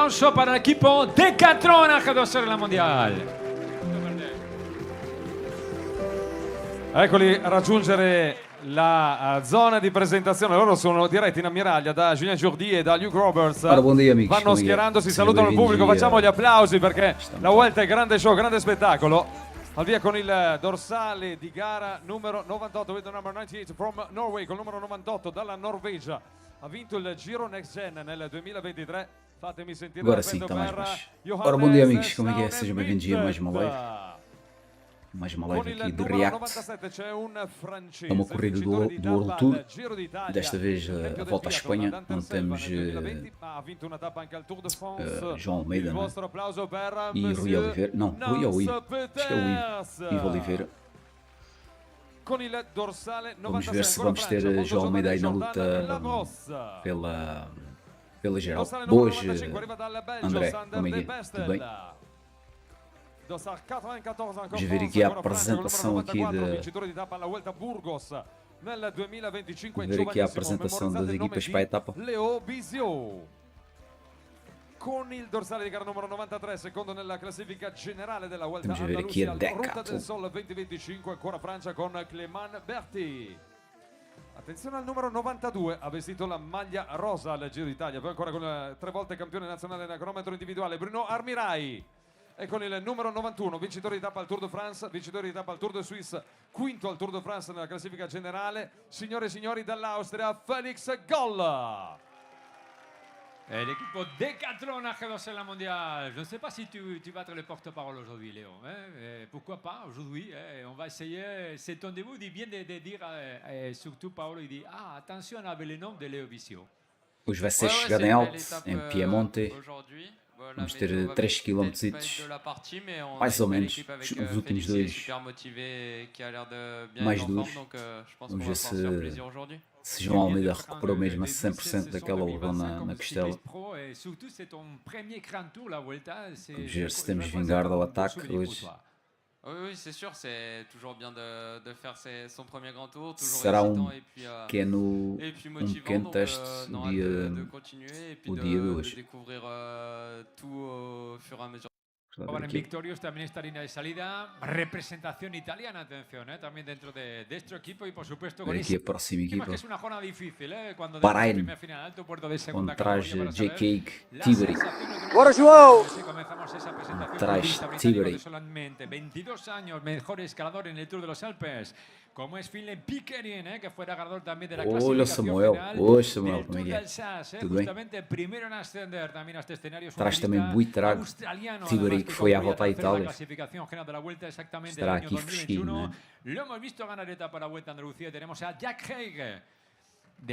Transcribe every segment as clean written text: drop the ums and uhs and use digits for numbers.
applauso para l'equipo Decathlon a cadere la mondiale. Eccoli a raggiungere la zona di presentazione. Loro sono diretti in ammiraglia da Julien Jourdi e da Luke Roberts. Buongiorno amici, vanno schierandosi, salutano il pubblico, facciamo gli applausi perché la Vuelta è grande show, grande spettacolo. Al via con il dorsale di gara numero 98, with the number 98 from Norway, col numero 98 dalla Norvegia. Ha vinto il Giro Next Gen nel 2023. Fatemi sentire Agora sim, está mais baixo. Ora, bom dia amigos, como é que é? Sejam bem-vindos a mais uma live. Mais uma live aqui de React a uma corrida do World Tour, desta vez a volta à Espanha, onde temos João Almeida, né? E Rui Oliveira, não, Rui ou Ivo, acho que é o Ivo Oliveira. Vamos ver se vamos ter João Almeida aí na luta pela geral. Boas, André, como é que é? Tudo bem? Vamos ver aqui a apresentação aqui das equipas para a etapa. Con il dorsale di gara numero 93, secondo nella classifica generale della Vuelta Andalusia, Ruta del Sol 2025, ancora Francia con Clément Berti. Attenzione al numero 92, ha vestito la maglia rosa al Giro d'Italia, poi ancora con 3 volte campione nazionale nel cronometro individuale, Bruno Armirai. E con il numero 91, vincitore di tappa al Tour de France, vincitore di tappa al Tour de Suisse, quinto al Tour de France nella classifica generale, signore e signori dall'Austria, Felix Goll. Et l'équipe Decathlon a cadere la mondiale. Je ne sais pas si tu vas être le porte-parole aujourd'hui, Léo. Pourquoi pas aujourd'hui, on va essayer. C'est ton début, il vient de dire, surtout Paolo, il dit attention avec le nom de Léo Visio. Hoje vai ser chegada em alto, em Piemonte. Vamos ter 3 km, mais ou menos, os últimos dois, mais duas. Vamos ver se João Almeida recuperou mesmo a 100% daquela lesão na costela. Vamos ver se temos vingard ao ataque hoje. Oui, c'est sûr, c'est toujours bien de faire son premier grand tour, toujours Será excitant et puis motivant, teste de continuer et puis de découvrir tout au fur et à mesure. En victorios también esta línea de salida, representación italiana, atención, también dentro de este equipo y por supuesto con aqui a próxima equipa, que es una jornada difícil, cuando Bahrein, primer final alto puerto de segunda categoria, J.K. Tiberi. Bora João! Comenzamos esa presentación Tiberi. Solamente 22 años, mejor escalador en el Tour de los Alpes, como es Philippe Piquerin, que fuera ganador también de la clasificación final Samuel, del Tour de Alsace, justamente primero en ascender también a este escenario. Traz também Buitrago, Tiberi, que foi à volta à Itália. Estará aqui fresquinho, né? Lo hemos visto ganar etapa la Vuelta a Andalucía. Tenemos a Jack Haig.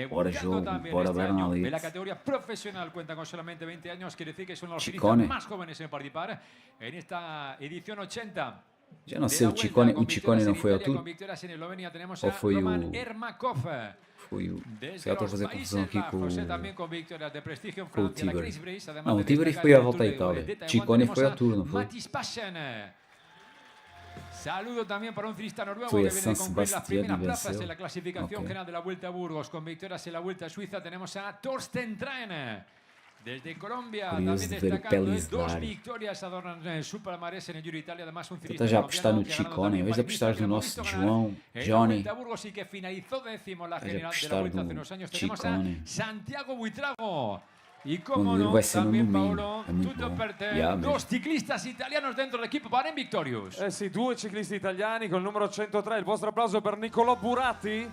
Bora João, bora Bernal. La categoría profesional cuenta con solamente 20 años, quiere decir que es uno de los ciclistas más jóvenes en participar en esta edición 80. Já não sei, o Ciccone não foi ao Tour? Ou foi o... Se eu estou a fazer confusão aqui com o Tiberi. Não, o Tiberi foi à volta à Itália. Ciccone foi ao Tour, não foi? Saludo también para un ciclista noruego que viene de concluir las primeras plazas en la clasificación general de la Vuelta a Burgos. Con victorias en la Vuelta a Suiza tenemos a Torsten Tren. Desde Colombia, también destacando 2 victorias adornan su palmarés en el Giro de Italia. Además, un ciclista já apostar no Ciccone, em vez de apostar no nosso João, Johnny. Vuelta a Burgos y que finalizó décimo la general de la Vuelta hace unos años. Tenemos a Santiago Buitrago. Y como no, también Paolo, tutto per te, 2 ciclistas italianos dentro dell'equipo Bahrein Victorious. Sì, 2 ciclisti italiani con il numero 103, il vostro applauso per Nicolò Buratti.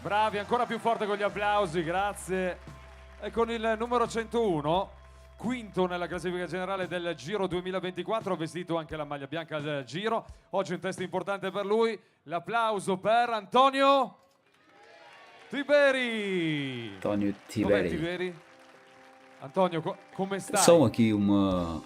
Bravi, ancora più forte con gli applausi, grazie. E con il numero 101, quinto nella classifica generale del Giro 2024, vestito anche la maglia bianca al Giro. Oggi un test importante per lui, l'applauso per Antonio Tiberi. Antonio Tiberi. Antonio, come stai? Só aqui uma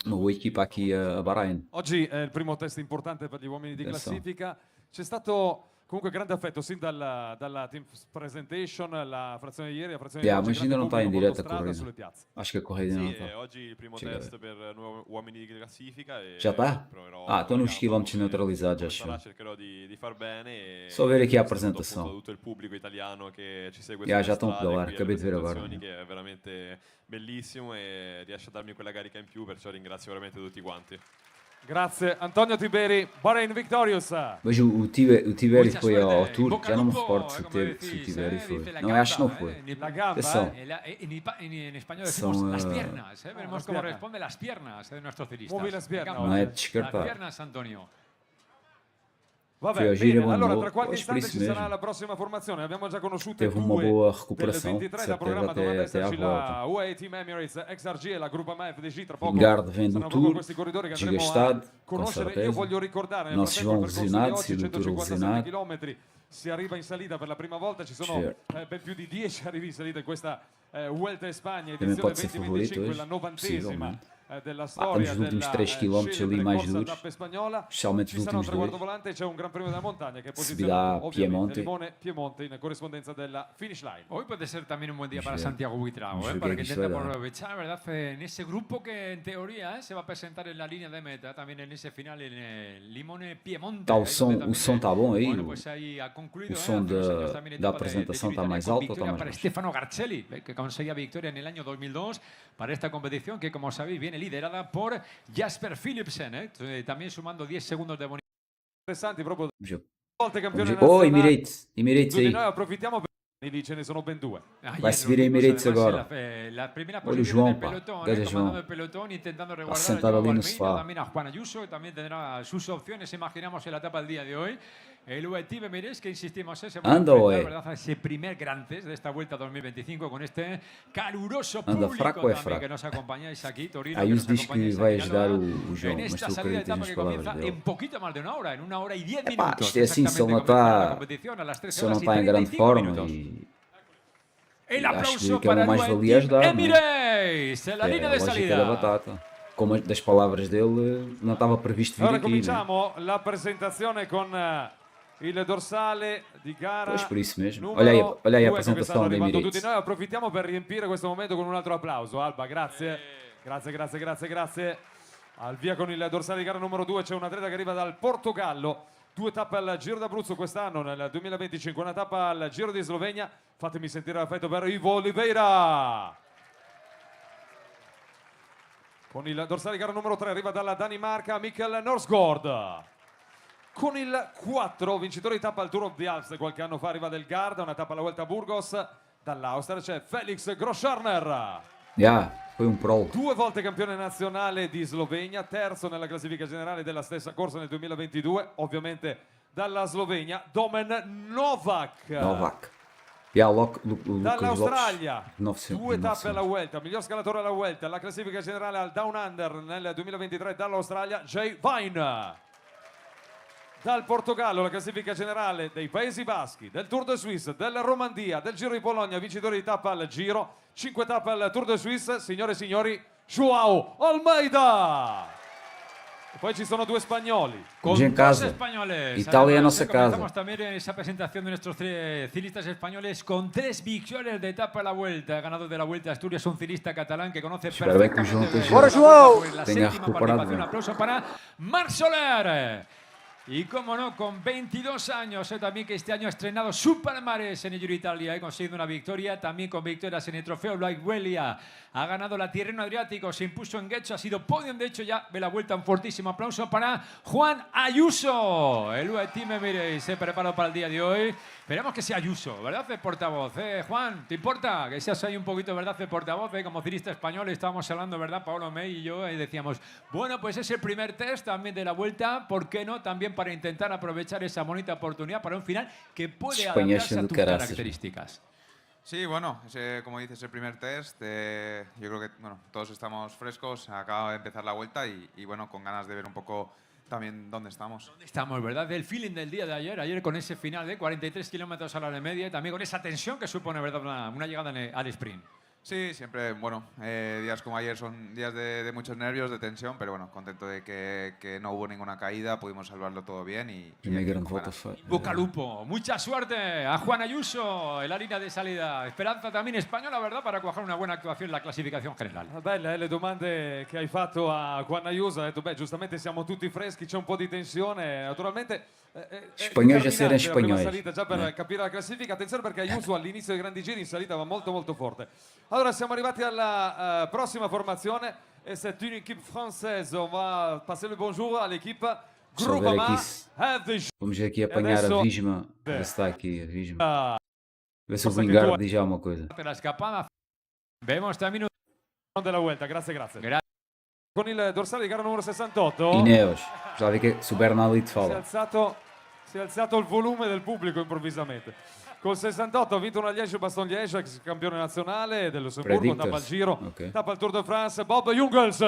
boa equipa aqui a Bahrein. Oggi è il primo test importante per gli uomini di classifica. C'è stato Comunque grande affetto sin dalla team presentation, la frazione di ieri, la frazione di oggi, Mas ainda não está em pubblico, direto a motostrada, corrida. sulle piazze. Acho que a corrida não Sì, está. oggi il primo Chegar. test per uomini di classifica e Já está? proverò Ah, estão nos piano quilómetros piano neutralizados, come acho. sarà, cercherò di far bene e Só ver aqui a saluto appunto apresentação. tutto il pubblico italiano che ci segue Já sulle estão a strade pedalar, qui alle acabei de ver agora. presentazioni, che è veramente bellissimo e riesce a darmi quella carica in più, perciò ringrazio veramente tutti quanti. Grazie Antonio Tiberi, Bahrain Victorious. Mas o Tiberi Muita foi ao suerte. Tour, Boca já não me al lupo, recordo se como o decís, Tiberi dice foi. la Não, acho que não gamba, foi. La gamba, Atenção. En español Son, decimos las piernas. Veremos las cómo piernas. responde las piernas de nuestros ciclistas. Muovi las piernas. Gamba. Não é Las descartar. piernas, Antonio. Vabbè, Foi a gira, bene, bom allora voo. tra qualche Pois, por istante isso ci sarà mesmo. la prossima formazione, abbiamo già conosciute Teve uma due boa del recuperação, de 23 da certeza, programma, dovrebbe até à esserci la volta. UAE Team Emirates XRG e la Gruppa FDG tra poco. Lingard vem do Saranno proprio Tour, questi corridori che andremo a desgastado, com conoscere. Io certeza. voglio ricordare nel Nossos frattempo vão il percorso di lesionados, oggi, e do Tour 157 lesionado. km, si arriva in salita per la prima volta, ci sono Certo. ben più di 10 arrivi in salita in questa Vuelta España, Também edizione pode ser favorito 2025, hoje, la 90ª possivelmente. della storia estamos nos últimos della 3 km ali mais corsa duros, tappa spagnola. especialmente Ci os sarà un últimos traguardo dois. volante e c'è un Gran Premio della Montagna che è Subirà posizionato ovviamente Piemonte. Limone Piemonte in corrispondenza della finish line. Hoy puede ser también un buen día para Sí. Santiago Buitrago, Sí, para que que intente quisiera. aprovechar, ¿verdad? En ese grupo que en teoría se va a presentar en la línea de meta, también en ese final en el Limone Piemonte. Tá, ahí o som donde también, está bom aí. Bueno, pues ahí ha concluido. o som hace unos años da, también da etapa de apresentação está Italia, mais con alto ou está victoria mais para baixo? Stefano Garzelli, que conseguía victoria en el año 2002 para esta competición que, como sabéis, viene liderada por Jasper Philipsen, también sumando 10 segundos de bonus. Interessanti proprio Vamos ver. volte campione Vamos ver. Oh, nazionale. Emirates Tutti aí. noi approfittiamo per lì ce ne sono ben due. Vai subir a Emirates agora. La primera Olha o posición João, del pá. pelotón, Gaja comandando João. el pelotón, intentando resguardar sentado a ali no Almeida, sofá. también a Juan Ayuso, que también tendrá sus opciones, imaginamos, en la etapa del día de hoy. El Objectivo, miréis que insistimos, se va a Anda, enfrentar, oe. ¿verdad?, a ese primer gran test de esta Vuelta 2025 con este caluroso Anda, público fraco é también fraco. que nos acompañáis aquí, Torino, Ayuso que nos diz que acompañáis vai aquí, ajudar Álava, o João, en mas esta tu salida de acreditas etapa nas que palavras comienza dele. en poquito más de una hora, en 1 hora y 10 Epá, minutos. isto é assim, se ele não exactamente comienza la está, competición a las 13 se ele não horas y está em grande 35 forma minutos. e El acho aplauso que é para uma el mais-valia Team ajudar, não é? Emirates, en la é línea a de lógica salida. da batata. Como das palavras dele, não estava previsto vir Allora aqui, né? cominciamo la presentazione con il dorsale di gara. Pois por isso mesmo. numero Olha aí a due, che apresentação stanno da arrivando Emirates. tutti noi. Approfittiamo per riempire questo momento con un altro applauso. Alba, grazie. Grazie. Al via con il dorsale di gara numero 2 c'è un atleta che arriva dal Portogallo. 2 tappe al Giro d'Abruzzo quest'anno nel 2025, una tappa al Giro di Slovenia. Fatemi sentire l'affetto per Ivo Oliveira. Con il dorsale di gara numero 3 arriva dalla Danimarca Mikkel Norsgaard. Con il 4 vincitore di tappa al Tour of the Alps qualche anno fa arriva del Garda, una tappa alla Vuelta a Burgos. Dall'Austria c'è Felix Groscharner. Já, foi prol. 2 volte campione nazionale di Slovenia, terzo nella classifica generale della stessa corsa nel 2022, ovviamente dalla Slovenia, Domen Novak. Já, Lucas Dall'Australia, Lopes, 2 tappe alla Vuelta, miglior scalatore alla Vuelta, la classifica generale al Down Under nel 2023 dall'Australia, Jay Vine. Dal Portogallo la classifica generale dei Paesi Baschi, del Tour de Suisse, della Romandia, del Giro di Polonia, vincitore di tappa al Giro, 5 tappe al Tour de Suisse, signore e signori, João Almeida. E poi ci sono 2 spagnoli. Con en dos casa. españoles. Italia Además, no se comenzamos casa. también esa presentación de nuestros 3 ciclistas españoles con 3 victorias de etapa a la Vuelta. Ganador de la Vuelta a Asturias, un ciclista catalán que conoce Espero bem que o João perfectamente esteja- bien Bora, la Vuelta, pues, la tenha séptima recuperado participación. bem. Un aplauso para Marc Soler. Y como no, con 22 años, también que este año ha estrenado su palmarés en el Giro de Italia, ha conseguido una victoria, también con victorias en el Trofeo Vuelta. Ha ganado la Tirreno Adriático, se impuso en Getxo, ha sido podium, de hecho ya ve la vuelta. Un fortísimo aplauso para Juan Ayuso. El UAE mire, se preparó para el día de hoy. Esperemos que sea Ayuso, ¿verdad, el portavoz? Juan, ¿te importa que seas ahí un poquito, verdad, el portavoz? Como ciclista español estábamos hablando, ¿verdad, Paolo May y yo? Y decíamos, bueno, pues es el primer test también de la vuelta, ¿por qué no? También para intentar aprovechar esa bonita oportunidad para un final que puede España adaptarse a siendo tus caraças. características. Sí, bueno, como dices, el primer test. Yo creo que bueno, todos estamos frescos, acaba de empezar la vuelta y bueno, con ganas de ver un poco también dónde estamos. ¿Dónde estamos, verdad? El feeling del día de ayer con ese final de 43 kilómetros a la hora de media y también con esa tensión que supone, ¿verdad?, una llegada al sprint. Sí, siempre, bueno, días como ayer son días de muchos nervios, de tensión, pero bueno, contento de que no hubo ninguna caída, pudimos salvarlo todo bien y Primeira aquí grande con volta ganas. foi. Bucalupo, mucha suerte a Juan Ayuso en la línea de salida. Esperanza también española, ¿verdad? Para cuajar una buena actuación en la clasificación general. Belle le domande che hai fatto a Juan Ayuso, ha detto beh giustamente siamo tutti freschi, c'è un po' di tensione, naturalmente Espanhóis a serem determinante la prima espanhóis, salita già per né? capire la classifica, attenzione perché Ayuso all'inizio dei grandi giri in salita va molto forte. Allora siamo arrivati alla prossima formazione e c'est une équipe française, on va passer le bonjour à l'équipe Só ver Groupama aqui vamos aqui apanhar a Visma, ver se está aqui a Visma. Ver se o Vingard diz alguma coisa. La escapada. Vemos también un... della Vuelta, grazie. Grazie. Con il dorsale di gara numero 68 Ineos, já vi que se o Bernal te si è fala. alzato il volume del pubblico improvvisamente. Col 68 ha vinto una Liège-Bastogne-Liège, ex campione nazionale del Lussemburgo, Predictors. tappa al Giro, Ok. tappa al Tour de France, Bob Jungels.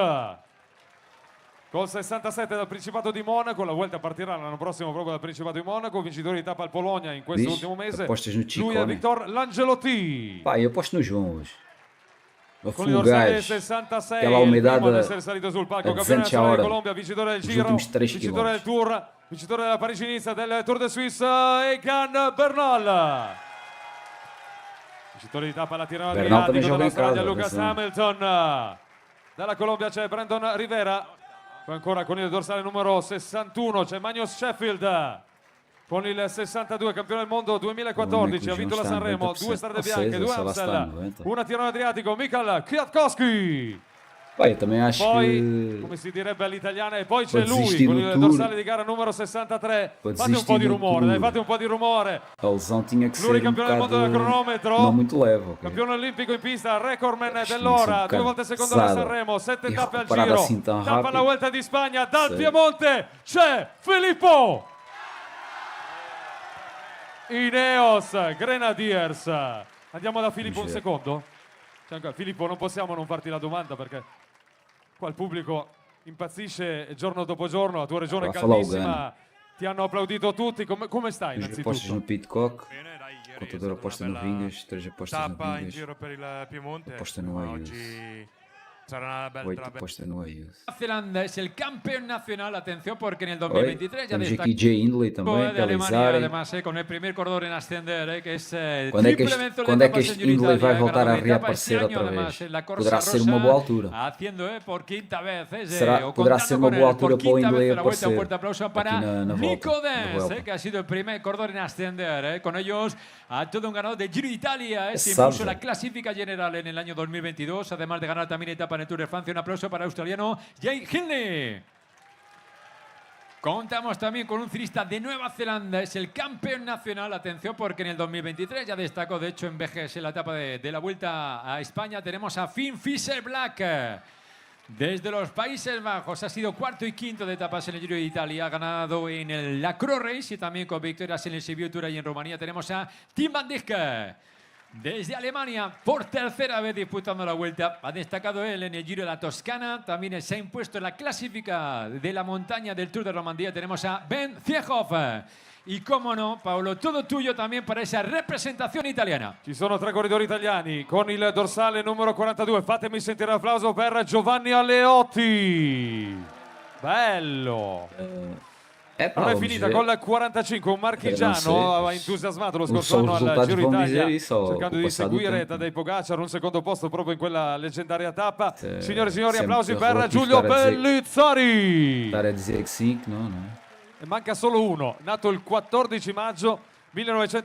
Col 67 dal Principato di Monaco, la Vuelta partirà l'anno prossimo proprio dal Principato di Monaco, vincitore di tappa al Polonia in questo Diz, ultimo mese. apostas no Lui è Ciccone. Victor Langelotti. Pá, eu aposto no João hoje. A Con il dorsale fugaz, 66, aquela il umidade primo ad essere salito sul palco, a campione 200 nazionale di ore, Colombia, vincitore del os Giro, últimos 3 vincitore del quilómetros. Tour, vincitore della Parigi-Nice, del Tour de Suisse, Egan Bernal. Vincitore di tappa alla Tirana Bernal Adriatico também joga em dall'Australia, casa, Lucas atenção. Hamilton. Dalla Colombia c'è Brandon Rivera. Poi ancora con il dorsale numero 61 c'è Magnus Sheffield. Con il 62 campione del mondo 2014, ha vinto la Sanremo, 2 strade bianche, 2 Amstel, una Tirana Adriatico, Michal Kwiatkowski. Pá, eu também acho Poi, que come si direbbe all'italiana, e poi c'è Pode lui desistir con do il Tour. dorsale di gara numero 63. Pode Fate un po' di desistir do rumore, dai, Tour. fate un po' di rumore. a lesão tinha que ser Pluricampione del mondo del bocado cronometro. não muito leve. ok? Campione olimpico in pista, recordman Tinha que ser dell'ora, bocado 2 volte secondo alla pesado. Sanremo, 7 E tappe al recuperar Giro, assim tão tappa alla rápido. Vuelta di Spagna, dal Sì. Piemonte c'è Filippo Ineos Grenadiers. Andiamo da Filippo un Sì. secondo. C'è ancora- Filippo, non possiamo non farti la domanda perché qua il pubblico impazzisce giorno dopo giorno, la tua regione è Rafa Logan. caldissima, ti hanno applaudito tutti, come stai Os apostas no innanzitutto? Pitcock, Bene, dai, ieri è contador stata aposta una no bella Vingas, 3 apostas no tappa in Vingas, giro per il Piemonte. Aposta no Ma Ayus. oggi sarà una bella 8 apostas no Ayus. Nueva Zelanda es el campeón nacional, atención, porque en el 2023 ya Temos destacó aqui Jay Hindley também, de Alemania, Pelizari. además, con el primer corredor en ascender, que es Quando é que triple este, vencedor de quando é que etapas este en Giro Hindley vai Italia, voltar a ganador de etapa reaparecer este outra año, vez? además, en la Corsa Poderá ser Rosa, uma boa altura. haciendo por quinta vez, Será- o poderá contando ser con uma él boa por altura para o quinta Hindley vez en la Vuelta. Un aparecer fuerte aplauso para aqui na Nico volta, na Dens, Vuelta. que ha sido el primer corredor en ascender, con ellos a todo un ganador de Giro Italia, Es impulsó sabio. la clasifica general en el año 2022, además de ganar también etapa en el Tour de Francia. Un aplauso para el australiano Jay Hindley. Contamos también con un ciclista de Nueva Zelanda, es el campeón nacional, atención porque en el 2023 ya destacó de hecho en VGS en la etapa de la Vuelta a España. Tenemos a Finn Fischer-Black desde los Países Bajos, ha sido cuarto y quinto de etapas en el Giro de Italia, ha ganado en el La Croix Race y también con victorias en el Sibiu Tour y en Rumanía. Tenemos a Tim van Dijk desde Alemania, por tercera vez disputando la Vuelta. Ha destacado él en el Giro de la Toscana. También se ha impuesto en la clásica de la montaña del Tour de Romandía. Tenemos a Ben Ziehoff. Y cómo no, Paolo, todo tuyo también para esa representación italiana. Ci sono 3 corridori italiani con il dorsale numero 42. Fatemi sentire l'applauso per Giovanni Alleotti. Bello. É Non è finita con il 45, un marchigiano sei, aveva entusiasmato lo non scorso anno so al risultati Giro vão Italia, dizer isso ao cercando di passar do seguire tempo. Tadej Pogacar, un secondo posto proprio in quella leggendaria tappa. Sì, Signore e signori, sempre applausi per relativo Giulio stare a dizer- Pellizzari. Stare a dizer que sim, que não, não é? E manca solo uno, nato il 14 maggio Uma 1997,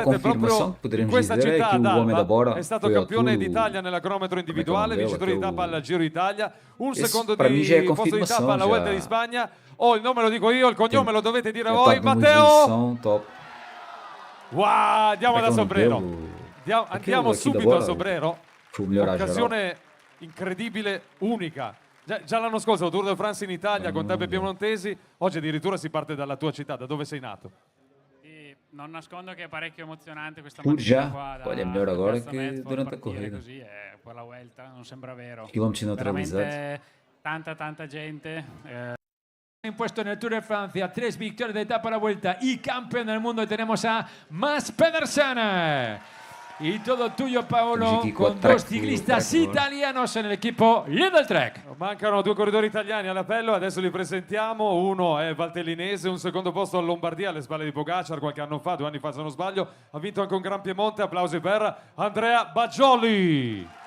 confirmação que proprio in poderemos questa dizer é città que o homem da d'Alba, Bora è stato foi ao campione Tour, d'Italia nella cronometro individuale, dele, vincitore di aquele- tappa al Giro Italia, un Esse, secondo para mim já é di posto di confirmação, tappa alla já. Vuelta di Spagna. Oh, il nome lo dico io, il cognome lo dovete dire É voi, estado numa Matteo. evolução top. Wow, andiamo Como é da que é o nome Sombrero. dele? Andiamo Aquele daqui da subito Bora, al Sombrero. Foi o melhor a geral. Occasione incredibile, unica. Già l'anno scorso al Tour de France in Italia con tappe piemontesi, oggi addirittura si parte dalla tua città, da dove sei nato. Sì, non nascondo che è parecchio emozionante questa Pur mattina già, qua poi è meglio ora Piazza che Medford, durante la partire corrida. così poi la Vuelta non sembra vero. Chilometri neutralizzati. Veramente tanta gente. Impuesto en el Tour de Francia, 3 victorias de etapa a la Vuelta y campeón del mundo. Tenemos a Mads Pedersen. Y todo tuyo, Paolo, Temos aqui con quattro dos track, ciclistas track, italianos en el equipo Lidl Trek. Mancano due corridori italiani all'appello, adesso li presentiamo. Uno è valtellinese, un secondo posto a Lombardia alle spalle di Pogacar qualche anno fa, 2 anni fa se non sbaglio. Ha vinto anche un Gran Piemonte, applausi per Andrea Baggioli.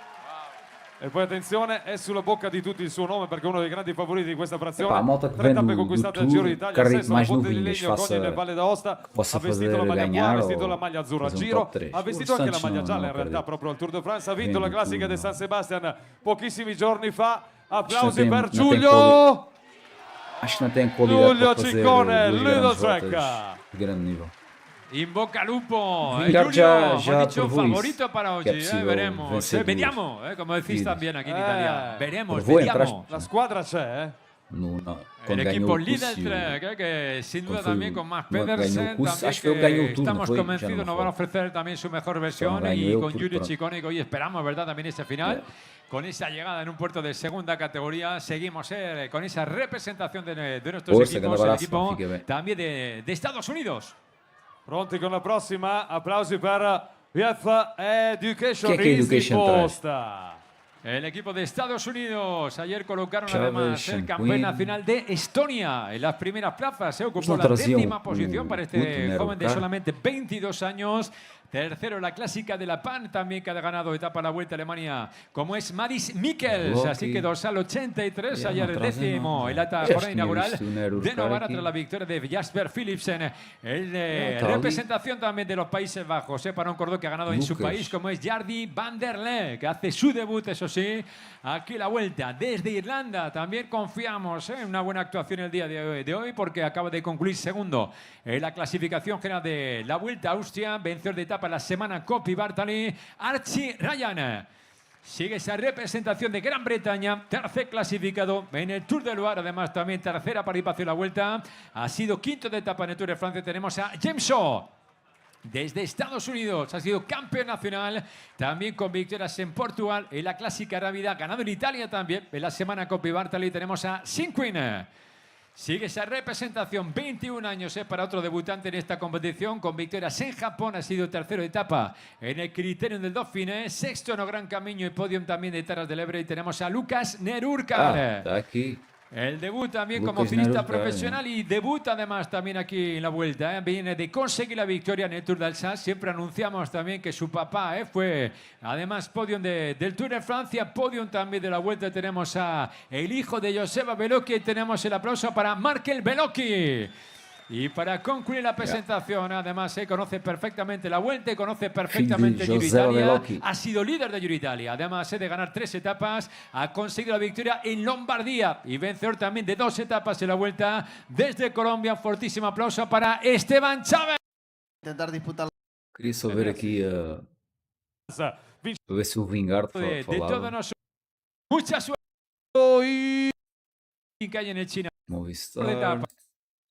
E poi attenzione, è sulla bocca di tutti il suo nome perché è uno dei grandi favoriti di questa frazione. Epá, a malta que 3 vem tappe do conquistate al Tour, Giro d'Italia, carregas 6 alla mais Ponte di novinhas, Legno, Cogni nel Valle d'Aosta. possa Ha vestito fazer la maglia blu, ha ganhar vestito ou la maglia azzurra a fazer um Giro, top 3. ha vestito Os anche la restantes maglia gialla não in realtà acredito. proprio al Tour de France. Ha vinto Vem la do classica Tour, di no. San Sebastian pochissimi giorni fa. Applausi tem- per não tem Giulio. Acho que não tem qualidade Giulio para fazer Ciccone, duas Lidl grandes Trek. voltas de grande nível. In bocca al lupo, Vingegaard Giulio, ya hemos dicho probó favorito eso, para que hoy, ha sido veremos, vencedor. vediamo, como decís Sí. también aquí en Italia, veremos, Pero bueno, vediamo. La squadra c'è, No, El quando equipo ganhou o Lidl curso, Trek, que sin duda cuando fue- también con más no, ganó Pedersen, el curso, también acho que ganó que el Tour, estamos no fue, convencidos ya no nos van a fue. ofrecer también su mejor versión ganó y el con Tour, Giulio pero- Ciccone, que hoy esperamos, ¿verdad? También ese final. Yeah. Con esa llegada en un puerto de segunda categoría, seguimos con esa representación de nuestros Forza, equipos, grande el abrazo, equipo fica bene. también de Estados Unidos. Pronti con la prossima, applausi per Youth Education Chi è che Easy Education trae? Posta. El equipo de Estados Unidos ayer colocaron Chávez, además el campeón Shanquin. nacional de Estonia en las primeras plazas. Se ocupó no la trazia décima um- posición para este muito joven de Nero, solamente 22 años. Tercero la clásica de la PAN, también que ha ganado etapa a la Vuelta a Alemania, como es Maris Mikkels. Loki. Así que dorsal 83, Ya, ayer no el trae, décimo no. en la Ya jornada tenía inaugural visto un Nero de Novara aquí. tras la victoria de Jasper Philipsen. El de Tali. representación también de los Países Bajos, para un cordón que ha ganado en su Lucas. país, como es Jardy van der Leck, que hace su debut, eso sí, aquí la Vuelta. Desde Irlanda también confiamos en una buena actuación el día de hoy, porque acaba de concluir segundo en la clasificación general de la Vuelta a Austria, vencedor de etapa la semana Coppi Bartali, Archie Ryan. Sigue esa representación de Gran Bretaña, tercer clasificado en el Tour de Loire, además también tercera participación en la Vuelta. Ha sido quinto de etapa en el Tour de Francia. Tenemos a James Shaw. Desde Estados Unidos ha sido campeón nacional, también con victorias en Portugal, en la clásica rápida, ganado en Italia también. En la semana Coppi Bartali tenemos a Sinquin. Sigue esa representación, 21 años para otro debutante en esta competición, con victorias en Japón, ha sido tercero de etapa en el Criterium del Dauphiné, sexto en el Gran Camino y podium también de Terras del Ebre. Y tenemos a Lucas Nerurkar. está aquí. El debut también Lucas como ciclista Nerurkar, profesional y debuta además también aquí en la Vuelta. Viene de conseguir la victoria en el Tour d'Alsace. Siempre anunciamos también que su papá fue además podium del Tour de Francia, podium también de la Vuelta. Tenemos a el hijo de Joseba Bellocchi y tenemos el aplauso para Markel Bellocchi. Y para concluir la presentación, además, conoce perfectamente la Vuelta, conoce perfectamente Giro Joseba Italia, Bellocchi. ha sido líder de Giro Italia, además de ganar 3 etapas, ha conseguido la victoria en Lombardía y vencedor también de 2 etapas en la Vuelta. Desde Colombia, un fortísimo aplauso para Esteban Chávez. Intentar disputar. Queria só ver aqui para ver se o Vingegaard De todos falava. nosotros, mucha suerte. Que hay en el China. Movistar. Etapa.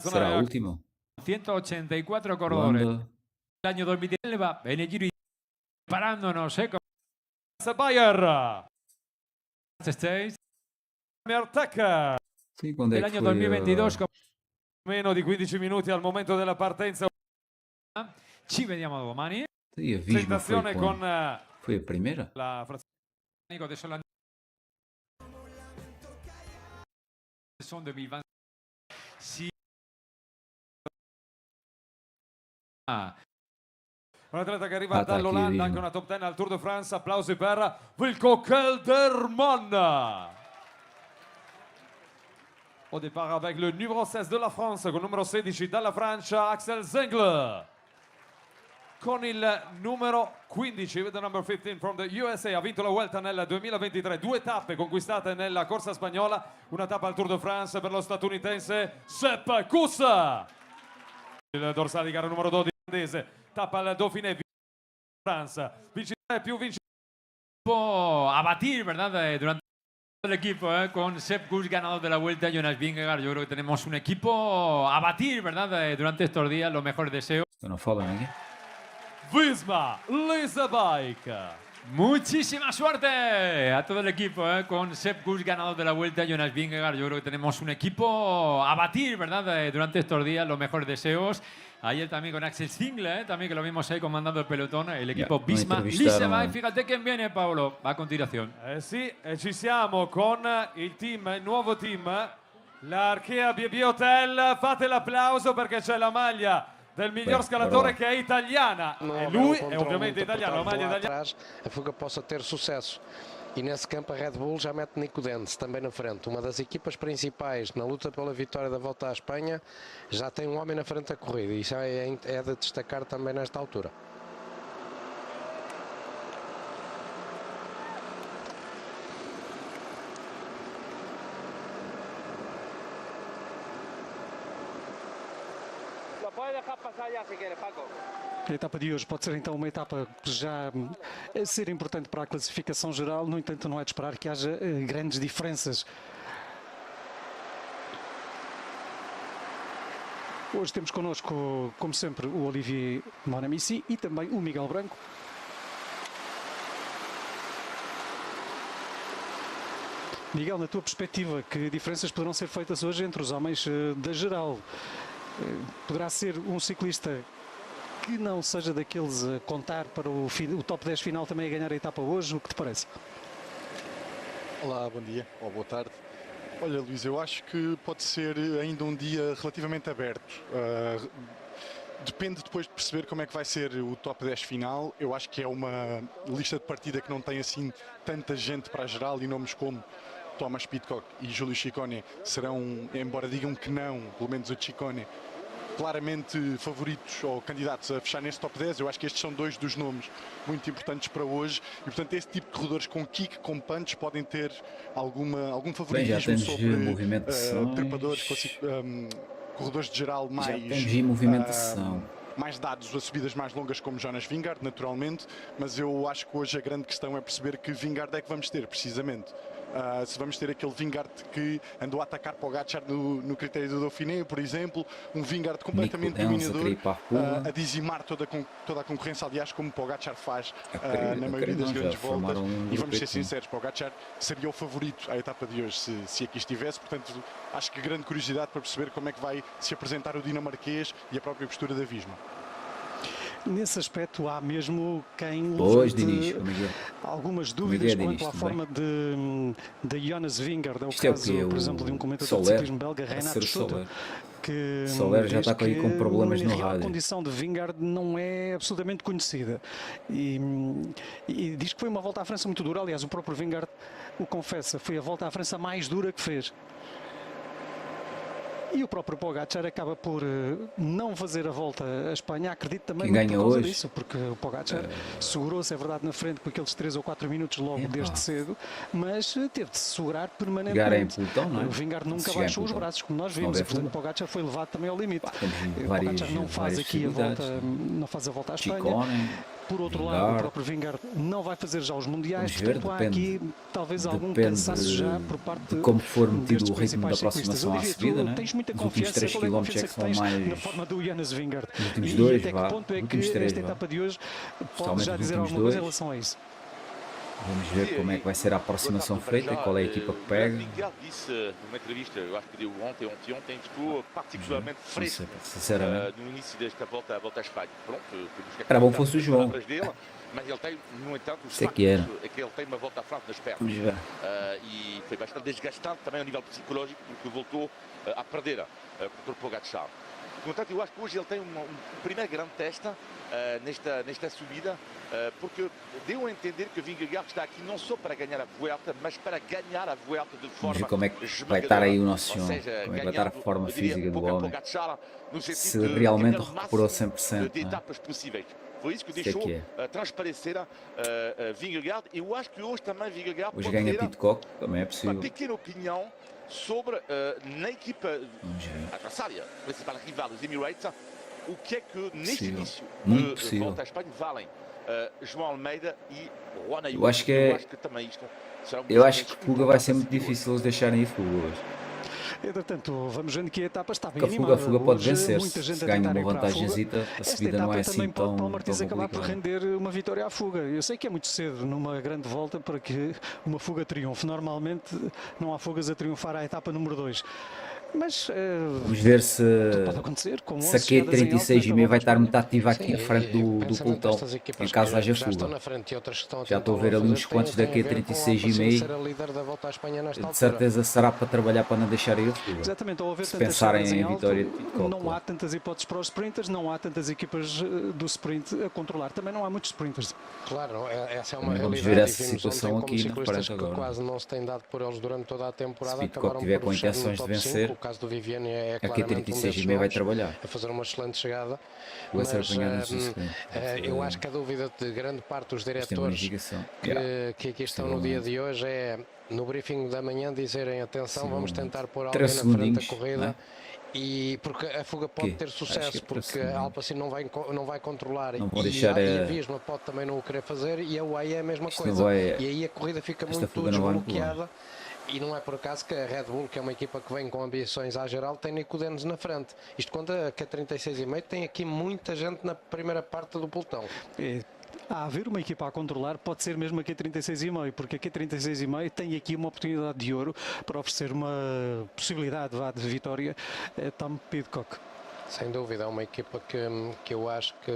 Será a última? 184 corredores. Holanda. El año 2010 va en el Giro parándonos, Bayer. estéis. Merteca. Sì, quando è El che año foi, 2022 Meno di 15 minuti al momento della partenza. ci vediamo domani. Sì, a Visma foi Presentazione con quando? Foi a primeira? la frazione. De Solano. Son 2020. Si Un atleta che arriva Attacchi, dall'Olanda, Visma. anche una top 10 al Tour de France. Applausi per Wilco Kelderman. Au départ avec le numéro 16 de la France, con numero 16 dalla Francia, Axel Zengler. Con il numero 15, with the number 15 from the USA, ha vinto la Vuelta nel 2023, 2 tappe conquistate nella corsa spagnola, una tappa al Tour de France per lo statunitense Sepp Kuss. Il dorsale di gara numero 12, olandese, tappa al Dauphiné, France, vincitore più vincitore. a batir, ¿verdad? Durante el equipo, con Sepp Kuss ganador de la Vuelta, Jonas Vingegaard. Yo creo que tenemos un equipo a batir, ¿verdad? Durante estos días, los mejores deseos. Eu não falo aqui. Visma, Lisa Bike. Muchísima suerte a todo el equipo, con Sepp Kuss, ganador de la Vuelta, Jonas Vingegaard. Yo creo que tenemos un equipo a batir, ¿verdad? Durante estos días, los mejores deseos. Ayer también con Axel Zingler, también que lo vimos ahí comandando el pelotón, el equipo Bisma. Lisseva, fíjate quién viene, Paolo, va a continuación. Sì, ci siamo con il team, il nuovo team, l'Archea BB Hotel. Fate l'applauso perché c'è la maglia del miglior scalatore che è italiana. E lui è ovviamente italiano, la maglia italiana. A fuga possa ter sucesso. E nesse campo a Red Bull já mete Nico Dense também na frente. Uma das equipas principais na luta pela vitória da Volta à Espanha já tem um homem na frente da corrida. E isso é de destacar também nesta altura. A etapa de hoje pode ser então uma etapa já a ser importante para a classificação geral, no entanto não é de esperar que haja grandes diferenças. Hoje temos connosco, como sempre, o Olivier Monamici e também o Miguel Branco. Miguel, na tua perspectiva, que diferenças poderão ser feitas hoje entre os homens da geral? Poderá ser um ciclista que não seja daqueles a contar para o top 10 final também a ganhar a etapa hoje? O que te parece? Olá, bom dia ou boa tarde. Olha, Luís, eu acho que pode ser ainda um dia relativamente aberto. Depende depois de perceber como é que vai ser o top 10 final. Eu acho que é uma lista de partida que não tem assim tanta gente para a geral e nomes como Thomas Pidcock e Júlio Ciccone serão, embora digam que não, pelo menos o Ciccone, claramente favoritos ou candidatos a fechar nesse top 10. Eu acho que estes são dois dos nomes muito importantes para hoje e, portanto, esse tipo de corredores com kick, com punch, podem ter algum favoritismo sobre trepadores, corredores de geral mais dados a subidas mais longas como Jonas Vingegaard, naturalmente, mas eu acho que hoje a grande questão é perceber que Vingegaard é que vamos ter, precisamente. Se vamos ter aquele Vingegaard que andou a atacar Pogačar no critério do Dauphiné, por exemplo, um Vingegaard completamente dominador, a dizimar toda a concorrência, aliás, como Pogačar faz na maioria das grandes voltas. E vamos ser sinceros, Pogačar seria o favorito à etapa de hoje se aqui estivesse, portanto, acho que grande curiosidade para perceber como é que vai se apresentar o dinamarquês e a própria postura da Visma. Nesse aspecto há mesmo quem levante algumas dúvidas quanto à forma de Jonas Vingegaard. É o caso, por exemplo, de um comentador de ciclismo belga, Renato Schutter, que Soler já está aí com problemas no rádio. A condição de Vingegaard não é absolutamente conhecida e diz que foi uma volta à França muito dura. Aliás, o próprio Vingegaard o confessa, foi a volta à França mais dura que fez. E o próprio Pogačar acaba por não fazer a volta à Espanha, acredito também por causa disso, porque o Pogačar segurou-se, é verdade, na frente com aqueles 3 ou 4 minutos logo desde cedo, mas teve de se segurar permanentemente. O Vingegaard nunca baixou os braços, como nós vimos, e portanto o Pogačar foi levado também ao limite. O Pogačar não faz aqui a volta, não faz a volta à Espanha. Por outro lado, o próprio Vingegaard não vai fazer já os mundiais, portanto há aqui talvez algum cansaço já por parte de como for metido o ritmo da aproximação à subida, né? Os últimos 3 km é que são mais na forma do Jonas Vingegaard. Os últimos 2, até que ponto é que esta etapa de hoje pode já dizer alguma coisa em relação a isso? Vamos ver como é que vai ser a aproximação feita e qual é a equipa que pega. Vingegaard disse numa entrevista, eu acho que deu ontem, que estou particularmente fresco no início desta volta à Espanha. Pronto, era bom que fosse o João. Mas ele tem, no entanto, o facto que ele tem uma volta à frente nas pernas. E foi bastante desgastante também ao nível psicológico, porque voltou a perder contra o Pogačar. Portanto, eu acho que hoje ele tem um primeiro grande teste nesta subida, porque deu a entender que o Vingegaard está aqui não só para ganhar a Vuelta, mas para ganhar a Vuelta de forma esmagadora. Como é que vai estar aí o nosso João, como é que vai estar a forma física do homem, se realmente recuperou 100%. De etapas possíveis. Foi isso que deixou transparecer Vingegaard. Eu acho que hoje também Vingegaard pode ganha Pidcock, também é possível. Uma pequena opinião sobre na equipa adversária, principal rival dos Emirates, o que é que neste início de volta à Espanha valem João Almeida e Juan Ayuso. Eu acho que também isto será eu acho que fuga vai ser muito difícil eles deixarem ir fuga hoje. Entretanto, vamos vendo que a etapa está bem a animada. fuga pode Hoje, vencer, muita gente se a ganha tentar uma ir para a fuga. vantagenzita, a subida não é assim também tão pode Martins acabar por complicada. render uma vitória à fuga. Eu sei que é muito cedo numa grande volta para que uma fuga triunfe. Normalmente não há fugas a triunfar à etapa número 2. Mas vamos ver se pode acontecer, com a Q36,5 vai estar muito ativa aqui à frente do pelotão, em caso haja fuga. Já estou a ver ali uns quantos da Q36,5. De certeza será para trabalhar para não deixar ir a fuga. Exatamente, ao haver se tantas pensarem chegadas em alto, vitória de Pitcock. não há tantas hipóteses para os sprinters, não há tantas equipas do sprint a controlar. Também não há muitos sprinters. Claro, essa é uma vamos realidade. ver essa situação aqui na frente agora. Quase não se tem dado por eles durante toda a temporada. Se Pitcock tiver com intenções de vencer, o caso do Viviane é aqui 36,5 vai trabalhar. A fazer uma excelente chegada. Vai ser apanhado no Subscreve. Eu acho que a dúvida de grande parte dos diretores que aqui estão no dia de hoje é, no briefing da manhã, dizerem atenção, vamos tentar pôr alguém na frente da corrida. E porque a fuga pode ter sucesso, porque a Alpecin não vai controlar e a Visma pode também não o querer fazer, e a UAE é a mesma coisa. E aí a corrida fica muito desbloqueada. E não é por acaso que a Red Bull, que é uma equipa que vem com ambições à geral, tem Nico Dennis na frente. Isto quando a Q36,5 tem aqui muita gente na primeira parte do pelotão. A haver uma equipa a controlar, pode ser mesmo a Q36,5, porque a Q36,5 tem aqui uma oportunidade de ouro para oferecer uma possibilidade de vitória a Tom Pitcock. Sem dúvida, é uma equipa que eu acho que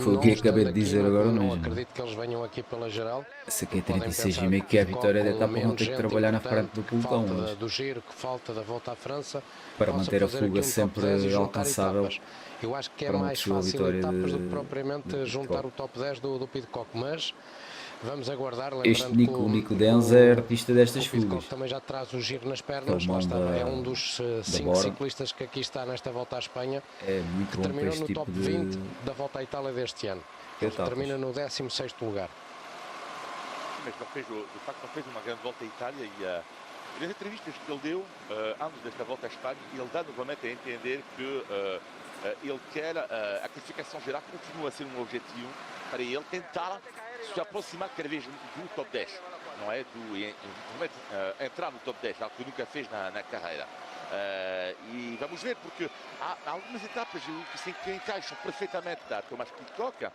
foi o que acabei de dizer agora mesmo. Não acredito que eles venham aqui pela geral. Essa aqui é 36,5, que é a vitória da etapa, vão ter que trabalhar na frente do pelotão. Falta do giro, que falta da volta à França, para manter a fuga sempre alcançável. Eu acho que é mais fácil etapas do que propriamente juntar o top 10 do Pitcock, mas vamos aguardar. Este Nico Dennis é artista destas fugas. Também já traz o giro nas pernas, é um dos 5 ciclistas que aqui está nesta volta à Espanha, muito que terminou no top 20 da volta à Itália deste ano. Termina no 16º lugar. Mas de facto não fez uma grande volta à Itália e nas entrevistas que ele deu antes desta volta à Espanha, ele dá novamente a entender que ele quer a classificação geral continua a ser um objetivo para ele tentar se aproximar cada vez do top 10, não é? Entrar no top 10, algo que nunca fez na carreira. E vamos ver, porque há algumas etapas que encaixam perfeitamente da Thomas Pitcock,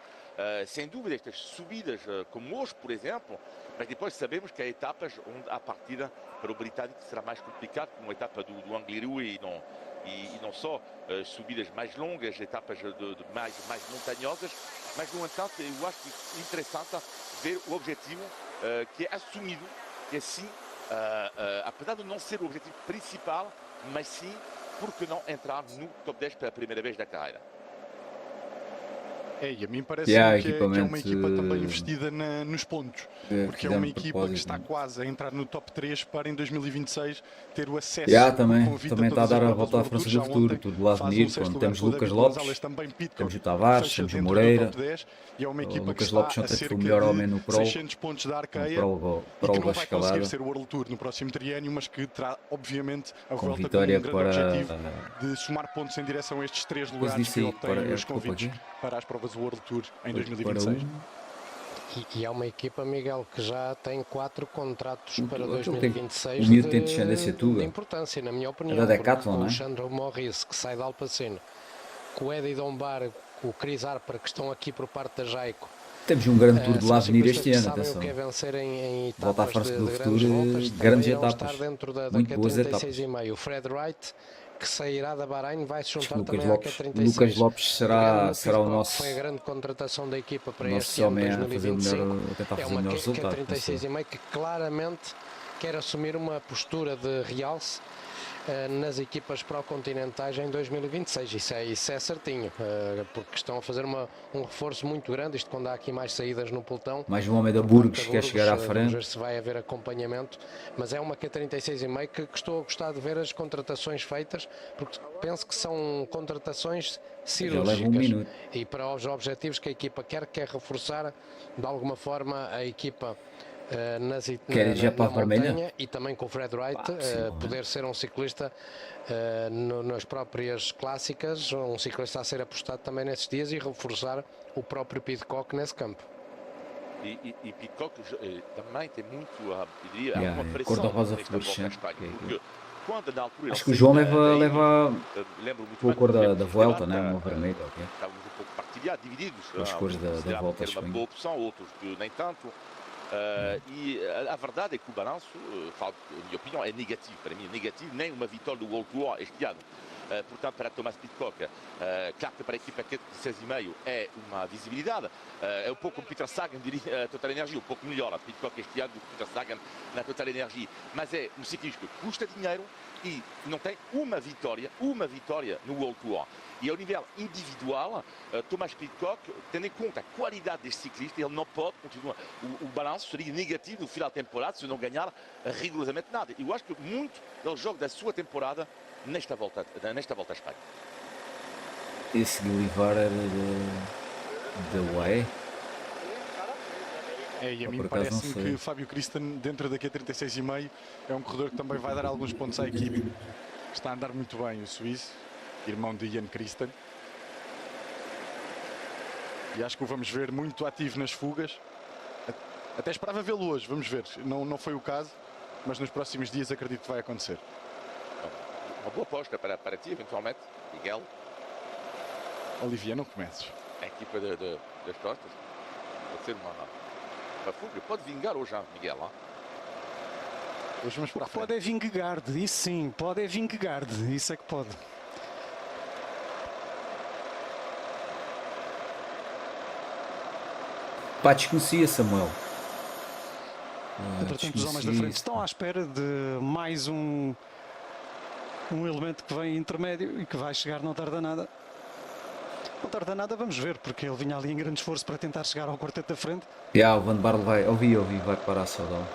sem dúvida estas subidas, como hoje, por exemplo, mas depois sabemos que há etapas onde a partida para o britânico será mais complicado, como a etapa do Angliru e não só subidas mais longas, etapas mais montanhosas, mas no entanto eu acho que é interessante ver o objetivo que é assumido, que assim, apesar de não ser o objetivo principal, mas sim, por que não entrar no top 10 pela primeira vez da carreira. E a mim parece que é uma equipa também investida nos pontos, porque é uma equipa que está quase a entrar no top 3 para em 2026 ter o acesso também está a dar a volta à França do futuro, tudo lá a venir, quando temos Lucas Lopes, temos o Tavares, temos o Moreira, o Lucas Lopes ontem foi o melhor homem no Pro, 600 pontos da Arqueia, e que não vai conseguir ser o World Tour no próximo triênio, mas que terá obviamente a com Vuelta vitória como um grande objetivo de somar pontos em direção a estes 3 lugares que obtêm os convites para as provas do World Tour em 2026. E há uma equipa, Miguel, que já tem 4 contratos para 2026 o miúdo tem descendência tuga. De importância, na minha opinião. Da Decathlon, não é? O Sandro Morris, que sai da Alpecin, com o Eddie Dombar, o Chris Harper, que estão aqui por parte da Jaico. Temos um grande tour de lá a venir este ano, atenção. Que é vencer em volta à França do futuro, grandes etapas, muito boas etapas. O Fred Wright, que sairá da Bahrein, vai se juntar Lucas também Lopes, à Q36. Lucas Lopes será o nosso. Foi a grande contratação da equipa para este ano ano 2025. É uma Q36,5 que claramente quer assumir uma postura de realce nas equipas pró-continentais em 2026. Isso é certinho, porque estão a fazer um reforço muito grande, isto quando há aqui mais saídas no pelotão. Mais um homem da Burgos que quer chegar à frente. Vamos ver se vai haver acompanhamento, mas é uma Q36,5 que estou a gostar de ver as contratações feitas, porque penso que são contratações cirúrgicas e para os objetivos que a equipa quer reforçar de alguma forma a equipa na montanha e também com o Fred Wright poder ser um ciclista nas próprias clássicas, um ciclista a ser apostado também nesses dias e reforçar o próprio Pitcock nesse campo. E Pitcock também tem muito, eu diria, uma pressão nesta volta à Espanha, porque Acho que o João leva com a cor da Vuelta, né? Uma vermelha, ok? Estávamos um pouco partilhados, divididos. As cores da Volta à Espanha. Uma boa opção, outros que nem tanto. E a verdade é que o balanço, na minha opinião, é negativo. Para mim é negativo, nem uma vitória do World Tour este ano. Portanto, para Thomas Pidcock, claro que para a equipa de 6,5 é uma visibilidade. É um pouco como Peter Sagan, diria, Total Energia, um pouco melhor a Pidcock este ano do que Peter Sagan na Total Energia. Mas é um ciclista que custa dinheiro e não tem uma vitória no World Tour. E ao nível individual, Thomas Pidcock, tendo em conta a qualidade deste ciclista, ele não pode continuar. O balanço seria negativo no final da temporada se não ganhar rigorosamente nada. Eu acho que muito do jogo da sua temporada nesta volta à Espanha. Esse Guilivar era da UAE? E a mim parece-me que Fábio Christen, dentro daqui a 36,5, é um corredor que também vai dar alguns pontos à equipe. Está a andar muito bem o suíço, irmão de Ian Christen. E acho que o vamos ver muito ativo nas fugas. Até esperava vê-lo hoje, vamos ver. Não foi o caso, mas nos próximos dias acredito que vai acontecer. Uma boa aposta para ti, eventualmente, Miguel. Olivier, não comeces. A equipa das costas. Pode ser uma fuga. Pode vingar hoje, Miguel. Hoje vamos para a frente. Pode é Vingegaard, isso sim. Pode é Vingegaard, isso é que pode. Pá, desconhecia, Samuel. Entretanto, os homens da frente estão à espera de mais um elemento que vem intermédio e que vai chegar, não tarda nada. Não tarda nada, vamos ver, porque ele vinha ali em grande esforço para tentar chegar ao quarteto da frente. O Van Barle vai, ouvi, vai parar a saudade.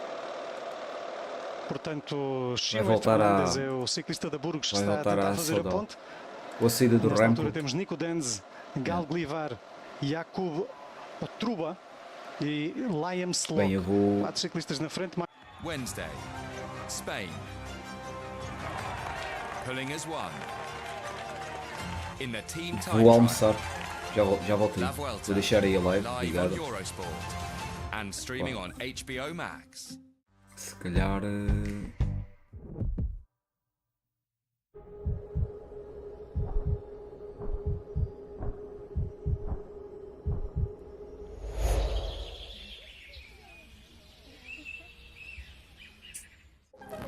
Portanto, Chile Fernandes é o ciclista da Burgos que está a tentar fazer a ponte. Ou a saída do Nesta Remco. altura temos Nico Denz, Gal Glivar, Jakub Truba e Liam Slock. 4 ciclistas na frente. Wednesday, Spain. Pulling as one. In the team time. Vou almoçar. Já voltei. Vou deixar aí a live ligada. And streaming on HBO Max. Se calhar.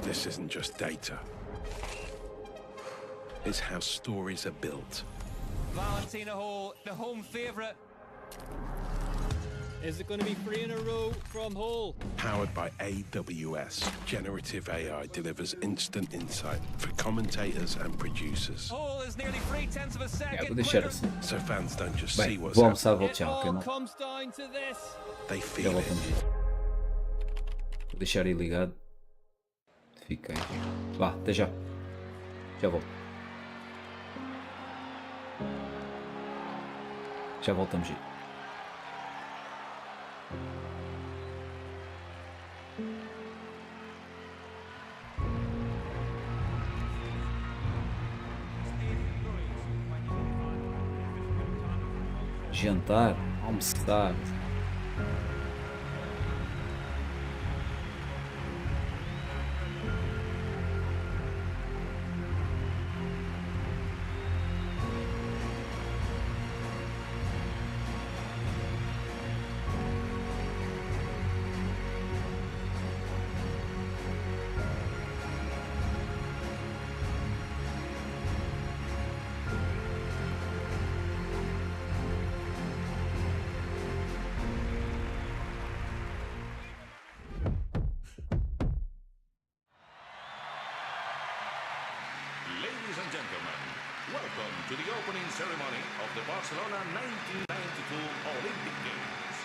This isn't just data. It's how stories are built. Valentina Hall, the home favourite. Is it going to be 3 in a row from Hall? Powered by AWS, generative AI delivers instant insight for commentators and producers. Hall is nearly 3/10 of a second. Vou deixar assim. So fans don't just Bem, see what's vou almoçar, happening. vou tchau, ok, não? Comes down to this. They Já feel it. voltamos. Vou deixar aí ligado. Fiquem. Vá, até já. Já volto. Já voltamos aí. Jantar, almoçar. Ladies and gentlemen, welcome to the opening ceremony of the Barcelona 1992 Olympic Games.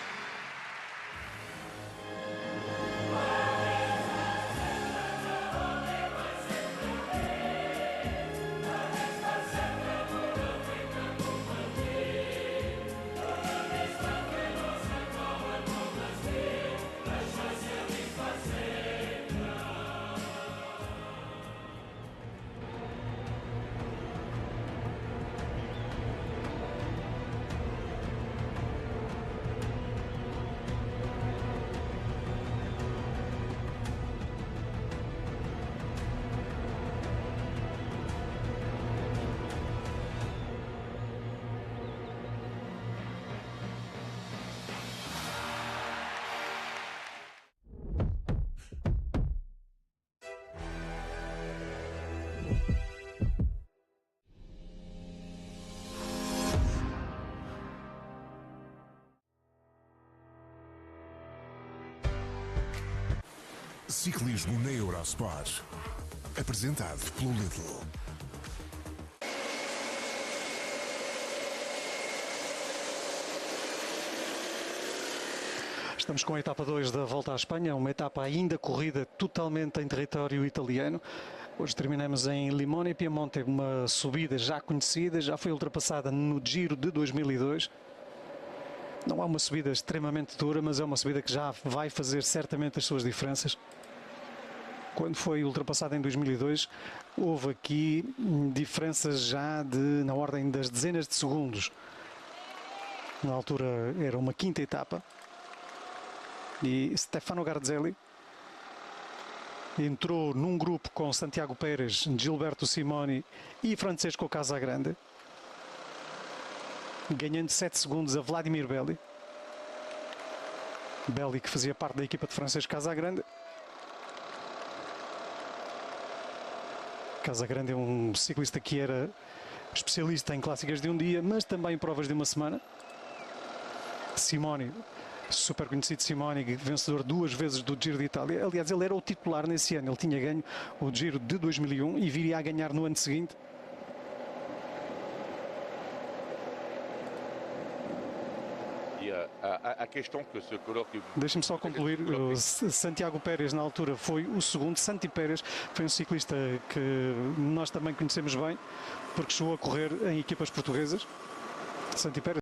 ciclismo na Eurosport. Apresentado pelo Lidl. Estamos com a etapa 2 da Volta à Espanha, uma etapa ainda corrida totalmente em território italiano. Hoje terminamos em Limone e Piemonte, uma subida já conhecida, já foi ultrapassada no Giro de 2002. Não é uma subida extremamente dura, mas é uma subida que já vai fazer certamente as suas diferenças. Quando foi ultrapassada em 2002, houve aqui diferenças já na ordem das dezenas de segundos. Na altura era uma quinta etapa. E Stefano Garzelli entrou num grupo com Santiago Pérez, Gilberto Simoni e Francesco Casagrande, ganhando 7 segundos a Vladimir Belli. Belli, que fazia parte da equipa de Francesco Casagrande. Casagrande é um ciclista que era especialista em clássicas de um dia, mas também em provas de uma semana. Simoni, super conhecido Simoni, vencedor 2 vezes do Giro de Itália. Aliás, ele era o titular nesse ano. Ele tinha ganho o Giro de 2001 e viria a ganhar no ano seguinte. A questão que se coloca... Deixa-me só concluir. Santiago Pérez, na altura, foi o segundo. Santi Pérez foi um ciclista que nós também conhecemos bem, porque chegou a correr em equipas portuguesas. Santi Pérez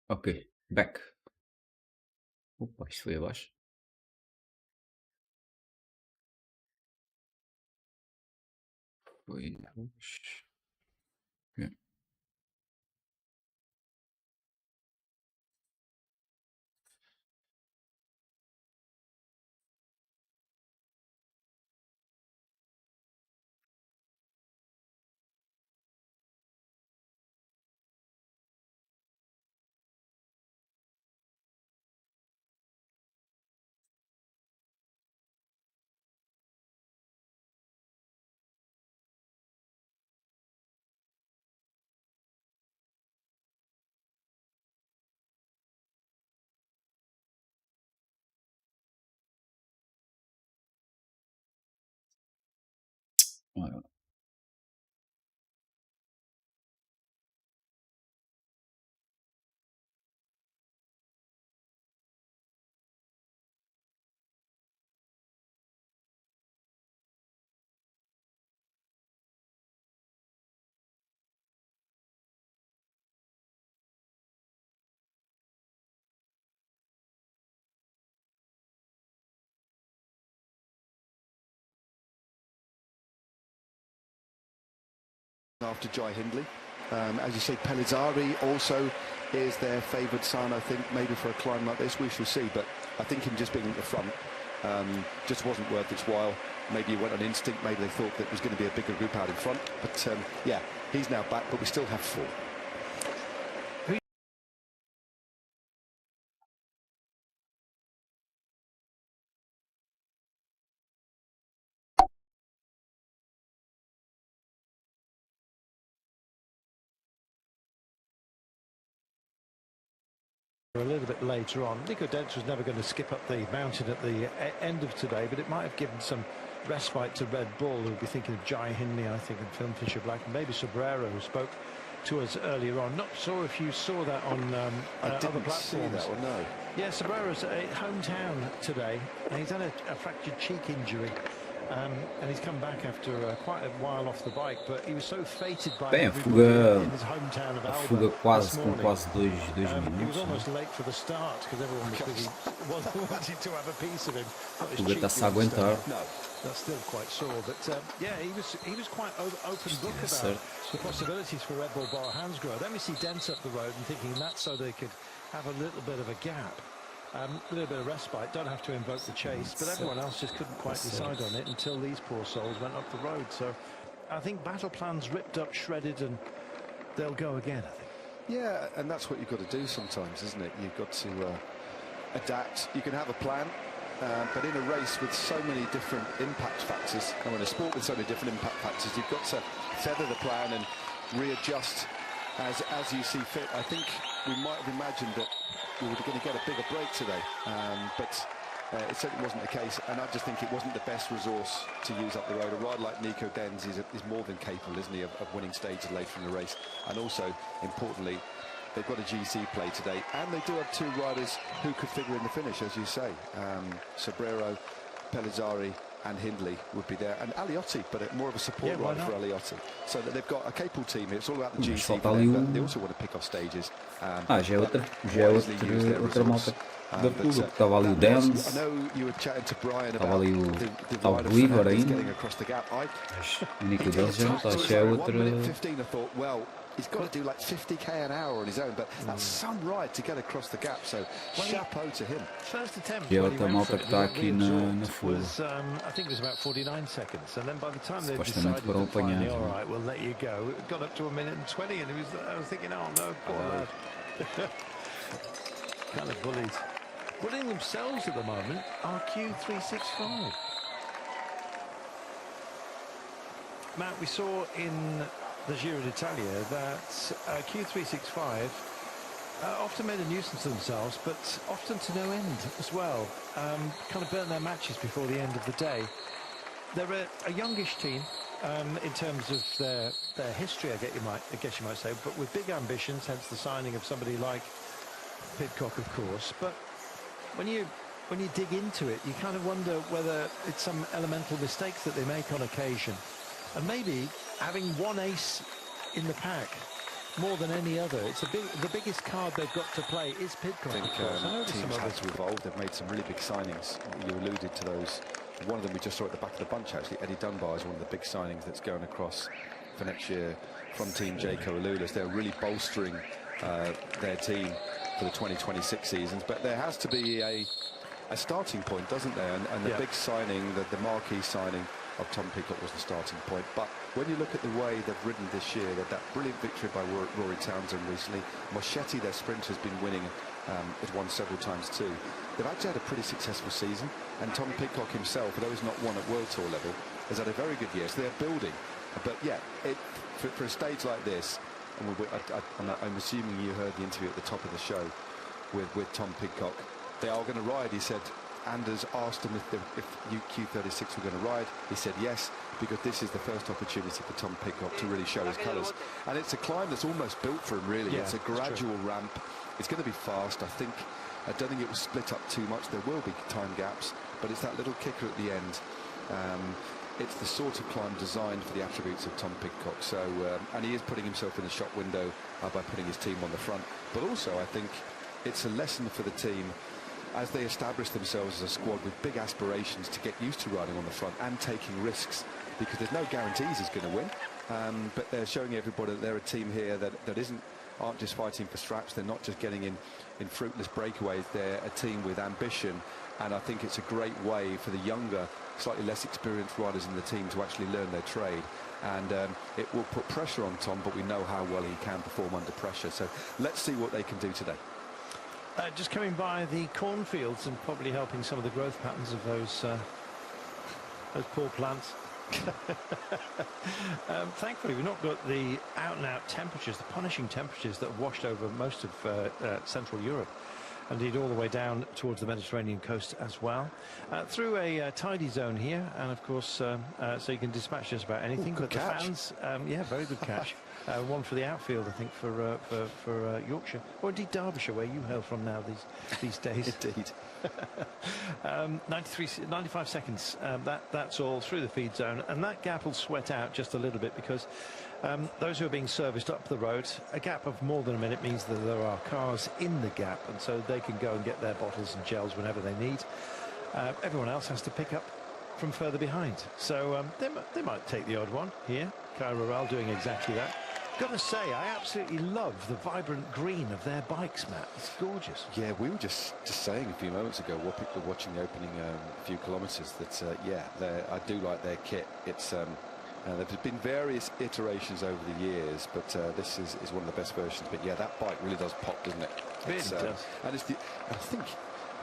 Ok, back. Opa, isto foi abaixo. Foi abaixo. Yeah. Ora. After Jai Hindley. As you say, Pellizzari also is their favoured son, I think, maybe for a climb like this. We shall see, but I think him just being at the front just wasn't worth its while. Maybe he went on instinct, maybe they thought that there was going to be a bigger group out in front. But yeah, he's now back, but we still have 4. A little bit later on. Nico Dents was never going to skip up the mountain at the end of today, but it might have given some respite to Red Bull, who'll be thinking of Jai Hindley, I think, and Film Fisher Black, and maybe Sobrero, who spoke to us earlier on. Not sure if you saw that on other platforms. See that or no? Yeah, Sobrero's hometown today, and he's had a fractured cheek injury. And he's come back after quite a while off the bike, but he was so fated by everybody in his hometown of Alba. Fuga quase com quase 2 He was minutos. almost late for the start because everyone was thinking, wanting to have a piece of him. Fuga está-se a aguentar. No, that's still quite sore, but yeah, he was quite open book about the possibilities for Red Bull Bar Hansgrohe. Then we see Dents up the road and thinking that's so they could have a little bit of a gap. A little bit of respite, don't have to invoke the chase, but everyone else just couldn't quite decide on it until these poor souls went up the road. So I think battle plans ripped up, shredded, and they'll go again, I think. Yeah, and that's what you've got to do sometimes, isn't it? You've got to adapt. You can have a plan, but in a race with so many different impact factors, and in a sport with so many different impact factors, you've got to feather the plan and readjust as you see fit. I think we might have imagined that we were going to get a bigger break today, but it certainly wasn't the case, and I just think it wasn't the best resource to use up the road. A rider like Nico Dens is more than capable, isn't he, of winning stages later in the race. And also, importantly, they've got a GC play today, and they do have 2 riders who could figure in the finish, as you say. Sobrero, Pellizzari and Hindley would be there, and Aliotti, but more of a support rider for Aliotti. So that they've got a capable team here. It's all about the GC, but they also want to pick off stages. Já é outra malta da Fuga. Estava ali o Dens, estava ali o Weaver ainda. O Nico Dens já não está, já é outra. He's got to do like 50k an hour on his own, but that's some ride to get across the gap, so chapeau to him. First attempt, E a outra malta que está aqui na Fuga. I think it was about 49 seconds, and then by the time they Supostamente decided foram that finally, apanhados. all right, we'll let you go, it got up to 1 minute and 20, and I was thinking, oh no, poor lad. Kind of bullied. Bullying themselves at the moment are Q365. Matt, we saw in the Giro d'Italia that Q365 often made a nuisance of themselves, but often to no end as well. Kind of burn their matches before the end of the day. They're a youngish team in terms of their history, I guess you might say, but with big ambitions, hence the signing of somebody like Pidcock, of course. But when you dig into it, you kind of wonder whether it's some elemental mistakes that they make on occasion. And maybe having one ace in the pack more than any other. It's the biggest card they've got to play is Pidcock. I think teams have to evolve. They've made some really big signings. You alluded to those. One of them we just saw at the back of the bunch, actually. Eddie Dunbar is one of the big signings that's going across for next year from Team Jayco Alulas. They're really bolstering their team for the 2026 seasons. But there has to be a starting point, doesn't there? And the big signing, the marquee signing of Tom Pidcock was the starting point. But when you look at the way they've ridden this year, that brilliant victory by Rory Townsend recently, Moschetti, their sprinter, has been winning, has won several times too. They've actually had a pretty successful season, and Tom Pidcock himself, although he's not won at World Tour level, has had a very good year, so they're building. But yeah, for a stage like this, and I'm assuming you heard the interview at the top of the show with Tom Pidcock, they are going to ride. He said Anders asked him if UQ36 were going to ride. He said yes, because this is the first opportunity for Tom Pidcock to really show his colours. And it's a climb that's almost built for him, really. It's a gradual ramp. It's going to be fast. I don't think it will split up too much. There will be time gaps, but it's that little kicker at the end. It's the sort of climb designed for the attributes of Tom Pidcock. So, and he is putting himself in the shot window by putting his team on the front. But also, I think it's a lesson for the team as they establish themselves as a squad with big aspirations to get used to riding on the front and taking risks, because there's no guarantees he's going to win. But they're showing everybody that they're a team here that aren't just fighting for straps. They're not just getting in fruitless breakaways. They're a team with ambition, and I think it's a great way for the younger, slightly less experienced riders in the team to actually learn their trade. And it will put pressure on Tom, but we know how well he can perform under pressure. So let's see what they can do today. Just coming by the cornfields and probably helping some of the growth patterns of those poor plants. Thankfully, we've not got the out-and-out temperatures, the punishing temperatures that have washed over most of Central Europe. Indeed, all the way down towards the Mediterranean coast as well. Through a tidy zone here, and of course, so you can dispatch just about anything. Good but catch. the fans, yeah, very good catch. One for the outfield, I think, for Yorkshire, or indeed Derbyshire, where you hail from now these days. Indeed. 95 seconds. That's all through the feed zone, and that gap will sweat out just a little bit because those who are being serviced up the road, a gap of more than a minute means that there are cars in the gap, and so they can go and get their bottles and gels whenever they need. Everyone else has to pick up from further behind, so they might take the odd one here. Kai Rorel doing exactly that. Got to say, I absolutely love the vibrant green of their bikes, Matt. It's gorgeous. Yeah, we were just saying a few moments ago, while people were watching the opening few kilometres, that yeah, I do like their kit. It's there's been various iterations over the years, but this is one of the best versions. But yeah, that bike really does pop, doesn't it? It does. And I think,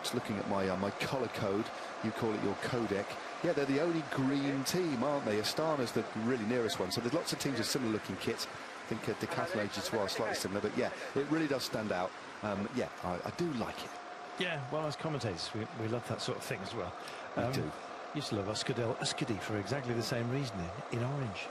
just looking at my colour code, you call it your codec. Yeah, they're the only green team, aren't they? Astana's the really nearest one. So there's lots of teams with similar looking kit. I think Decathlon AG2 are slightly similar, but yeah, it really does stand out. Yeah, I do like it. Yeah, well, as commentators, we love that sort of thing as well. We do. Used to love Uskadi for exactly the same reason in orange.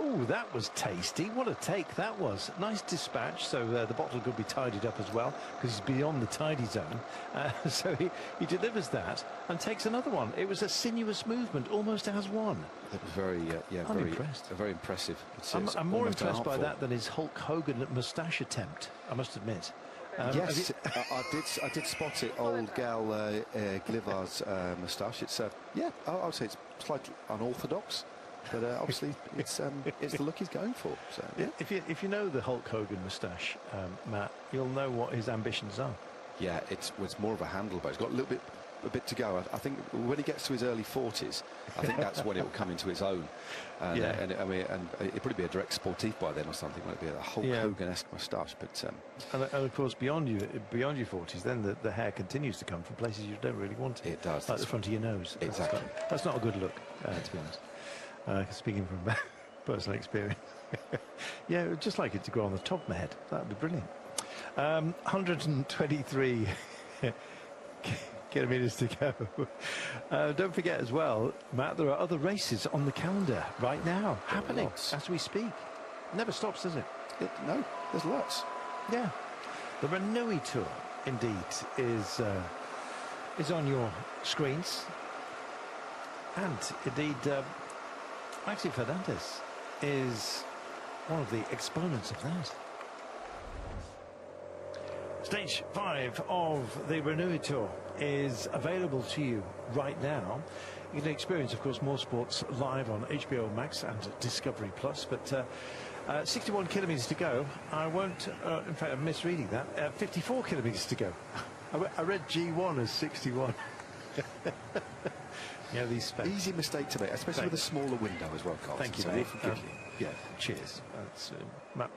Oh, that was tasty. What a take that was. Nice dispatch, so the bottle could be tidied up as well, because he's beyond the tidy zone. So he delivers that and takes another one. It was a sinuous movement, almost as one. It was very, I'm impressed. Very impressive. I'm more impressed by that than his Hulk Hogan moustache attempt, I must admit. Yes, I did spot it, old gal Glivar's moustache. It's yeah, I would say it's slightly unorthodox. But obviously, it's the look he's going for. So yeah. If you know the Hulk Hogan moustache, Matt, you'll know what his ambitions are. Yeah, it's more of a handlebar. He's got a bit to go. I think when he gets to his early 40s, I think that's when it will come into its own. And it'd probably be a direct sportif by then or something. Won't it be a Hulk Hogan-esque moustache? But and of course, beyond your 40s, then the hair continues to come from places you don't really want it. It does, like the front of your nose. Exactly. That's not a good look, to be honest. Speaking from personal experience. Yeah, I'd just like it to grow on the top of my head. That would be brilliant. 123 kilometres to go. Don't forget as well, Matt, there are other races on the calendar right now, happening as we speak. Never stops, does it? No, there's lots. Yeah. The Renoi Tour, indeed, is on your screens. And indeed, Maxi Fernandez is one of the exponents of that. Stage 5 of the Renewed Tour is available to you right now. You can experience, of course, more sports live on HBO Max and Discovery Plus, but 61 kilometres to go. I won't, in fact, I'm misreading that. 54 kilometres to go. I read G1 as 61. Yeah, these easy mistake to make, especially with a smaller window as well, Carl. Thank you, so mate. Yeah, cheers. That's, Matt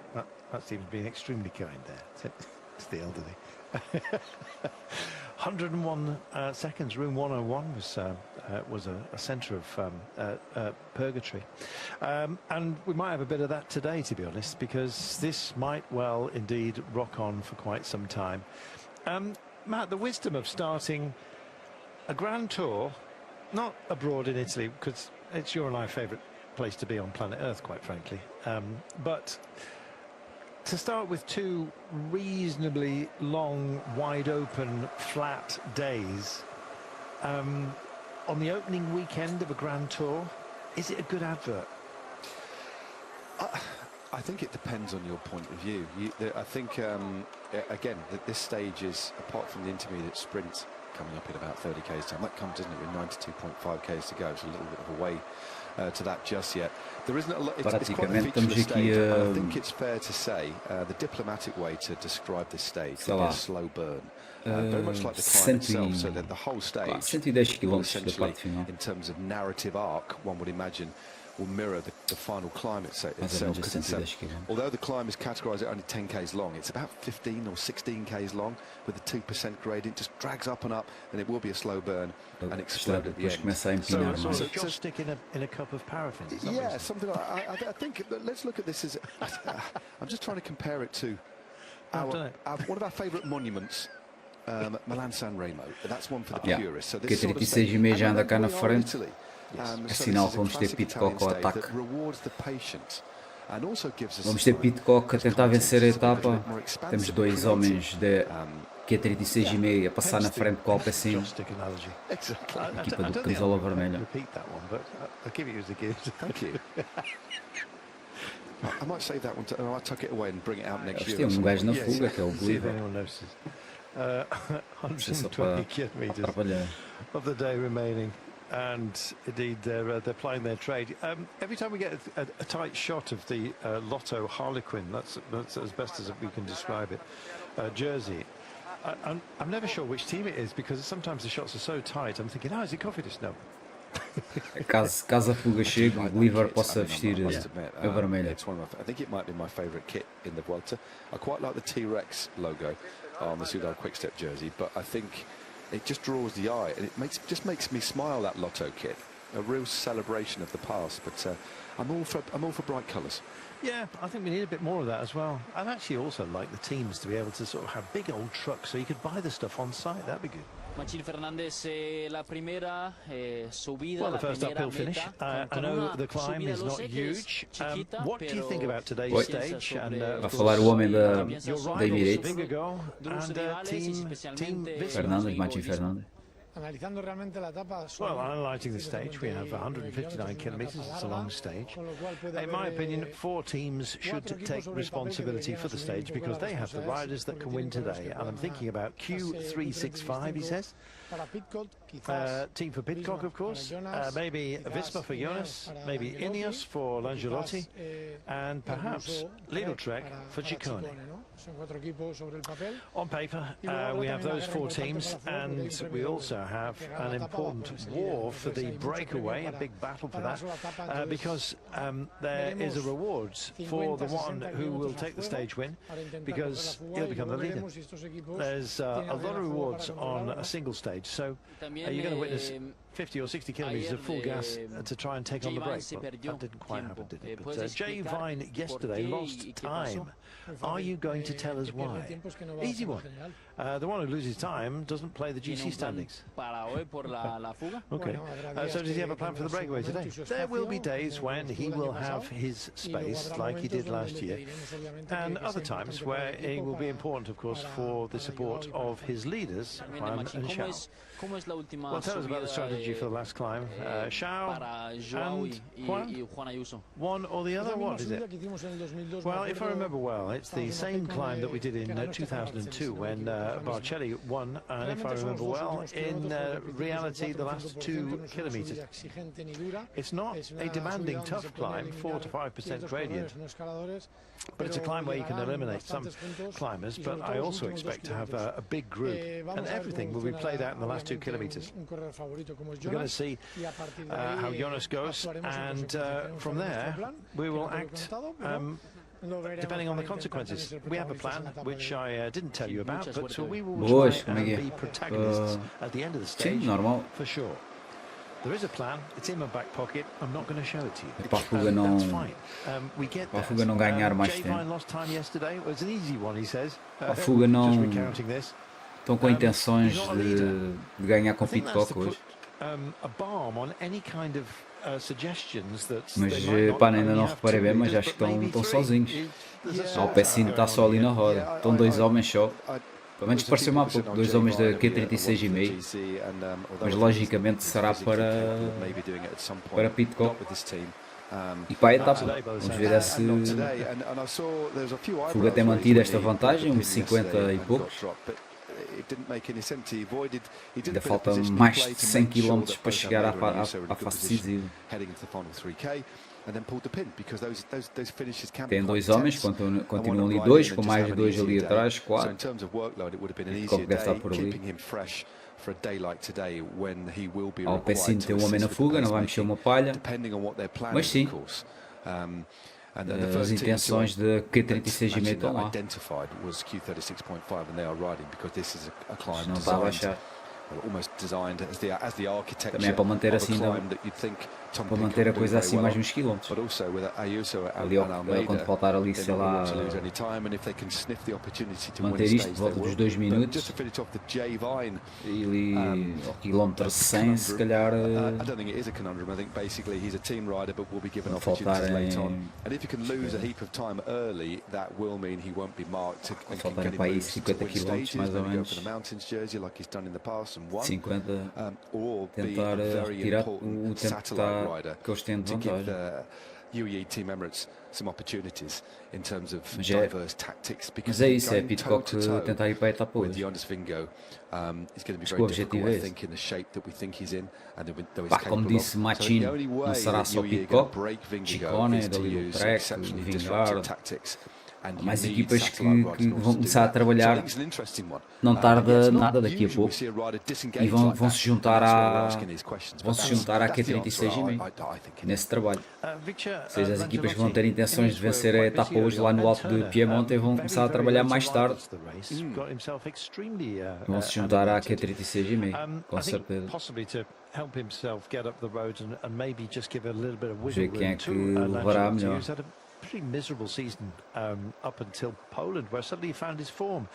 Stevens being extremely kind there. It's the elderly. 101 seconds. Room 101 was a centre of purgatory, and we might have a bit of that today, to be honest, because this might well indeed rock on for quite some time. Matt, the wisdom of starting a Grand Tour, not abroad in Italy, because it's your and my favourite place to be on planet Earth, quite frankly, but to start with 2 reasonably long, wide-open, flat days on the opening weekend of a Grand Tour, is it a good advert? I think it depends on your point of view. I think, again, that this stage is, apart from the intermediate sprint coming up in about 30 k's time, that comes, isn't it, with 92.5 k's to go. It's a little bit of a way to that just yet. There isn't a lot. It's quite a featureless stage. I think it's fair to say the diplomatic way to describe this stage is a slow burn. Very much like the climb itself, so that the whole stage, 110 km essentially, in terms of narrative arc, one would imagine, will mirror the final climb itself. Although the climb is categorised at only 10 k's long, it's about 15 or 16 k's long, with a 2% gradient, just drags up and up, and it will be a slow burn and explode at the end. So just stick in a cup of paraffin. Yeah, something like that. I think, let's look at this as, I'm just trying to compare it to one of our favourite monuments, Milan San Remo. That's one for the purists. So this sort of stage, já anda cá na frente. É sinal que vamos ter Pidcock ao ataque. Vamos ter Pidcock a tentar vencer a etapa. Temos 2 homens de Q36,5 a passar na frente com o Alpecin. Equipa do Camisola Vermelha. I might save that one. I might tuck it away and bring it out next year. Tem gajo na fuga que é o Believer. 120 kilometres of the day remaining. And indeed, they're plying their trade. Every time we get a tight shot of the Lotto Harlequin, that's as best as we can describe it, jersey, I'm never sure which team it is, because sometimes the shots are so tight, I'm thinking, is it Cofidis? No. Caso a fuga chegue, o Believer possa vestir a vermelha. I think it might be my favourite kit in the Vuelta. I quite like the T-Rex logo on the Soudal Quickstep jersey, but I think it just draws the eye, and it just makes me smile, that Lotto kit. A real celebration of the past, but I'm all for bright colours. Yeah, I think we need a bit more of that as well. I'd actually also like the teams to be able to sort of have big old trucks so you could buy the stuff on site. That'd be good. Well, the first uphill finish. I know the climb is not huge. What do you think about today's stage? And vai falar o homem da Emirates. Team Fernandes, Martin Fernandes. Well, analysing the stage, we have 159 kilometres. It's a long stage. In my opinion, 4 teams should take responsibility for the stage, because they have the riders that can win today. And I'm thinking about Q365, he says. Team for Pidcock, of course. Maybe Visma for Jonas. Maybe Ineos for Langelotti. And perhaps Lidl-Trek for Ciccone. On paper, we have those 4 teams, and we also have an important war for the breakaway, a big battle for that, because there is a reward for the one who will take the stage win, because he'll become the leader. There's a lot of rewards on a single stage, so you're going to witness 50 or 60 kilometres of full gas to try and take on the break. Well, that didn't quite happen, did it? But Jay Vine yesterday lost time. Are you going to tell us why? Easy one. The one who loses time doesn't play the GC standings. Okay. So does he have a plan for the breakaway today? There will be days when he will have his space, like he did last year, and other times where it will be important, of course, for the support of his leaders, Juan and Charles. Well, tell us about the strategy strategy for the last climb. Shao and one or the other, what is it? Well, if I remember well, it's the same climb that we did in 2002 when Barcelli won, and if I remember well, in reality, the last 2 kilometers. It's not a demanding, tough climb, 4 to 5% gradient, but it's a climb where you can eliminate some climbers, but I also expect to have a big group, and everything will be played out in the last 2 kilometers. We're going to see how Jonas goes, and from there we will act depending on the consequences. We have a plan which I didn't tell you about, but we will try and be protagonists at the end of the stage for sure. There is a plan. It's in my back pocket. I'm not going to show it to you. Para a Fuga não, we get para a Fuga não ganhar mais tempo. Lost time yesterday. It was an easy one, he says. A Fuga não estão com intenções de ganhar com Pidcock hoje. Mas pá, ainda não reparei bem, mas acho que estão sozinhos. O Pessino está só ali na roda. Estão 2 homens só. Pelo menos pareceu-me há pouco, 2 homens da Q36,5, mas logicamente será para Pidcock. E para a etapa, vamos ver se Fuga tem mantido esta vantagem, uns 50 e poucos. Ainda falta mais de 100 km para chegar à fase decisiva. Tem 2 homens, continuam ali 2, com mais 2 ali atrás, 4. Como deve estar por ali. Ao Pessino tem um homem na fuga, não vai mexer uma palha, mas sim, as intenções da Q36,5 estão lá. Não está a baixar. Também é para manter assim, para manter a coisa assim mais uns quilómetros. Ali quando faltar ali, sei lá, manter isto de volta dos 2 minutos e ali ao quilómetro 100 se calhar faltarem para aí 50 km mais ou menos, 50, tentar retirar o tempo que eles têm de vantagem. Mas é isso, é Pidcock tentar ir para a etapa hoje. Acho que o objetivo é esse. Pá, como disse Machino, não será só Pidcock, Ciccone, dali do Trek, Vingegaard. Há mais equipas que vão começar a trabalhar, não tarda nada daqui a pouco, e vão se juntar à Q36,5 nesse trabalho. Ou seja, as equipas que vão ter intenções de vencer a etapa hoje lá no alto de Piemonte vão começar a trabalhar mais tarde. Vão se juntar à Q36,5, com certeza. Ver quem é que levará a melhor. Pretty miserable season up until Poland, where suddenly he found his form,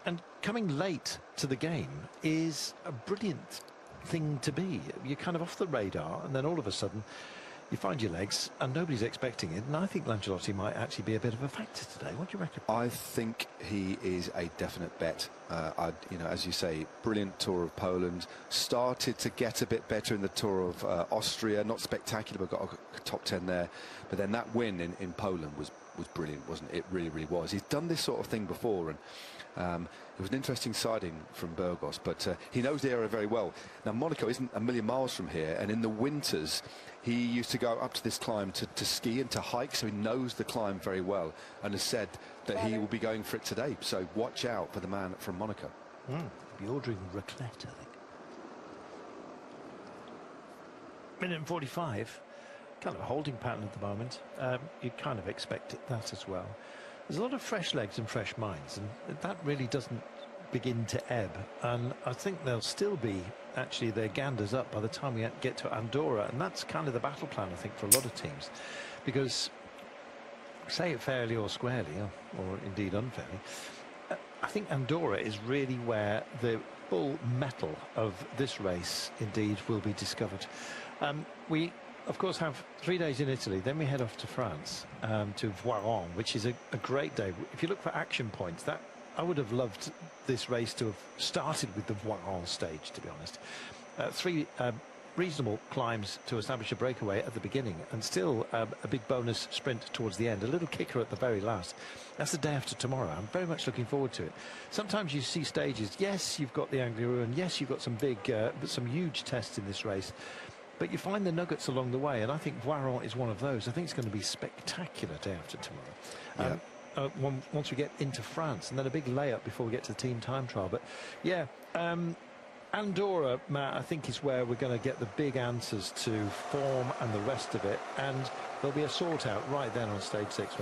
and coming late to the game is a brilliant thing to be. You're kind of off the radar, and then all of a sudden you find your legs and nobody's expecting it, and I think Langelotti might actually be a bit of a factor today. What do you reckon? I think he is a definite bet. As you say, brilliant Tour of Poland, started to get a bit better in the Tour of Austria, not spectacular, but got a top 10 there. But then that win in Poland was brilliant, wasn't it? It really, really was. He's done this sort of thing before, and it was an interesting sighting from Burgos, but he knows the area very well. Now, Monaco isn't a million miles from here, and in the winters, he used to go up to this climb to ski and to hike, so he knows the climb very well, and has said that he will be going for it today. So watch out for the man from Monaco. Be ordering raclette, I think. Minute and 45. Kind of a holding pattern at the moment. You'd kind of expect that as well. There's a lot of fresh legs and fresh minds, and that really doesn't begin to ebb. And I think there'll still be actually their ganders up by the time we get to Andorra, and that's kind of the battle plan, I think, for a lot of teams, because say it fairly or squarely, or indeed unfairly, I think Andorra is really where the full metal of this race indeed will be discovered. We of course have 3 days in Italy, then we head off to France, to Voiron, which is a great day. If you look for action points, that I would have loved this race to have started with the Voiron stage, to be honest. 3 reasonable climbs to establish a breakaway at the beginning, and still a big bonus sprint towards the end, a little kicker at the very last. That's the day after tomorrow. I'm very much looking forward to it. Sometimes you see stages, yes, you've got the Angliru, and yes, you've got some big, some huge tests in this race, but you find the nuggets along the way, and I think Voiron is one of those. I think it's going to be spectacular day after tomorrow. Once we get into France, and then a big layup before we get to the team time trial. But yeah, Andorra, Matt, I think is where we're going to get the big answers to form and the rest of it, and there'll be a sort out right then on stage 6.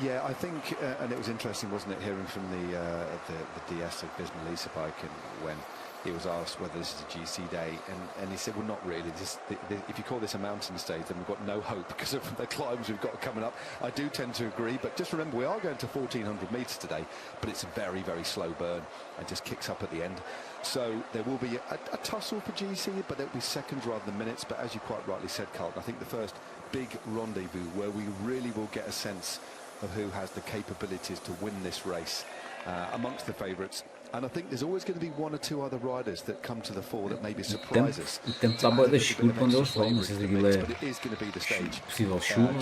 Yeah, I think, and it was interesting, wasn't it, hearing from the DS of Bismarck Leasebike, and when he was asked whether this is a GC day, and he said, well, not really. If you call this a mountain stage, then we've got no hope because of the climbs we've got coming up. I do tend to agree, but just remember, we are going to 1,400 metres today, but it's a very, very slow burn and just kicks up at the end. So there will be a tussle for GC, but there'll be seconds rather than minutes. But as you quite rightly said, Carlton, I think the first big rendezvous where we really will get a sense of who has the capabilities to win this race amongst the favourites. And I think there's always going to be one or two other riders that come to the fore that maybe surprise us. O tempo está bué da escuro quando eles falam, não sei se aquilo é possível chuva.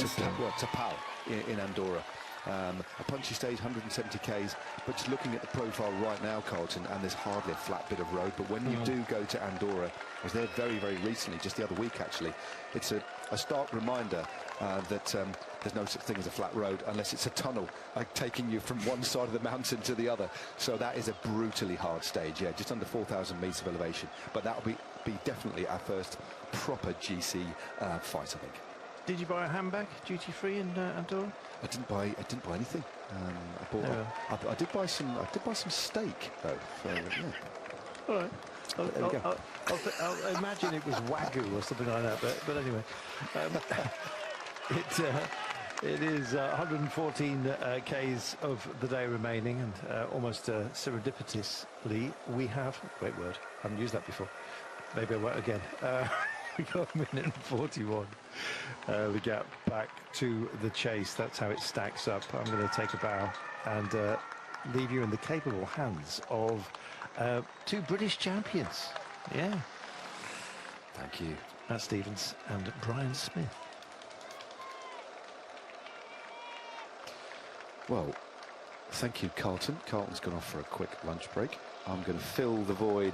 To Pau in Andorra. A punchy stage, 170 Ks, but just looking at the profile right now, Carlton, and there's hardly a flat bit of road, but when you do go to Andorra, I was there very, very recently, just the other week actually, it's a stark reminder that there's no such thing as a flat road unless it's a tunnel taking you from one side of the mountain to the other. So that is a brutally hard stage, yeah, just under 4,000 metres of elevation, but that will be definitely our first proper GC fight, I think. Did you buy a handbag duty free in Andorra? I didn't buy anything. I did buy some steak though. So, yeah. All right. I'll imagine it was Wagyu or something like that. But anyway, it is 114 Ks of the day remaining, and almost serendipitously we have. Great word. I haven't used that before. Maybe I won't again. We got a minute and 41. The gap back to the chase. That's how it stacks up. I'm going to take a bow and leave you in the capable hands of two British champions. Yeah. Thank you. Matt Stevens and Brian Smith. Well, thank you, Carlton. Carlton's gone off for a quick lunch break. I'm going to fill the void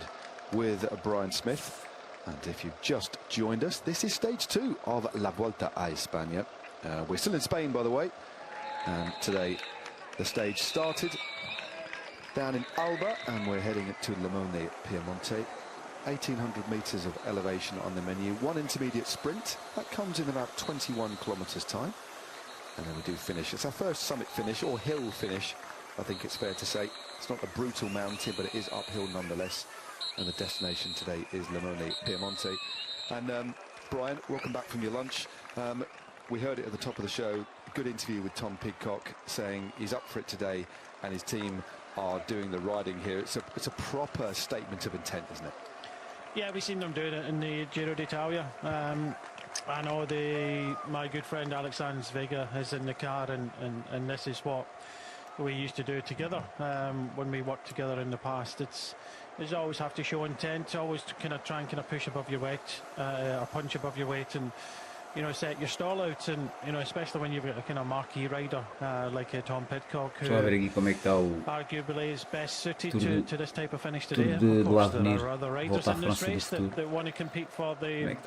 with Brian Smith. And if you've just joined us, this is stage 2 of La Vuelta a España. We're still in Spain, by the way. And today, the stage started down in Alba, and we're heading to Limone, Piemonte. 1,800 metres of elevation on the menu. One intermediate sprint. That comes in about 21 kilometres time. And then we do finish. It's our first summit finish, or hill finish, I think it's fair to say. It's not a brutal mountain, but it is uphill nonetheless. And the destination today is Limone, Piemonte. And Brian, welcome back from your lunch. We heard it at the top of the show. Good interview with Tom Pidcock saying he's up for it today, and his team are doing the riding here. It's a proper statement of intent, isn't it? Yeah, we've seen them doing it in the Giro d'Italia. I know my good friend Alexander Vega is in the car, and this is what we used to do together when we worked together in the past. It's always have to show intent, always kind of try and push above your weight, or punch above your weight, and set your stall out, and especially when you've got a kind of marquee rider like Tom Pidcock, who arguably is best suited to this type of finish today. Of course, there are other riders in this race that want to compete for the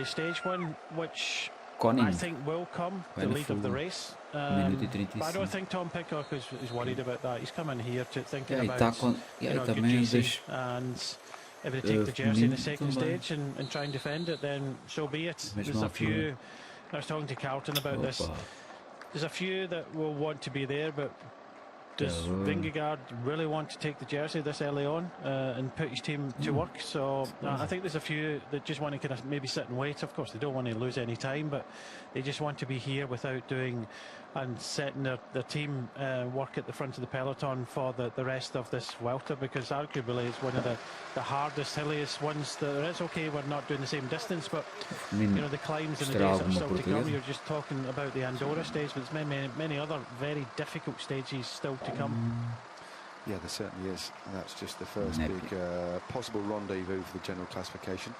stage one, which I think will come, the lead of the race. But I don't think Tom Pidcock is worried about that. He's coming here to thinking about good GC, and if they take the jersey in the second stage and try and defend it, then so be it. There's a few, I was talking to Carlton about this, there's a few that will want to be there, but does Vingegaard really want to take the jersey this early on and put his team to work? So I think there's a few that just want to kind of maybe sit and wait. Of course, they don't want to lose any time, but they just want to be here without doing and setting their team work at the front of the peloton for the rest of this Vuelta, because arguably it's one of the hardest, hilliest ones that there is. Okay, we're not doing the same distance, but the climbs and the days that are still to come. You're just talking about the Andorra stage, but there's many other very difficult stages still to come. Yeah, there certainly is. And that's just the first big possible rendezvous for the general classification.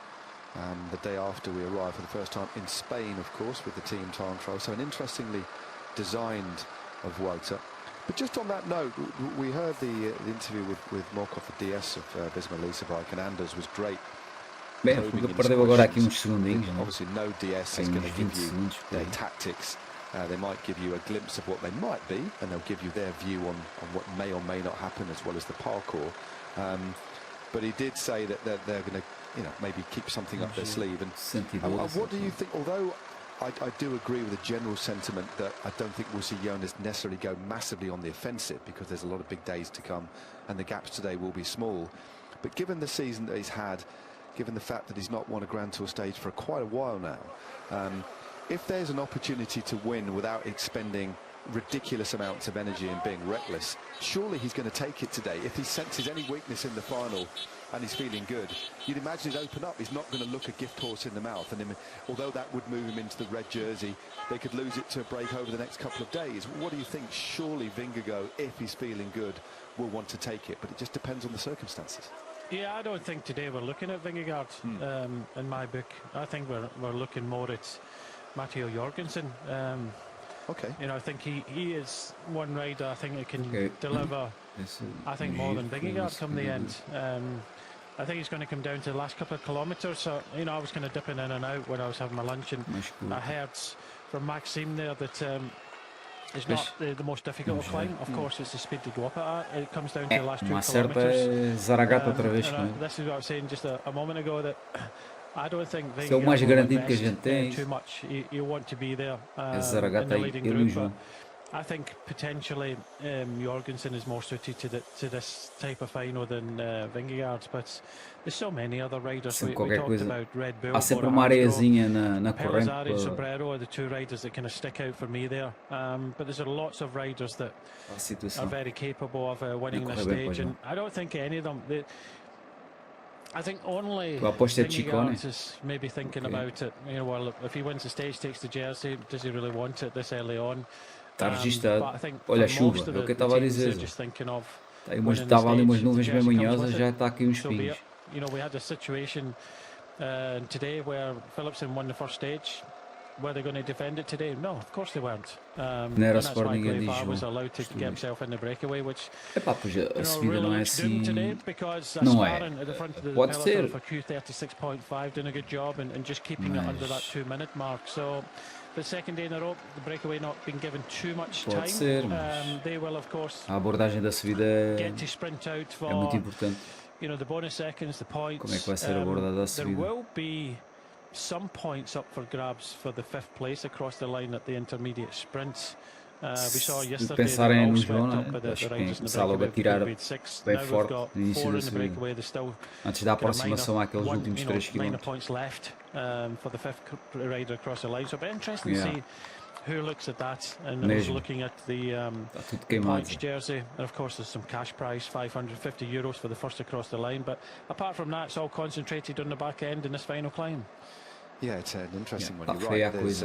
The day after we arrive for the first time in Spain, of course, with the team time trial. So an interestingly designed Vuelta. But just on that note, we heard the interview with Morkov, the DS of Visma Leasebike, and Anders was great. Bem, a Fuga perdeu agora aqui uns segundinhos, né? Obviously no DS is going to give you their tactics. They might give you a glimpse of what they might be, and they'll give you their view on what may or may not happen, as well as the parkour. But he did say that they're going to, maybe keep something up their sleeve. And what do you think? Although I do agree with the general sentiment that I don't think we'll see Jonas necessarily go massively on the offensive, because there's a lot of big days to come, and the gaps today will be small. But given the season that he's had, given the fact that he's not won a Grand Tour stage for quite a while now, if there's an opportunity to win without expending ridiculous amounts of energy and being reckless, surely he's going to take it today. If he senses any weakness in the final and he's feeling good, you'd imagine he'd open up. He's not going to look a gift horse in the mouth. And although that would move him into the red jersey, they could lose it to a break over the next couple of days. What do you think? Surely Vingegaard, if he's feeling good, will want to take it. But it just depends on the circumstances. Yeah, I don't think today we're looking at Vingegaard in my book. I think we're looking more at Matteo Jorgensen. Okay. I think he is one rider I think he can deliver. I think more than Vingegaard come the end. I think he's going to come down to the last couple of kilometres. So I was kind of dipping in and out when I was having my lunch, and I heard from Maxime there that it's not the most difficult climb. Of course, it's the speed to go up at. It comes down to the last 2 kilometres. This is what I was saying just a moment ago, that I don't think Vingegaard é o mais garantido que a gente tem. Too much. You want to be there in the leading group. But I think potentially Jorgensen is more suited to this type of final than Vingegaard, but there's so many other riders. We talked about Red Bull. Há sempre uma areazinha na corrente. Pellizzari and Sobrero are the two riders that kind of stick out for me there. But there's lots of riders that are very capable of winning this stage, and I don't think any of them. I think only Vingegaard is maybe thinking about it. Well, if he wins the stage, takes the jersey, does he really want it this early on? Está registado. Olha a chuva, é o que eu estava a dizer. Estava ali umas nuvens bem manhosas, já está aqui uns pingos. We had a situation today where Philipsen won the first stage. Were they going to defend it today? No, of course they weren't. Não era suporte ninguém diz. Was allowed to get himself in the breakaway, which pois a subida não é assim. Não é. Pode ser. For Q36.5 doing a good job and just keeping it under that 2-minute mark. So the second day in a row, the breakaway not being given too much time. Pode ser, they will of course. A abordagem da subida é muito importante. The bonus seconds, the points. Como é que vai ser abordada a subida? There will be some points up for grabs for the 5th place across the line at the intermediate sprints. We saw yesterday pensarem no João, acho que tem começar logo a tirar bem forte no início da subida, antes da aproximação àqueles últimos 3 km. Points left for the 5th rider across the line, so it'll be interesting to see who looks at that and who's looking at the points jersey. And of course there's some cash prize, €550 for the first across the line, but apart from that it's all concentrated on the back end in this final climb. Yeah, it's an interesting one. You're right. There's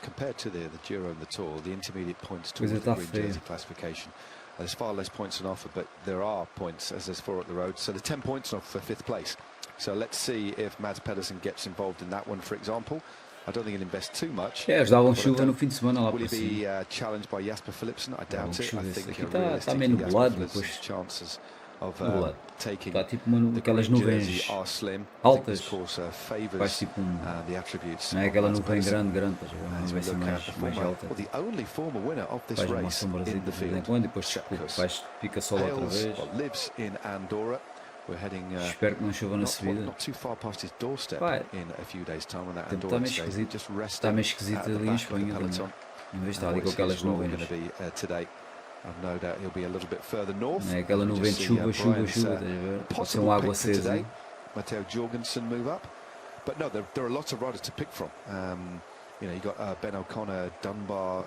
compared to the Giro and the Tour, the intermediate points towards the green jersey classification, there's far less points on offer, but there are points, as there's 4 at the road. So there's 10 points on offer for 5th place. So let's see if Mads Pedersen gets involved in that one, for example. I don't think he'll invest too much. Eles davam chuva no fim de semana lá para cima. Will he be challenged by Jasper Philipsen? I doubt it. I think está meio nublado depois. Chances of taking está tipo aquelas nuvens altas. Faz tipo não é aquela nuvem grande, uma nuvem assim mais alta. Faz uma sombrazinha de vez em quando e depois fica sol outra vez. Espero que não chova na subida. Está meio esquisito ali em Espanha. Em vez de estar ali com aquelas nuvens. É aquela nuvem de chuva. Pode ser água acesa. Matteo Jorgensen move up. But no, there are lots of riders to pick from. You got Ben O'Connor, Dunbar,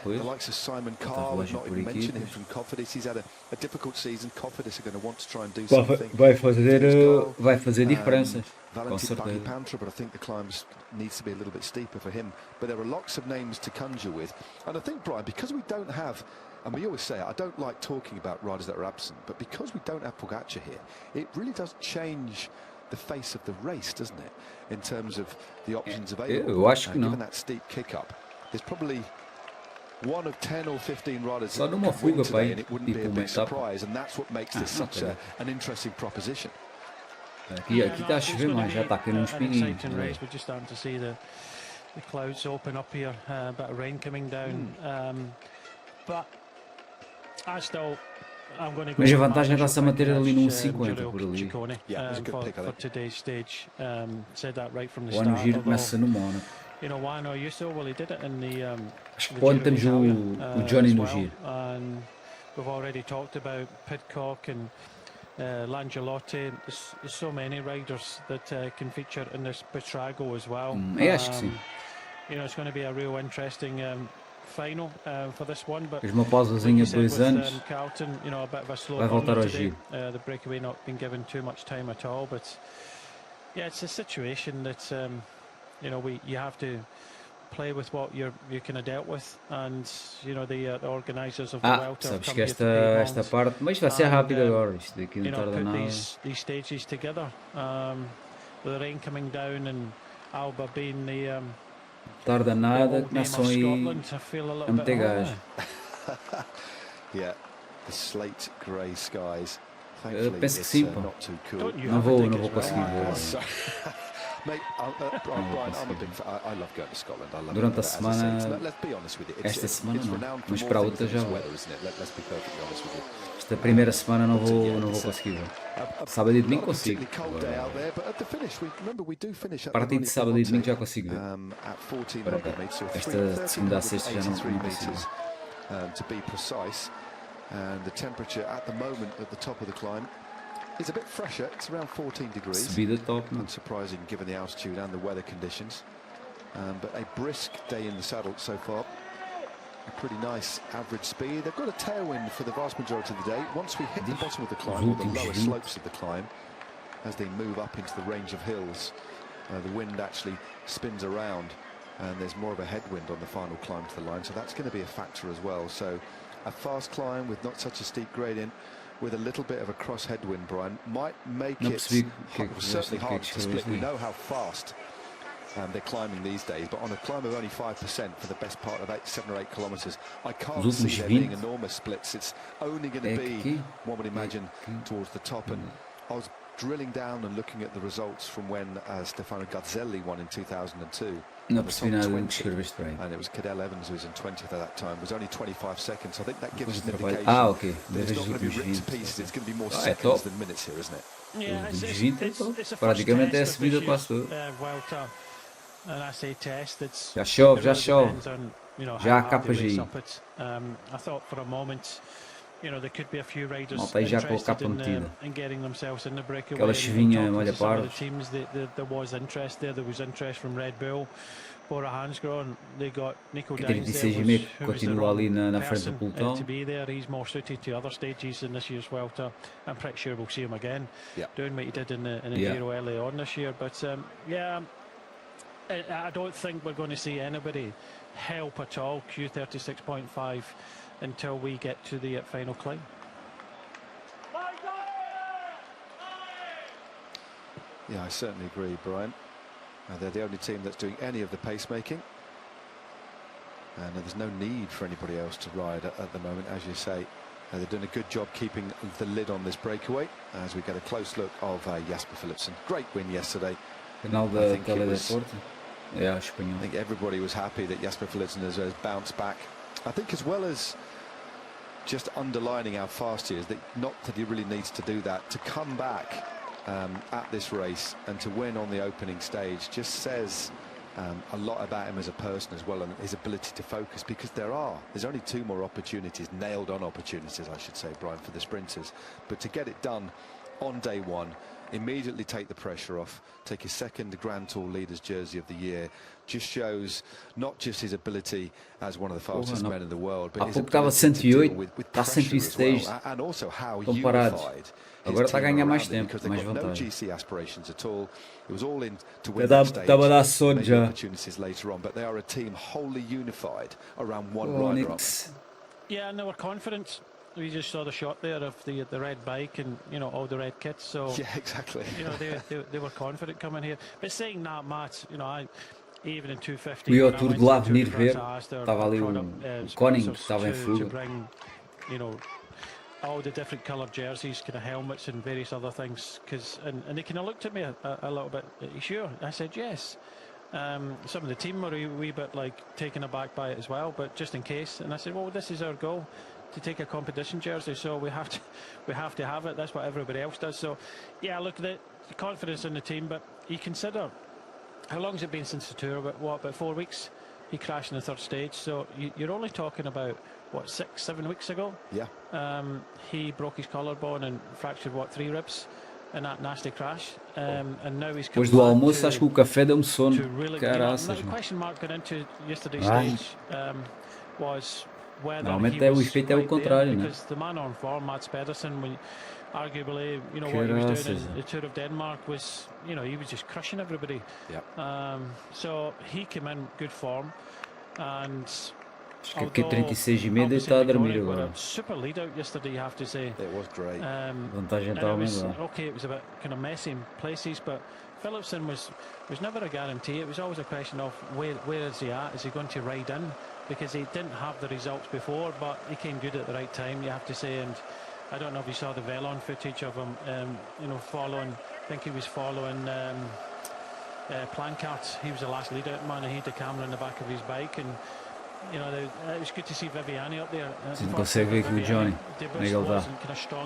the likes of Simon Carr. We've not even mentioned him from Cofidis. He's had a difficult season. Cofidis are going to want to try and do something. Vai fazer diferenças. Valentin Pantra, but I think the climbs needs to be a little bit steeper for him. But there are lots of names to conjure with. And I think, Brian, because we don't have and we always say, I don't like talking about riders that are absent, but because we don't have Pogacar here, it really does change the face of the race, doesn't it? In terms of the options available. Eu acho que não. Given that steep kick up, there's probably one of 10 or 15 riders Só numa that could win fuga, today, pai, and it wouldn't be a tipo big uma etapa. surprise, and that's what makes this such an interesting proposition. Aqui está a chover, mas já está caindo uns pinguinhos. We're just starting to see the clouds open up here, a bit of rain coming down. But I still, I'm going to go. Mas a vantagem está-se a manter ali num 50 por ali. For today's stage, said that right from the O ano start. giro começa no Mónaco. You know, why not you so? Well, he did it in the. Acho que quando temos o Johnny no giro. And we've already talked about Pidcock and Langelotti. There's so many riders that can feature in this Petrago as well. Eu acho que sim. You know, it's going to be a real interesting final for this one. But uma pausazinha de 2 anos. Carlton, you know, a bit of a slow vai voltar ao today. giro. The breakaway not been given too much time at all. But yeah, it's a situation that you know you have to play with what you're kind of dealt with, and you know the organisers of the Vuelta. Sabes que esta parte, mas vai ser rápido agora, isto daqui não tarda nada. These stages together, with the rain coming down and Alba being the tarda nada, começam aí a meter gás. Yeah, the slate grey skies. Penso que sim, pá. Não vou conseguir ver. Mate, Brian, I'm a big fan. I love going to Scotland. I love Durante a semana, let's be honest with you. esta semana não, mas para a outra já vou. Let's be perfectly honest with you. Esta primeira semana não vou conseguir ver. Sábado e domingo consigo. Partido de sábado e domingo já consigo ver. Esta segunda a sexta já não consigo. To be precise, and the temperature at the moment at the top of the climb is a bit fresher. It's around 14 degrees. Subida top. Unsurprising given the altitude and the weather conditions. But a brisk day in the saddle so far. A pretty nice average speed. They've got a tailwind for the vast majority of the day. Once we hit the bottom of the climb, or the lower slopes of the climb, as they move up into the range of hills, the wind actually spins around, and there's more of a headwind on the final climb to the line. So that's going to be a factor as well. So a fast climb with not such a steep gradient, with a little bit of a cross headwind, Brian, might make it certainly hard to split. We know how fast they're climbing these days, but on a climb of only 5% for the best part of 7 or 8 kilometres, I can't see there being enormous splits. It's only going to be, one would imagine, towards the top. And I was drilling down and looking at the results from when Stefano Gazzelli won in 2002. Não percebi nada do que escreveste para aí. And it was Cadel Evans who was in 20th at that time. It was only 25 seconds. I think that gives us an indication okay. that it's not going to be ripped to pieces. It's going to be more seconds than minutes here, isn't it? Yeah, it's praticamente é a subida quase toda. Já chove. Já há capas aí. I thought for a moment, you know, there could be a few riders interested in getting themselves in the breakaway. Aquela chuvinha molha parvo. There was interest there. There was interest from Red Bull. Bora Hansgrohe, they got Nico Dines there, who was the wrong person to be there. He's more suited to other stages in this year's Vuelta. I'm pretty sure we'll see him again doing what he did in the Giro early on this year. But yeah, I don't think we're going to see anybody help at all Q36.5 until we get to the final climb. Yeah, I certainly agree, Brian. They're the only team that's doing any of the pacemaking, and there's no need for anybody else to ride at the moment, as you say. They're doing a good job keeping the lid on this breakaway as we get a close look of Jasper Philipsen. Great win yesterday. Canal da Teledeporte. I think everybody was happy that Jasper Philipsen has bounced back. I think as well as just underlining how fast he is, that not that he really needs to do that, to come back at this race and to win on the opening stage just says a lot about him as a person as well, and his ability to focus, because there's only 2 more opportunities, nailed on opportunities I should say, Brian, for the sprinters, but to get it done on day one, immediately take the pressure off, take his second Grand Tour Leaders jersey of the year, just shows not just his ability as one of the fastest men in the world, but his ability to deal with pressure as well, and also how unified. Agora está a ganhar mais tempo, mais no vantagem. GC aspirations at all. It was all in to win that stage. Maybe opportunities later on, but they are a team wholly unified around one rider up. Yeah, and they were confident. We just saw the shot there of the red bike and, you know, all the red kits. So yeah, exactly. You know, they were confident coming here. But saying that, Matt, you know, even in 250. Vi ao Tour de lá venir ver, estava ali o Koning que estava em fuga. You know, all the different coloured jerseys, kind of helmets and various other things, and they kind of looked at me a little bit. Are you sure? I said yes. Some of the team were a wee bit like taken aback by it as well, but just in case. And I said, well, this is our goal, to take a competition jersey, so we have to have it. That's what everybody else does. So yeah, look, the confidence in the team, but you consider how long has it been since the tour? About 4 weeks? He crashed in the third stage, so you're only talking about what, 6-7 weeks ago? Yeah. He broke his collarbone and fractured 3 ribs in that nasty crash, and now he's come Depois do almoço, acho que o café deu-me sono. Caraças. The question mark going into yesterday's stage was whether normalmente o efeito é o contrário, né? Because the man on form, Mats Pedersen, arguably, you know, what he was doing in the Tour of Denmark was, you know, he was just crushing everybody. Yeah. So he came in good form, and acho que aqui 36,5 está a dormir agora. Super lead out yesterday, you have to say. It was great. Vantagem estava mesmo. Okay, it was a bit kind of messy in places, but Philipsen was never a guarantee. It was always a question of where is he at? Is he going to ride in? Because he didn't have the results before, but he came good at the right time, you have to say. And I don't know if you saw the Velon footage of him, you know, following. I think he was following Plancart. He was the last leader man, and he had the camera in the back of his bike, and you know, it was good to see Viviani up there. Você não consegue ver aqui o Johnny, como é que ele está.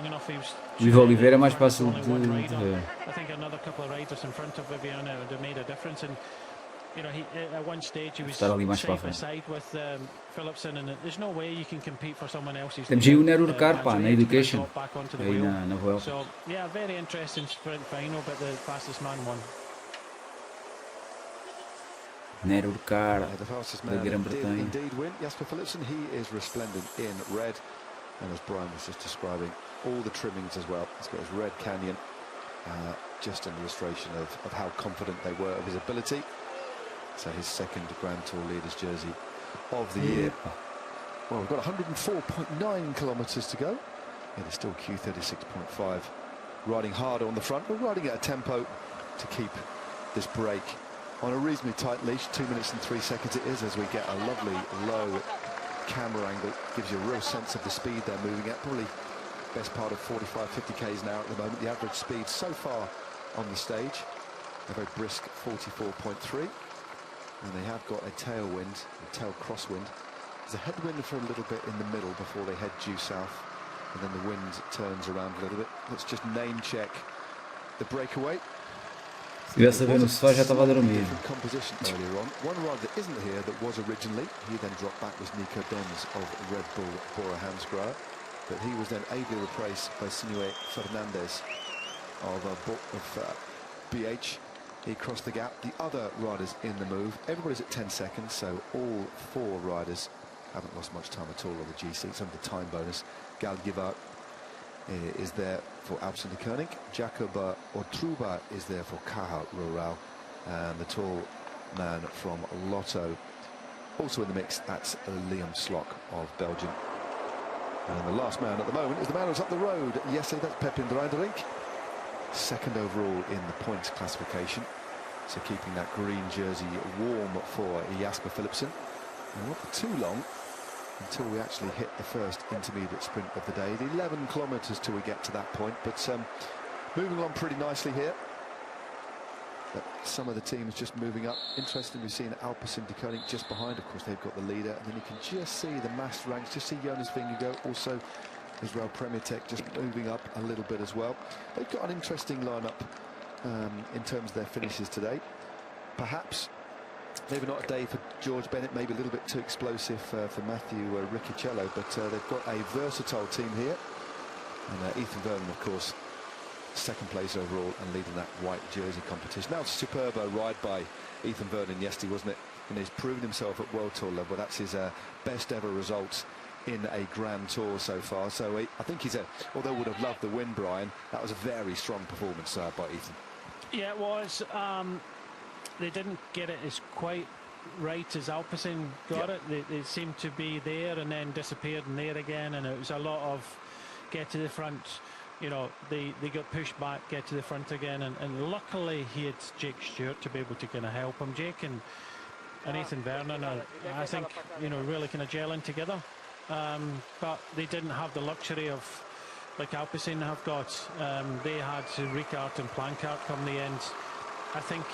O Ivo Oliveira é mais fácil de ver. I think another couple of riders in front of Viviani would have made a difference. And you know, at one stage he was side by side with Philipsen, and there's no way you can compete for someone else's. Temos aí o Nero Urcar, pá, na Education, aí na Vuelta. So yeah, very interesting sprint final, but the fastest man won. Nero Urcar, the fastest da man did Grã-Bretanha. indeed win. Jasper Philipsen, he is resplendent in red, and as Brian was just describing, all the trimmings as well. He's got his red canyon, just an illustration of how confident they were of his ability. So his second Grand Tour leaders jersey of the year. Well, we've got 104.9 kilometres to go. It is still Q36.5. Riding harder on the front, but riding at a tempo to keep this break on a reasonably tight leash. 2 minutes and 3 seconds it is, as we get a lovely low camera angle. Gives you a real sense of the speed they're moving at. Probably best part of 45-50 k's an hour at the moment. The average speed so far on the stage, a very brisk 44.3. And they have got a tailwind, a tail crosswind. There's a headwind for a little bit in the middle before they head due south, and then the wind turns around a little bit. Let's just name check the breakaway. Se tivesse a ver no sofá já estava a dormir. Composition earlier on. One rider that isn't here that was originally, he then dropped back, was Nico Benz of Red Bull Bora Hansgrohe, but he was then ably replaced by Sinue Fernandez of BH. He crossed the gap. The other riders in the move, everybody's at 10 seconds, so all 4 riders haven't lost much time at all on the GC. Some of the time bonus. Gal Givart is there for Alpecin de Koning. Jacob Otruba is there for Caja Rural, and the tall man from Lotto also in the mix. That's Liam Slock of Belgium. And the last man at the moment is the man who's up the road yesterday. That's Pepin Dreiderink, second overall in the points classification, so keeping that green jersey warm for Jasper Philipsen. It won't be too long until we actually hit the first intermediate sprint of the day. The 11 kilometres till we get to that point, but moving along pretty nicely here. But some of the teams just moving up. Interesting, we've seen Alpecin de Koning just behind. Of course, they've got the leader, and then you can just see the massed ranks. Just see Jonas Vingegaard, also Israel Premier Tech just moving up a little bit as well. They've got an interesting lineup in terms of their finishes today. Perhaps maybe not a day for George Bennett, maybe a little bit too explosive for Matthew Riccicello, but they've got a versatile team here. And Ethan Vernon, of course, second place overall and leading that white jersey competition. That was a superb ride by Ethan Vernon yesterday, wasn't it? And he's proven himself at World Tour level. That's his best ever results in a Grand Tour so far. So I think he's although would have loved the win, Brian, that was a very strong performance by Ethan. Yeah, it was. They didn't get it as quite right as Alpecin got it. They seemed to be there and then disappeared and there again, and it was a lot of get to the front. You know, they got pushed back, get to the front again, and luckily he had Jake Stewart to be able to kind of help him. Jake and Ethan Vernon are, I think, you know, really kind of gelling together, but they didn't have the luxury of, like Alpecin have got. They had Ricard and Plancart come the end. I think,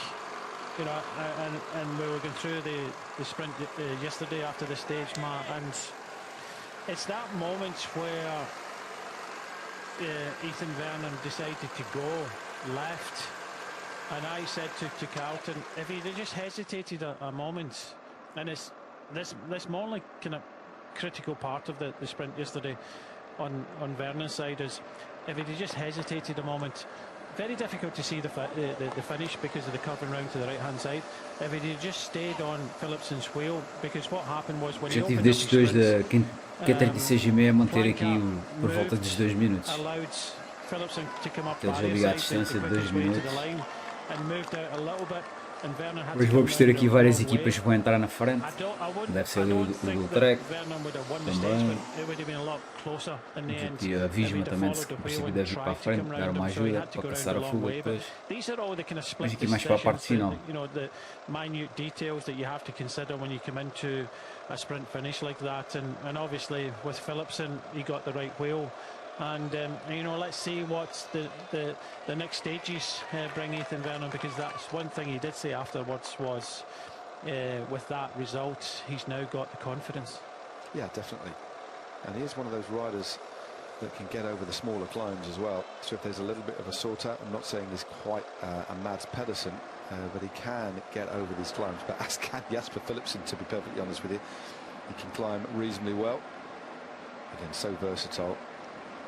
you know, and we were going through the sprint yesterday after the stage, Matt, and it's that moment where Ethan Vernon decided to go left, and I said to Carlton, if he'd just hesitated a moment, and it's this more like kind of critical part of the sprint yesterday on Vernon's side, is if he'd just hesitated a moment, very difficult to see the finish because of the curving round to the right hand side. If he'd just stayed on Philipsen's wheel, because what happened was when he opened destes dois da Q36 é manter aqui por volta dos 2 minutos. Eles ali à distância de 2 minutos. Depois vamos ter aqui várias equipas que vão entrar na frente. Deve ser o do Trek também. E a Visma também, se princípio, deve ir para a frente, dar uma ajuda para passar a fuga depois. Mas aqui mais para a parte final. A sprint finish like that, and obviously with Philipsen he got the right wheel, and you know, let's see what the next stages bring Ethan Vernon, because that's one thing he did say afterwards was with that result he's now got the confidence. Yeah, definitely, and he is one of those riders that can get over the smaller climbs as well. So if there's a little bit of a sort out, I'm not saying he's quite a Mads Pedersen, but he can get over these climbs. But as can Jasper Philipsen, to be perfectly honest with you. He can climb reasonably well. Again, so versatile.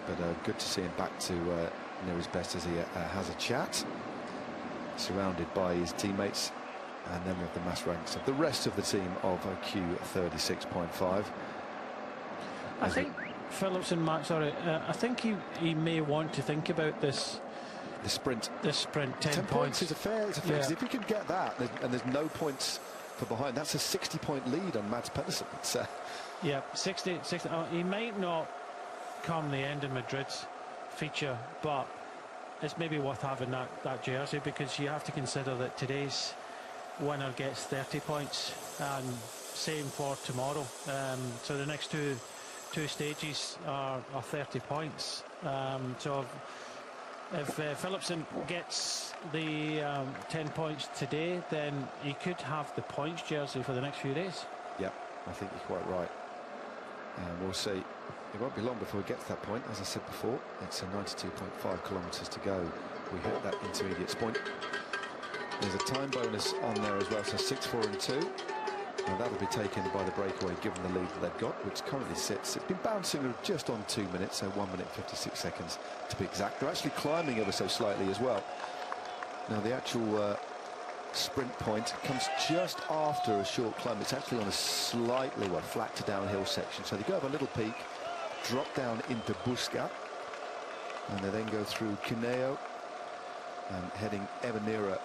But good to see him back to near his best as he has a chat, surrounded by his teammates. And then we have the mass ranks of the rest of the team of Q36.5. I think Philipsen, Matt, sorry, I think he may want to think about this. The sprint. 10 points is a fair. Yeah. If he can get that, and there's no points for behind, that's a 60-point lead on Mads Pedersen. Yeah, 60. He might not come the end of Madrid's feature, but it's maybe worth having that jersey, because you have to consider that today's winner gets 30 points, and same for tomorrow. So the next two stages are 30 points. So if Philipsen gets the 10 points today, then he could have the points jersey for the next few days. Yeah, I think you're quite right. We'll see. It won't be long before we get to that point. As I said before, it's 92.5 kilometres to go. We hit that intermediate point. There's a time bonus on there as well, so 6, 4 and 2. Now that'll be taken by the breakaway, given the lead that they've got, which currently sits. It's been bouncing just on 2 minutes, so 1 minute 56 seconds to be exact. They're actually climbing ever so slightly as well. Now the actual sprint point comes just after a short climb. It's actually on a slightly flat to downhill section. So they go have a little peak, drop down into Busca, and they then go through Cuneo, heading ever nearer.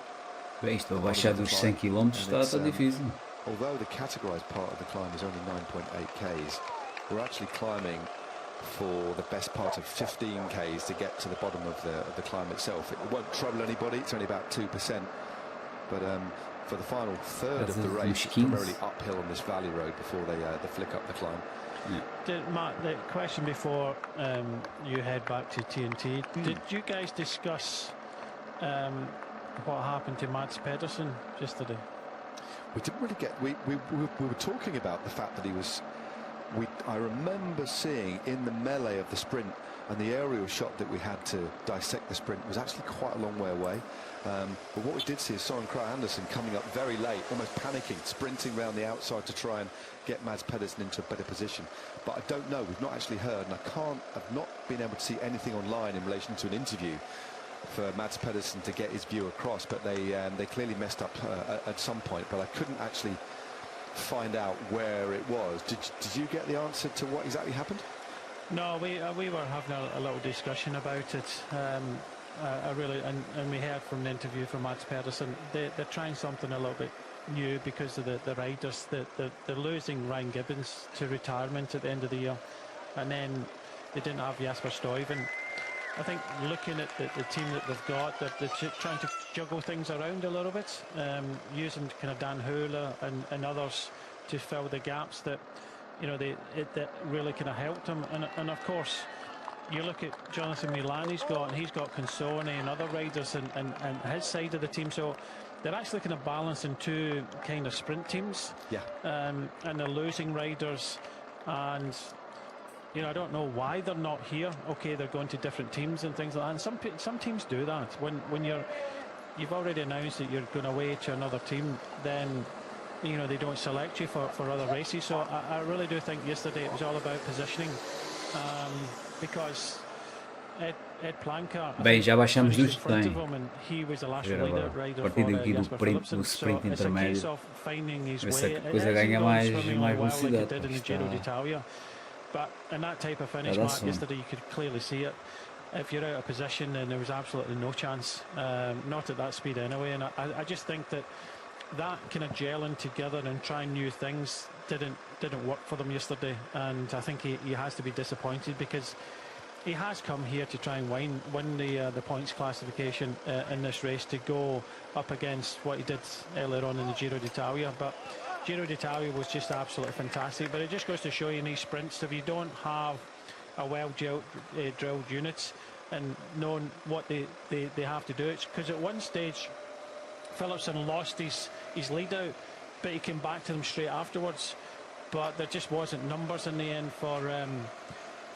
Isto, baixar dos 100 km está difícil. Although the categorised part of the climb is only 9.8 k's, we're actually climbing for the best part of 15 k's to get to the bottom of the climb itself. It won't trouble anybody, it's only about 2%. But for the final third of the race, it's primarily uphill on this valley road before they flick up the climb. Yeah. Matt, the question before you head back to TNT, did you guys discuss what happened to Mads Pedersen yesterday? We didn't really get. We were talking about the fact that he was. I remember seeing in the melee of the sprint, and the aerial shot that we had to dissect the sprint was actually quite a long way away. But what we did see is Søren Kragh Andersen coming up very late, almost panicking, sprinting around the outside to try and get Mads Pedersen into a better position. But I don't know. We've not actually heard, and I've not been able to see anything online in relation to an interview for Mads Pedersen to get his view across, but they clearly messed up at some point, but I couldn't actually find out where it was. Did you get the answer to what exactly happened? No, we were having a little discussion about it. I really, and we heard from the interview from Mads Pedersen, they're trying something a little bit new because of the riders. They're losing Ryan Gibbons to retirement at the end of the year, and then they didn't have Jasper Stuyven. I think looking at the team that they've got, they're trying to juggle things around a little bit, using kind of Dan Hula and others to fill the gaps that, you know, that really kind of helped them. And of course, you look at Jonathan Milan, he's got Consone and other riders and his side of the team. So they're actually kind of balancing two kind of sprint teams. Yeah. And they're losing riders, and you know, I don't know why they're not here. Okay, they're going to different teams and things like that. And some teams do that. When you've already announced that you're going away to another team, then, you know, they don't select you for other races. So I really do think yesterday it was all about positioning, because Ed Planka, bem, já baixamos dos tem. A partir daqui do sprint intermédio, essa coisa ganha mais velocidade. But in that type of finish, Mark, yesterday you could clearly see it. If you're out of position, then there was absolutely no chance, not at that speed anyway. And I just think that kind of gelling together and trying new things didn't work for them yesterday. And I think he has to be disappointed, because he has come here to try and win the points classification in this race, to go up against what he did earlier on in the Giro d'Italia. But Giro d'Italia was just absolutely fantastic. But it just goes to show you in these sprints, if you don't have a well-drilled units and knowing what they have to do, it's because at one stage Philipsen lost his lead out, but he came back to them straight afterwards. But there just wasn't numbers in the end for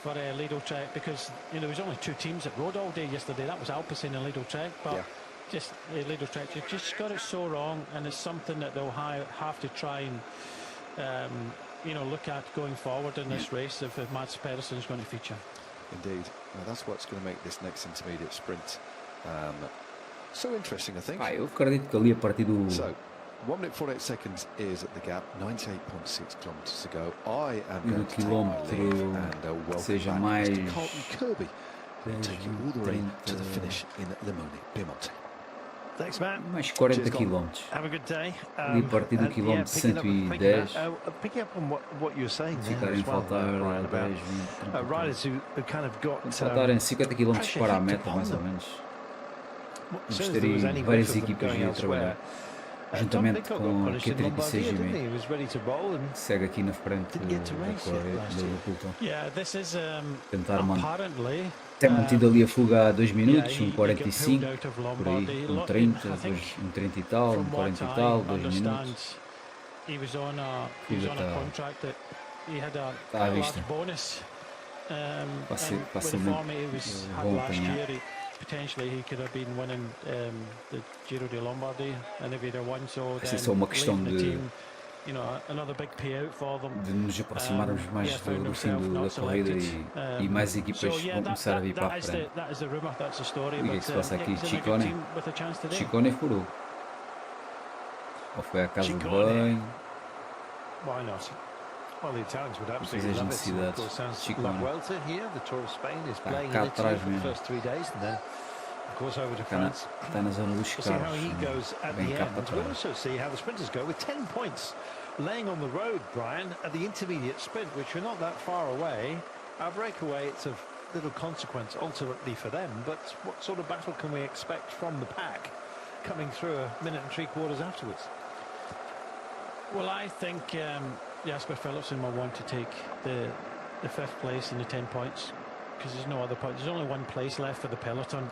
Lido Trek, because, you know, there was only two teams that rode all day yesterday. That was Alpecin and Lido Trek, but just Lido Trek just got it so wrong, and it's something that they'll have to try and you know, look at going forward in this race if Mats Pedersen is going to feature. Indeed. Well, that's what's going to make this next intermediate sprint so interesting, I think. Eu acredito que ali a partir do... So, 1 minute 48 seconds is at the gap, 98.6 kilometers to go. I am going to take my leave and welcome back Mr. Carlton Kirby, who will take you all the way to the finish in Limone, Piemonte. Thanks, Matt. Mais 40 km. Have a good day. Ali a partir do quilómetro 110. Picking up on what you're saying there as well, Brian, about riders who kind of got faltarem 50 km para a meta, mais ou menos. Vamos ter aí várias equipas a trabalhar, juntamente com a Q36 que segue aqui na frente do pelotão. Tentar manter. Tem mantido ali a fuga há 2 minutos, 45, por aí, 30, depois 30 e tal, 40 e tal, 2 minutos. Está à vista. Facilmente vão apanhar. Potentially he could have been winning the Giro di Lombardy, and if he'd have won, so é só uma questão de nos aproximarmos mais do fim da corrida e mais equipas vão começar a vir para a frente. E o que é que se passa aqui? Ciccone furou. Ou foi à casa de banho? Depois as necessidades. Ciccone. Está cá atrás mesmo. Está na zona dos carros. Bem cá para trás. Laying on the road, Brian, at the intermediate sprint, which we're not that far away. Our breakaway, it's of little consequence ultimately for them, but what sort of battle can we expect from the pack coming through a minute and 3/4 afterwards? Well, I think Jasper Philipsen will want to take the 5th place and the 10 points, because there's no other point. There's only one place left for the peloton.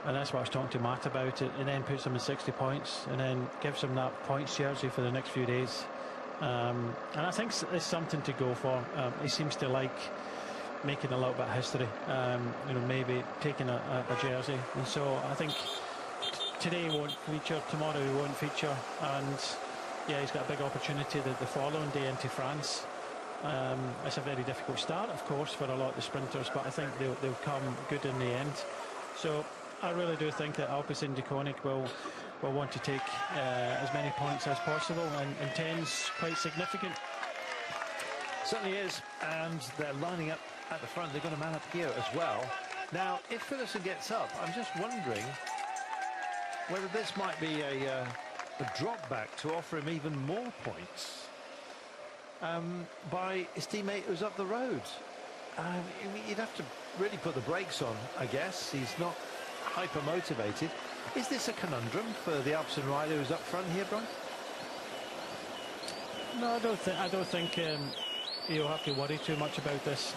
And that's what I was talking to Matt about it, and then puts them in 60 points and then gives them that points jersey for the next few days. And I think it's something to go for. He seems to like making a little bit of history, you know, maybe taking a jersey. And so I think today he won't feature, tomorrow he won't feature, and yeah, he's got a big opportunity the following day into France. It's a very difficult start, of course, for a lot of the sprinters, but I think they'll come good in the end. So I really do think that Alpecin Deceuninck will want to take as many points as possible, and 10's quite significant. Certainly is, and they're lining up at the front. They've got a man up here as well. Now, if Philipsen gets up, I'm just wondering whether this might be a drop back to offer him even more points by his teammate who's up the road. You'd have to really put the brakes on, I guess. He's not hyper motivated. Is this a conundrum for the Alpecin rider who's up front here, Brian? No, I don't think you'll have to worry too much about this.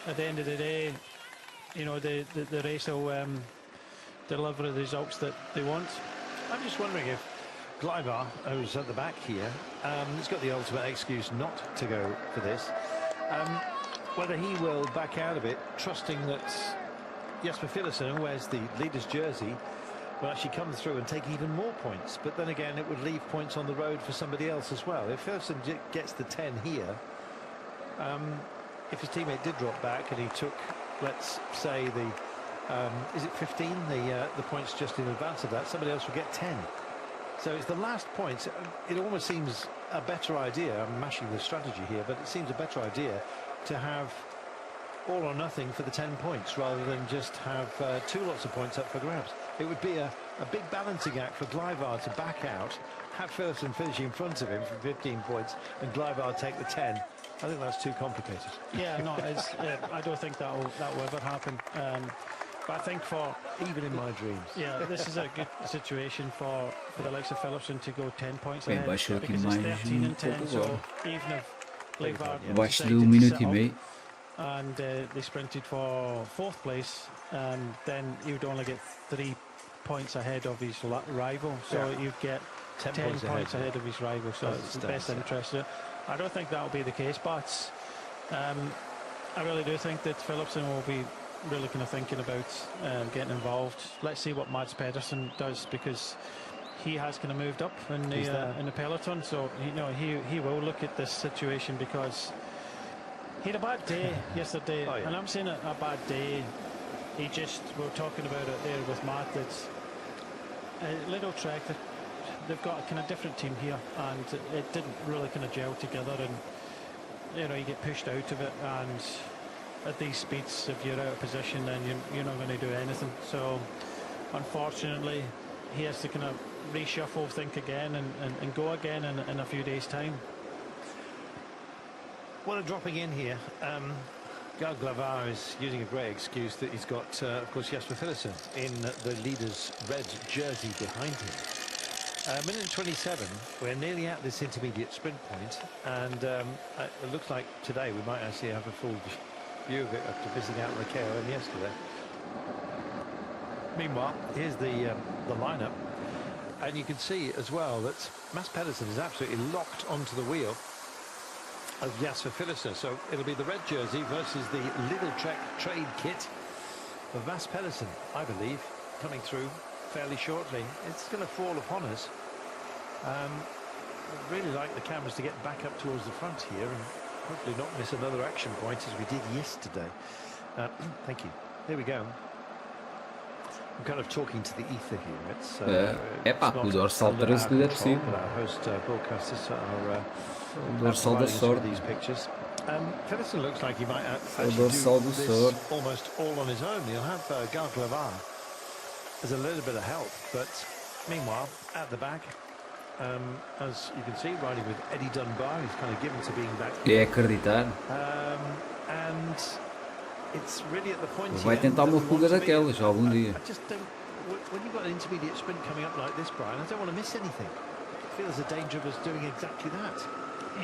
At the end of the day, you know, the race will deliver the results that they want. I'm just wondering if Gleiber, who's at the back here, has got the ultimate excuse not to go for this. Whether he will back out of it, trusting that Jesper Philipsen, who wears the leader's jersey, will actually come through and take even more points. But then again, it would leave points on the road for somebody else as well. If Philipsen gets the 10 here, if his teammate did drop back and he took, let's say, is it 15, the points just in advance of that, somebody else will get 10. So it's the last points. It almost seems a better idea. I'm mashing the strategy here, but it seems a better idea to have all or nothing for the 10 points rather than just have two lots of points up for grabs. It would be a big balancing act for Gleiber to back out, have Philipsen finishing in front of him for 15 points, and Gleiber take the 10. I think that's too complicated. Yeah, no, I don't think that will ever happen. But I think even in my dreams, yeah, this is a good situation for the likes of Philipsen to go 10 points ahead. Baixou aqui because mais it's 13 and 10, pouco so agora. even if Gleiber Abaixo de decided to minuto sit e up meio. and they sprinted for 4th place, then he would only get 3 points ahead of his rival. So you'd get 10 points ahead of his rival. So it's the best interest. I don't think that will be the case, but I really do think that Philipsen will be really kind of thinking about getting involved. Let's see what Mads Pedersen does, because he has kind of moved up in the peloton. So he will look at this situation, because he had a bad day yesterday. And I'm saying a bad day. We were talking about it there with Matt. That's a little track that they've got a kind of different team here, and it didn't really kind of gel together, and you get pushed out of it, and at these speeds, if you're out of position, then you're not going to do anything. So unfortunately, he has to kind of reshuffle, think again, and go again in a few days' time. Well, dropping in here, Gard Gleiber is using a great excuse that he's got, of course, Jesper Philipsen in the leader's red jersey behind him. Minute 27, we're nearly at this intermediate sprint point, and it looks like today we might actually have a full view of it after visiting out the KOM yesterday. Meanwhile, here's the lineup, and you can see as well that Mads Pedersen is absolutely locked onto the wheel of Jesper Philipsen. So it'll be the red jersey versus the Lidl Trek trade kit of Mads Pedersen, I believe, coming through fairly shortly. It's going to fall upon us. I'd really like the cameras to get back up towards the front here and hopefully not miss another action point as we did yesterday. Thank you. Here we go. I'm kind of talking to the ether here. It's o dorsal parece que deve ser. Our host broadcasters are o dorsal da sorte. these pictures. Philipsen looks like he might O dorsal do sorte. almost all on his own. He'll have Gard Gleiber as a little bit of help, but meanwhile at the back, as you can see, riding with Eddie Dunbar, he's kind of given to being back. É acreditar. And it's really at the point Vai tentar uma fuga daquelas algum dia. I just don't. When you've got an intermediate sprint coming up like this, Brian, I don't want to miss anything. I feel there's a danger of us doing exactly that.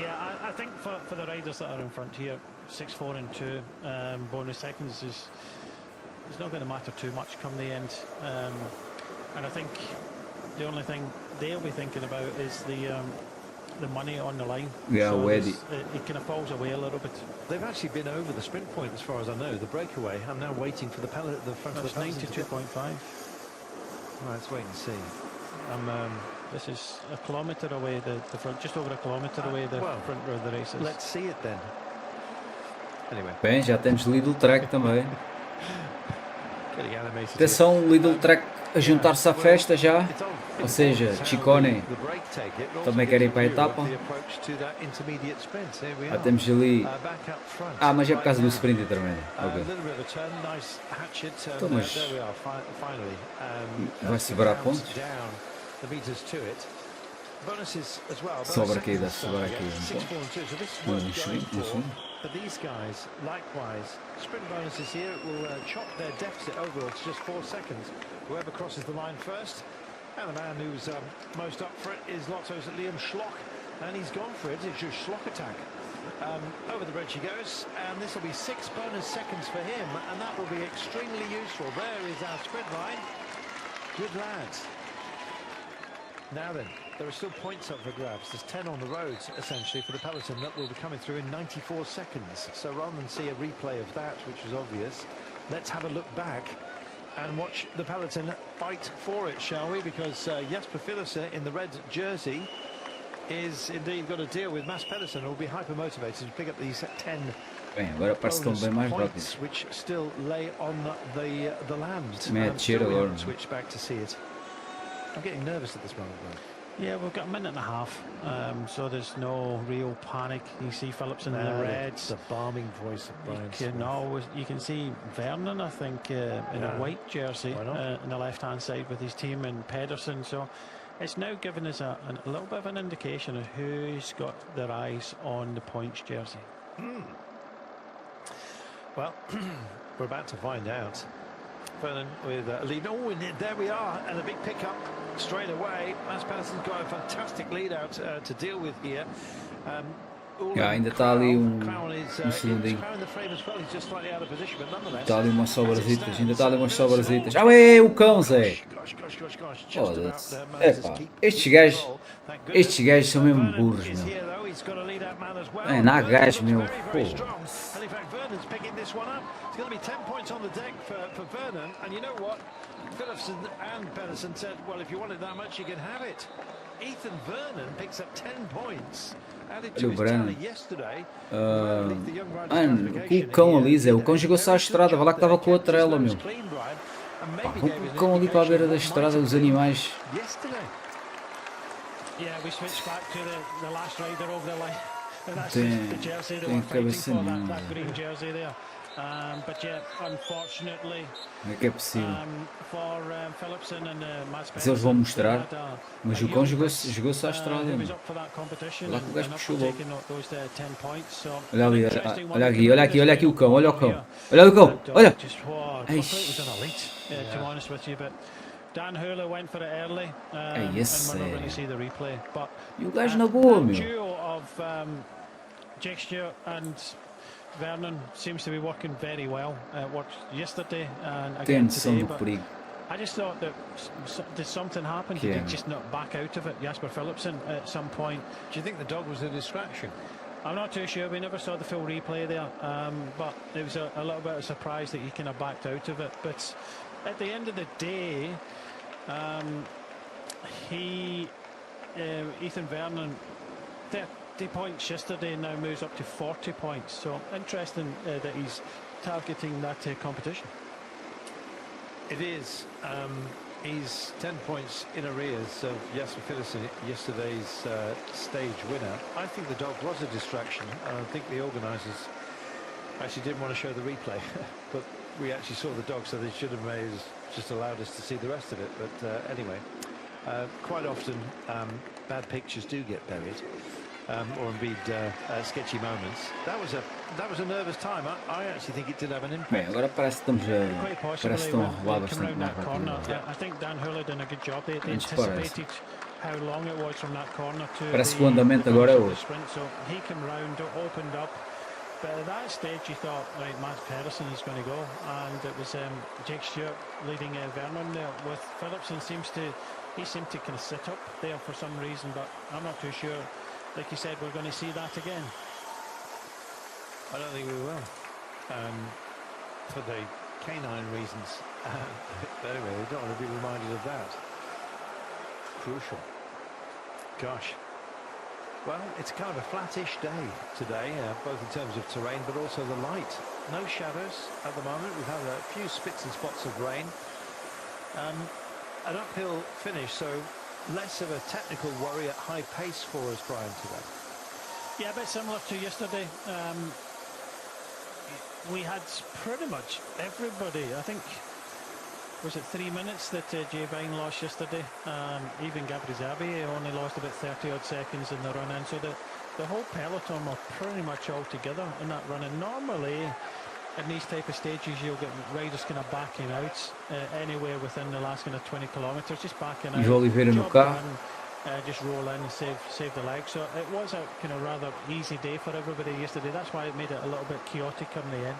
Yeah, I think for the riders that are in front here, 6, 4 and 2 bonus seconds is not going to matter too much come the end. And I think the only thing they'll be thinking about is the money on the line. Yeah, so it kind of falls away a little bit. They've actually been over the sprint point as far as I know. The breakaway. I'm now waiting for the front of the 92.5. Let's wait and see. This is a kilometre away, the front, just over a kilometre away, the front row of the races. Let's see it then. Anyway. Bem, já temos Lidl Trek também. Atenção, Lidl Trek a juntar-se à festa já, ou seja, Ciccone também quer ir para a etapa. Temos ali, mas é por causa do sprint intermédio, ok. Então, mas vai sobrar pontos? Sobra aqui, sobra aqui um segundo. For these guys, likewise, sprint bonuses here will chop their deficit overall to just 4 seconds. Whoever crosses the line first, and the man who's most up for it is Lotto's Liam Schlock, and he's gone for it. It's just Schlock attack. Over the bridge he goes, and this will be 6 bonus seconds for him, and that will be extremely useful. There is our sprint line. Good lads. Now then, there are still points up for grabs. There's 10 on the roads, essentially, for the peloton that will be coming through in 94 seconds. So rather than see a replay of that, which was obvious, let's have a look back and watch the peloton fight for it, shall we? Because Jasper Philipsen in the red jersey is indeed got to deal with Mads Pedersen, who will be hyper-motivated to pick up these 10 points, which still lay on the land. Switch back to see it. I'm getting nervous at this moment, though. Yeah, we've got a minute and a half, so there's no real panic. You see Philipsen in the reds. The balming voice of Brian. You can see Vernon, I think, in a white jersey on the left-hand side with his team, and Pedersen. So it's now given us a little bit of an indication of who's got their eyes on the points jersey. Well, we're about to find out. Vernon with a lead. Oh, and there we are, and a big pickup straight away. Mads Pedersen's got a fantastic lead out to deal with here. Ainda está ali segundinho. Está ali umas sobrazitas, ainda está ali umas sobrazitas. O cão, Zé! Foda-se. Estes gajos são mesmo burros, meu. Não há gajos, meu. It's going to be 10 points on the deck for Vernon, and you know what? Philipsen and Pedersen said, well, if you want it that much, you can have it. Ethan Vernon picks up 10 points. Added to his tally yesterday. O cão ali, Zé, o cão jogou-se à estrada, vai lá que estava com a trela, meu. O cão ali para a beira da estrada, os animais. Tem cabeça nenhuma. But yeah, unfortunately, Como é que é possível? Mas eles vão mostrar, mas o cão jogou-se à estrada. Lá que o gajo puxou logo. Olha ali, olha aqui o cão, olha o cão. Olha o cão, olha! Dan Hurley went for it early, and we're not going to see the replay. But e o gajo na boa, meu. The duo of Jake Stewart and Vernon seems to be working very well. Worked yesterday and again today. But I just thought that did something happen? Did he just not back out of it, Jasper Philipsen, at some point? Do you think the dog was a distraction? I'm not too sure. We never saw the full replay there, but it was a little bit of a surprise that he kind of backed out of it. But at the end of the day, Ethan Vernon, 30 points yesterday, now moves up to 40 points. So interesting that he's targeting that competition. It is. He's 10 points in arrears of Jasper Philipsen, yesterday's stage winner. I think the dog was a distraction. I think the organisers actually didn't want to show the replay, but we actually saw the dog, so they should have just allowed us to see the rest of it. But anyway, quite often bad pictures do get buried. Or indeed sketchy moments. That was a nervous time. I actually think it did have an impact. Bem, agora parece que estão a rolar bastante mais rápido. I think Dan Hurley did a good job. They anticipated how long it was from that corner to parece que o andamento agora é outro. So he came round, opened up. But at that stage you thought, right, Mads Pedersen is going to go, and it was Jake Stewart leading Vernon there. With Philipsen seemed to kind of sit up there for some reason, but I'm not too sure. Like you said, we're going to see that again. I don't think we will, for the canine reasons. But anyway, we don't want to be reminded of that. Crucial. Gosh. Well, it's kind of a flattish day today, both in terms of terrain, but also the light. No shadows at the moment. We've had a few spits and spots of rain. an uphill finish, so less of a technical worry at high pace for us, Brian, today. Yeah, a bit similar to yesterday. We had pretty much everybody. I think, was it 3 minutes that Jay Vine lost yesterday? Even Gabriel Zabi only lost about 30-odd seconds in the run-in. So the whole peloton were pretty much all together in that run-in. Normally, in these type of stages, you'll get riders kind of backing out anywhere within the last kind of 20 kilometers, just backing out. Oliveira no carro. Just roll in and save the leg. So it was a kind of rather easy day for everybody yesterday. That's why it made it a little bit chaotic on the end.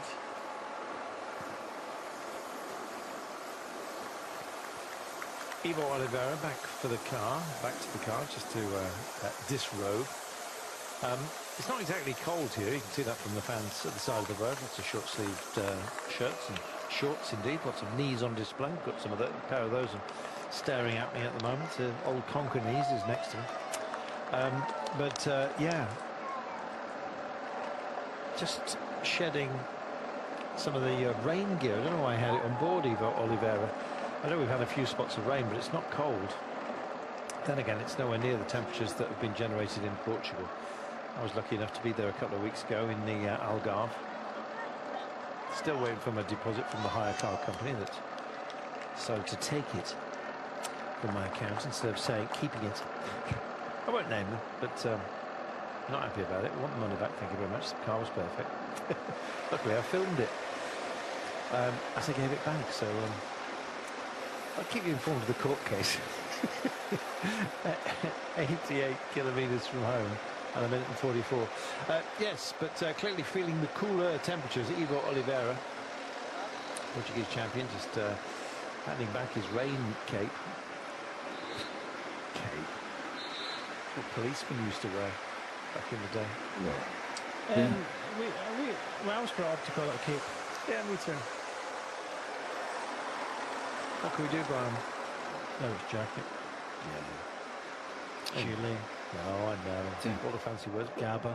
Ivo Oliveira back to the car, just to disrobe. It's not exactly cold here. You can see that from the fans at the side of the road. Lots of short-sleeved shirts and shorts indeed. Lots of knees on display. Got some of a pair of those staring at me at the moment. Old Conquer knees is next to me. Yeah, just shedding some of the rain gear. I don't know why I had it on board, Ivo Oliveira. I know we've had a few spots of rain, but it's not cold. Then again, it's nowhere near the temperatures that have been generated in Portugal. I was lucky enough to be there a couple of weeks ago in the Algarve. Still waiting for my deposit from the hire car company that decided to take it from my account instead of saying keeping it. I won't name them, but not happy about it. I want the money back, thank you very much. The car was perfect. Luckily I filmed it as I gave it back, so I'll keep you informed of the court case. 88 kilometres from home and a minute and 44. Yes, but clearly feeling the cooler temperatures. Ivo Oliveira, Portuguese champion, just handing back his rain cape. What policemen used to wear back in the day. I was brought up to call it a cape. Yeah, me too. What can we do, Brian? No, it's jacket. Yeah. Chile. No, I know. All the fancy words. Gabba.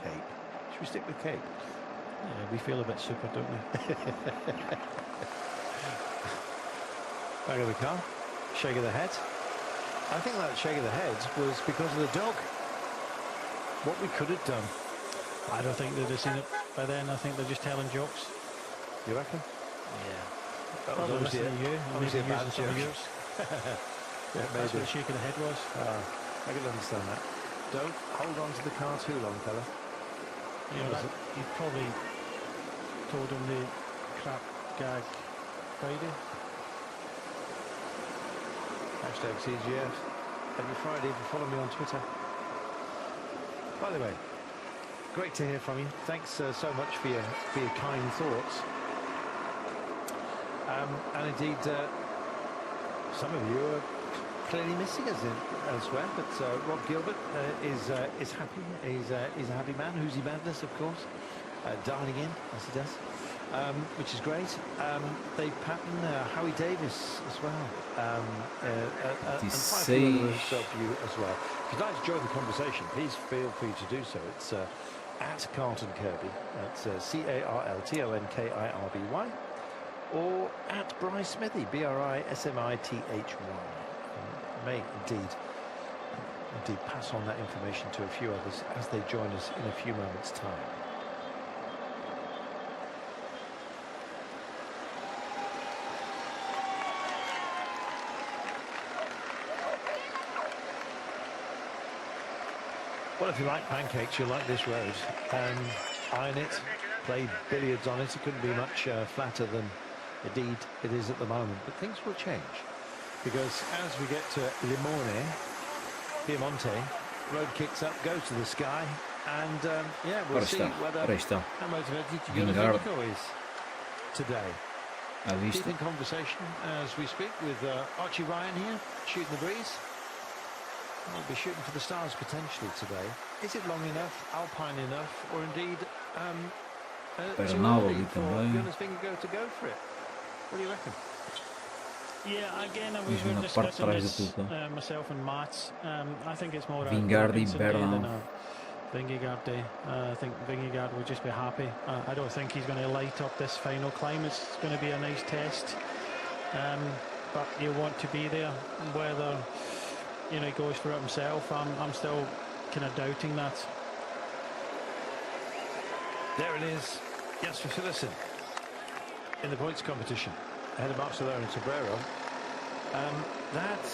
Cape. Should we stick with cape? Yeah, we feel a bit super, don't we? Back of the car. Shake of the head. I think that shake of the head was because of the dog. What we could have done. I don't think they'd have seen it by then. I think they're just telling jokes. You reckon? Yeah. That was obviously a bad joke. Yeah, that's what the shake of the head was. I can understand that. Don't hold on to the car too long, fella. You probably told him the crap gag Friday. Hashtag CGF every Friday if you follow me on Twitter. By the way, great to hear from you. Thanks so much for your kind thoughts. And indeed, some of you are clearly missing us elsewhere, but Rob Gilbert is happy. He's a happy man. Who's he madness, of course, dialing in as he does, which is great. Dave Patton, Howie Davis as well, and 5 others of you as well. If you'd like to join the conversation, please feel free to do so. It's at Carlton Kirby. That's CarltonKirby, or at Bryce Smithy, BRISMITHY. May indeed pass on that information to a few others as they join us in a few moments' time. Well, if you like pancakes, you'll like this road. Iron it, play billiards on it. It couldn't be much flatter than indeed it is at the moment, but things will change. Because as we get to Limone, Piemonte, road kicks up, goes to the sky, and yeah, we'll see whether how motivated Univico is today. Keep in conversation as we speak with Archie Ryan here, shooting the breeze. We'll be shooting for the stars potentially today. Is it long enough, alpine enough, or indeed too early for Jonas Vingegaard to go for it? What do you reckon? Yeah, again, we were discussing this, myself and Mats. I think it's more Vingegaard than a Vingegaard day. I think Vingegaard will just be happy. I don't think he's going to light up this final climb. It's going to be a nice test. but he'll want to be there. Whether he goes for it himself, I'm still kind of doubting that. There it is, Jasper Philipsen in the points competition ahead of Barcelona and Sobrero. That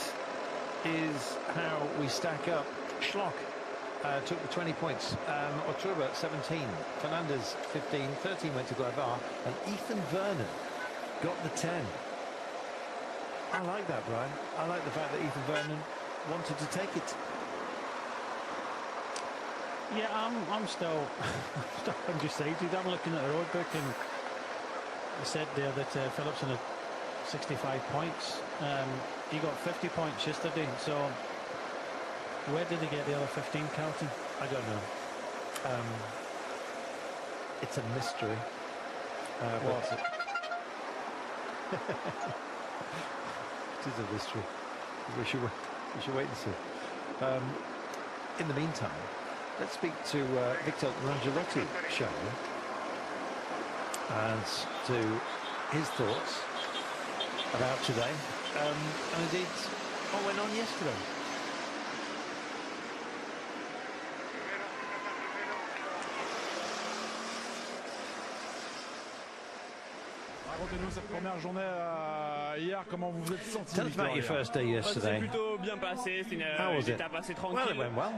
is how we stack up. Schlock took the 20 points, Otruba 17, Fernandez 15, 13 went to Glavar, and Ethan Vernon got the 10. I like that, Brian. I like the fact that Ethan Vernon wanted to take it. Yeah, I'm still undecided. I'm looking at the road book, and it said there that Philipsen had 65 points. He got 50 points yesterday, so where did he get the other 15, Carlton? I don't know. It's a mystery. What? It is a mystery. We should wait and see. In the meantime, let's speak to Victor Rangelotti, shall we? As to his thoughts about today, and indeed what went on yesterday. Racontez-nous cette première journée hier, comment vous vous êtes senti? Tell us about your first day yesterday. How was it? Well, it went well.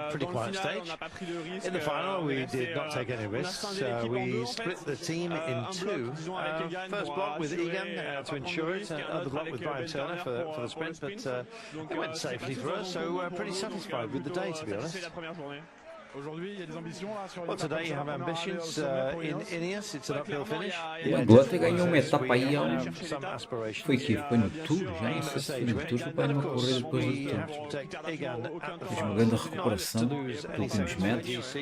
Pretty quiet stage. In the final, we did not take any risks. We split the team in two. First block with Egan to ensure it, another block with Brian Turner for the sprint, but it went safely for us, so we're pretty satisfied with the day, to be honest. Well, today you have ambitions in Ineos. It's an uphill finish. O Vuelta ganhou uma etapa aí foi que foi no Tour, já não sei se foi no Tour, foi numa corrida depois do Tour. Fez uma grande recuperação dos últimos metros.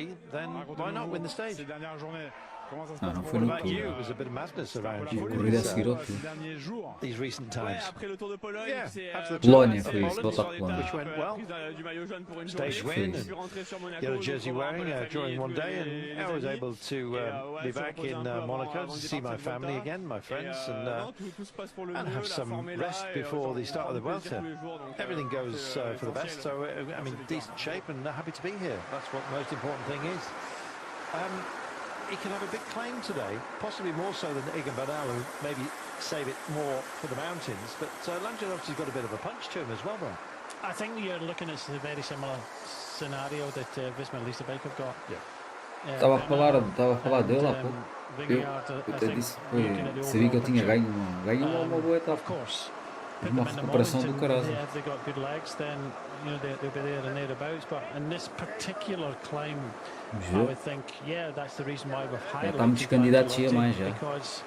Não foi no Tour. Corrida a seguir ao Tour. Polónia foi isso, volta a Polónia. Stage win, yellow jersey wearing during one day, and I was able to be back in Monaco to see my family again, my friends, and have some rest before the start of the Vuelta. Everything goes for the best, so I'm in decent shape and happy to be here. That's what the most important thing is. He can have a big claim today, possibly more so than Egan Bernal, who maybe save it more for the mountains, but Langelotti's got a bit of a punch to him as well, Brian. I think you're looking at a very similar scenario that Visma Leasebike have got. Estava a falar dele há pouco. Eu disse que sabia que ele tinha ganho uma boa etapa. Uma recuperação do caralho. If they've got good legs, then they'll be there and thereabouts. But in this particular climb, I would think, that's the reason why we've highlighted. Está muitos candidatos a mais já. Because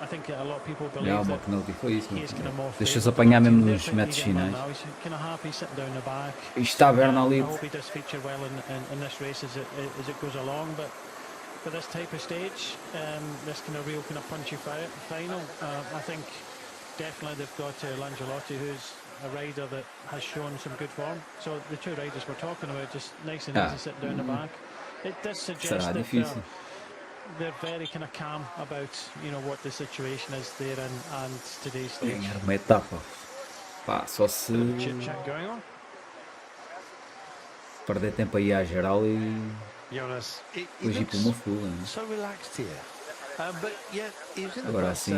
I think a lot of people believe Não, that McNulty foi isso. Deixa-se apanhar mesmo nos metros finais. Está a Bernal. I hope he does feature well in this race as it goes along, but for this type of stage, this kind of real kind of punchy final, I think definitely they've got Langelotti, who's a rider that has shown some good form. So the two riders we're talking about, just nice and easy sitting down the back. It does suggest that they're very kind of calm about what the situation is there and today's stage. Ganhar uma etapa. Pá, só se perder tempo aí à geral e depois ir para uma fuga. Agora assim,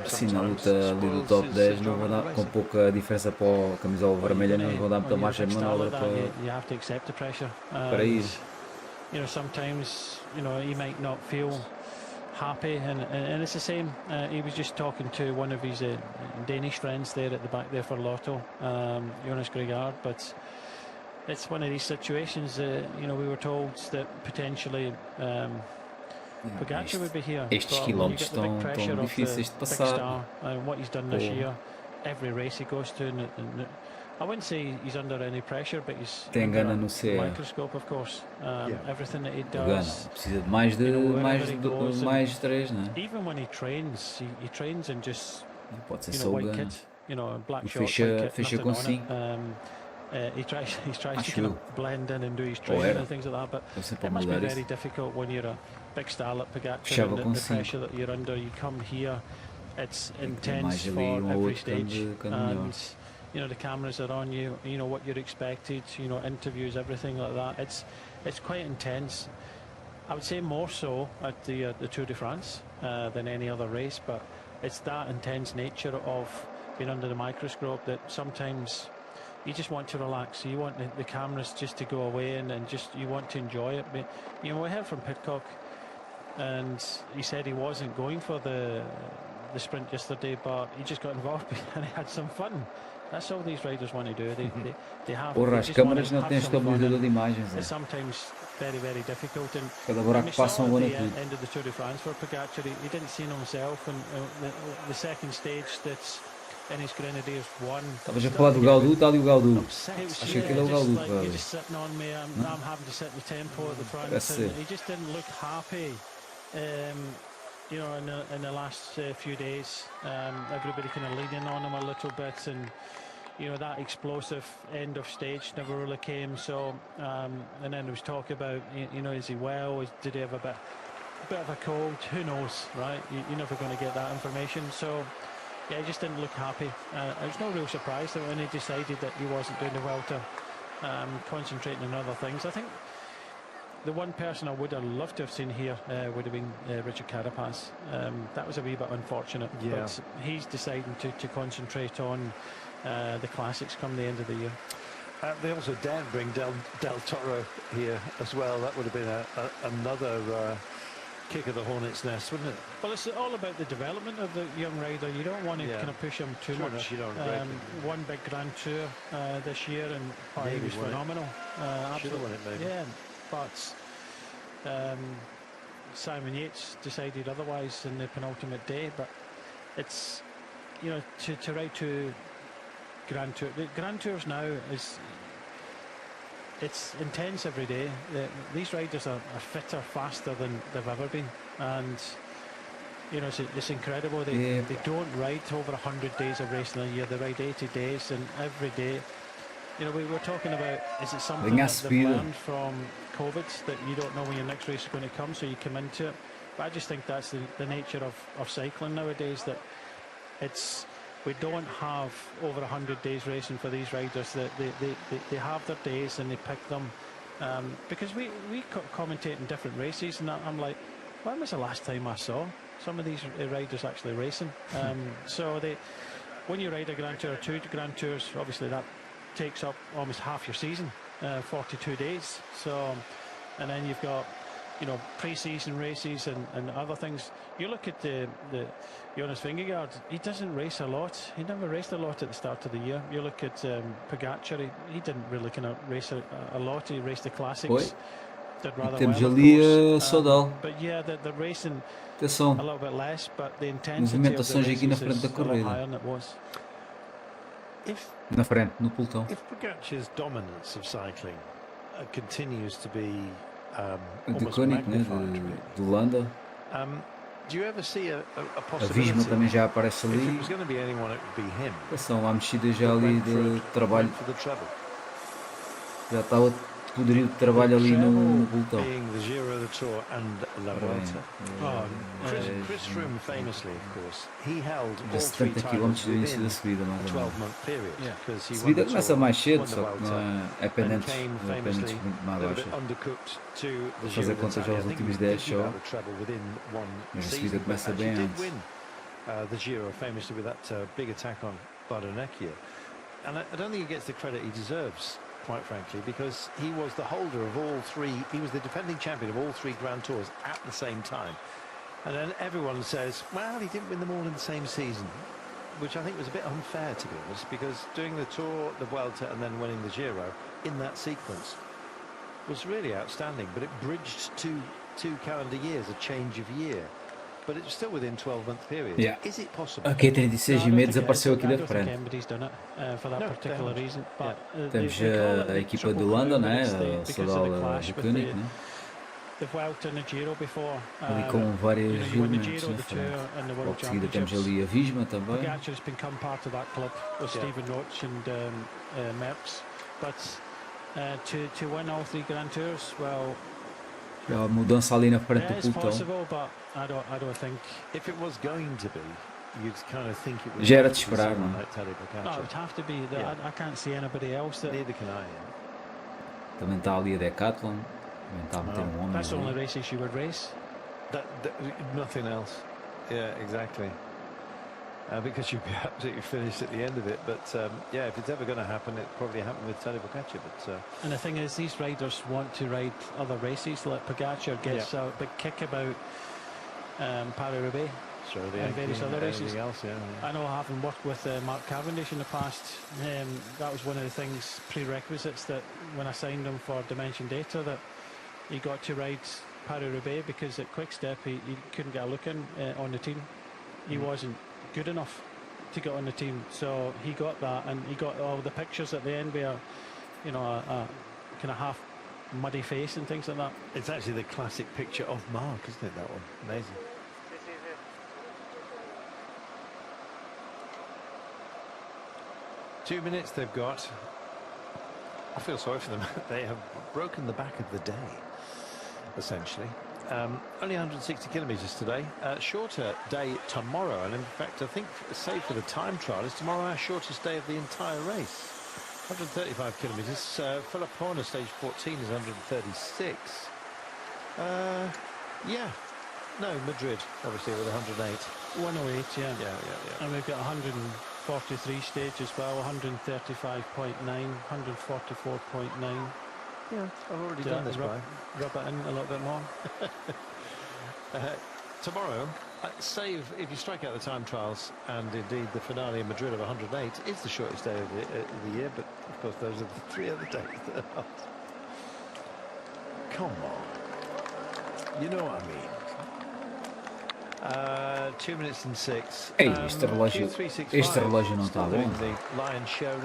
assim na luta ali do top 10 não vão dar, com pouca diferença para a camisola vermelha, não vão dar muita margem de manobra para ir. Sometimes he might not feel happy, and it's the same. He was just talking to one of his Danish friends there at the back there for Lotto, Jonas Grigard, but it's one of these situations. We were told that potentially Pogacar would be here. Estes quilómetros estão difíceis de passar. What he's done this year, every race he goes to, and I wouldn't say he's under any pressure, but he's under a microscope, of course. Everything that he does. Precisa de mais três, não é? Even when he trains in just pode ser só white kit, black shorts, fecha com 5. he tries to kind of blend in and do his training and things like that, but it must be very difficult when you're a big star like Pogacar and the pressure that you're under. You come here, it's intense for every stage, and you know the cameras are on you. You know what you're expected. You know, interviews, everything like that. It's quite intense. I would say more so at the Tour de France than any other race, but it's that intense nature of being under the microscope that sometimes you just want to relax. You want the cameras just to go away and just you want to enjoy it. But you know, we heard from Pidcock, and he said he wasn't going for the sprint yesterday, but he just got involved and he had some fun. That's all these riders want to do. They have. Porra, as câmaras não têm estabilizador de imagens. It's sometimes very difficult. And cada buraco passa um ano tudo. End of the Tour de France for Pogacar, he didn't see himself, and the second stage that's in his Grenadiers won. Estavas a falar do Gaudu, está ali o Gaudu. Acho que aquele é o Gaudu. You're just sitting on me. I'm having to set the tempo at the front. And he just didn't look happy. You know, in the last few days, everybody kind of leaning on him a little bit, and you know that explosive end of stage never really came. So, and then there was talk about, you know, is he well? Did he have a bit of a cold? Who knows, right? You're never going to get that information. So, yeah, he just didn't look happy. It was no real surprise that when he decided that he wasn't doing the Vuelta, concentrating on other things. I think the one person I would have loved to have seen here would have been Richard Carapaz. That was a wee bit unfortunate, but he's deciding to concentrate on the classics come the end of the year. They also daren't bring Del Toro here as well. That would have been another kick of the hornet's nest, wouldn't it? Well, it's all about the development of the young rider. You don't want to kind of push him too much. One big Grand Tour this year, and he was phenomenal. Absolutely, yeah. But Simon Yates decided otherwise in the penultimate day. But it's, you know, to ride to Grand Tour. The Grand Tours now it's intense every day. These riders are fitter, faster than they've ever been, and you know it's incredible. They don't ride over 100 days of racing a year. They ride 80 days, and every day. You know, we were talking about, is it something that they've learned from COVID, that you don't know when your next race is going to come, so you come into it? But I just think that's the nature of cycling nowadays, that we don't have over 100 days racing for these riders. That they have their days and they pick them. Because we commentate in different races, and I'm like, when was the last time I saw some of these riders actually racing? So when you ride a Grand Tour or two Grand Tours, obviously that takes up almost half your season, 42 days. So, and then you've got, you know, pre-season races and other things. You look at the Jonas Vingegaard, he doesn't race a lot. He never raced a lot at the start of the year. You look at Pogacar, he didn't really kind of race a lot. He raced the classics. Did rather temos well, ali Sodal. But yeah, the racing Atenção. a little bit less, but the intensity of the aqui na frente races da is a lot higher corrida. than it was. Na frente, no pelotão. If Pogacar's dominance of cycling continues to be De almost Koenig, né, magnified, de Holanda. do you ever see a A possibility? Visma também já aparece If it ali. was going to be anyone, it would be him. Atenção, há mexida já ali de trabalho. For the treble. Já está o poderio de trabalho ali no pelotão. Being the Giro, the Tour, and La Vuelta. Chris Froome famously, of course, he held all 3 70 km titles do início da within subida, mais a ou menos. 12-month period. Because A he subida won the começa Tour, mais cedo, won the só que Vuelta, é pendentes, and came pendentes famously muito mais a little baixas. bit undercooked to the Fazer Giro contas d'Italia. aos I think últimos he 10 did só. have a treble within one Mas a season, subida but começa actually bem did antes. win the Giro, famously with that big attack on Bardonecchia. And I don't think he gets the credit he deserves, quite frankly, because he was the holder of all 3, he was the defending champion of all 3 Grand Tours at the same time. And then everyone says, well, he didn't win them all in the same season, which I think was a bit unfair, to be honest, because doing the Tour, the Vuelta, and then winning the Giro in that sequence was really outstanding, but it bridged two calendar years, a change of year. But it's still within 12-month period. Yeah. Is it possible? Ok, 36,5 desapareceu aqui da frente. Temos a equipa de Holanda, né? A Sodal de Koenig, né? Ali com várias elementos na frente. Logo de seguida temos ali a Visma também. but to win all 3 Grand Tours, well, a mudança ali na frente do it's pelotão. possible, but I don't think. If it was going to be, you'd kind of think it would. Já era de esperar, não? No, it would have to be. I can't see anybody else. Neither can I. Também está ali a Decathlon. Também está a meter homem. That's the only races you would race. Nothing else. Yeah, exactly. Because you'd be absolutely finished at the end of it. But yeah, if it's ever going to happen, it probably happened with Tadej Pogačar. But and the thing is, these riders want to ride other races. Like Pogačar gets a big kick about Paris-Roubaix and various other races. Else, I know, having worked with Mark Cavendish in the past, that was one of the things, prerequisites, that when I signed him for Dimension Data, that he got to ride Paris-Roubaix, because at Quick Step he couldn't get a look in on the team. He wasn't good enough to get on the team, so he got that, and he got all the pictures at the end where, you know, a kind of half muddy face and things like that. It's actually the classic picture of Mark, isn't it, that one? Amazing. 2 minutes they've got. I feel sorry for them. They have broken the back of the day, essentially. Only 160 kilometres today. Shorter day tomorrow, and in fact I think, save for the time trial, is tomorrow our shortest day of the entire race. 135 kilometres. Philip Horner, stage 14, is 136. Yeah. No, Madrid, obviously, with 108. 108, yeah. Yeah. And we've got 143 stage as well, 135.9, 144.9. Yeah, I've already done this, rub it in a little bit more. Tomorrow, save if you strike out the time trials, and indeed the finale in Madrid of 108 is the shortest day of the year, but of course those are the 3 other days that are not. Come on. You know what I mean. 2 minutes and 6. Ei, este relógio não está bom.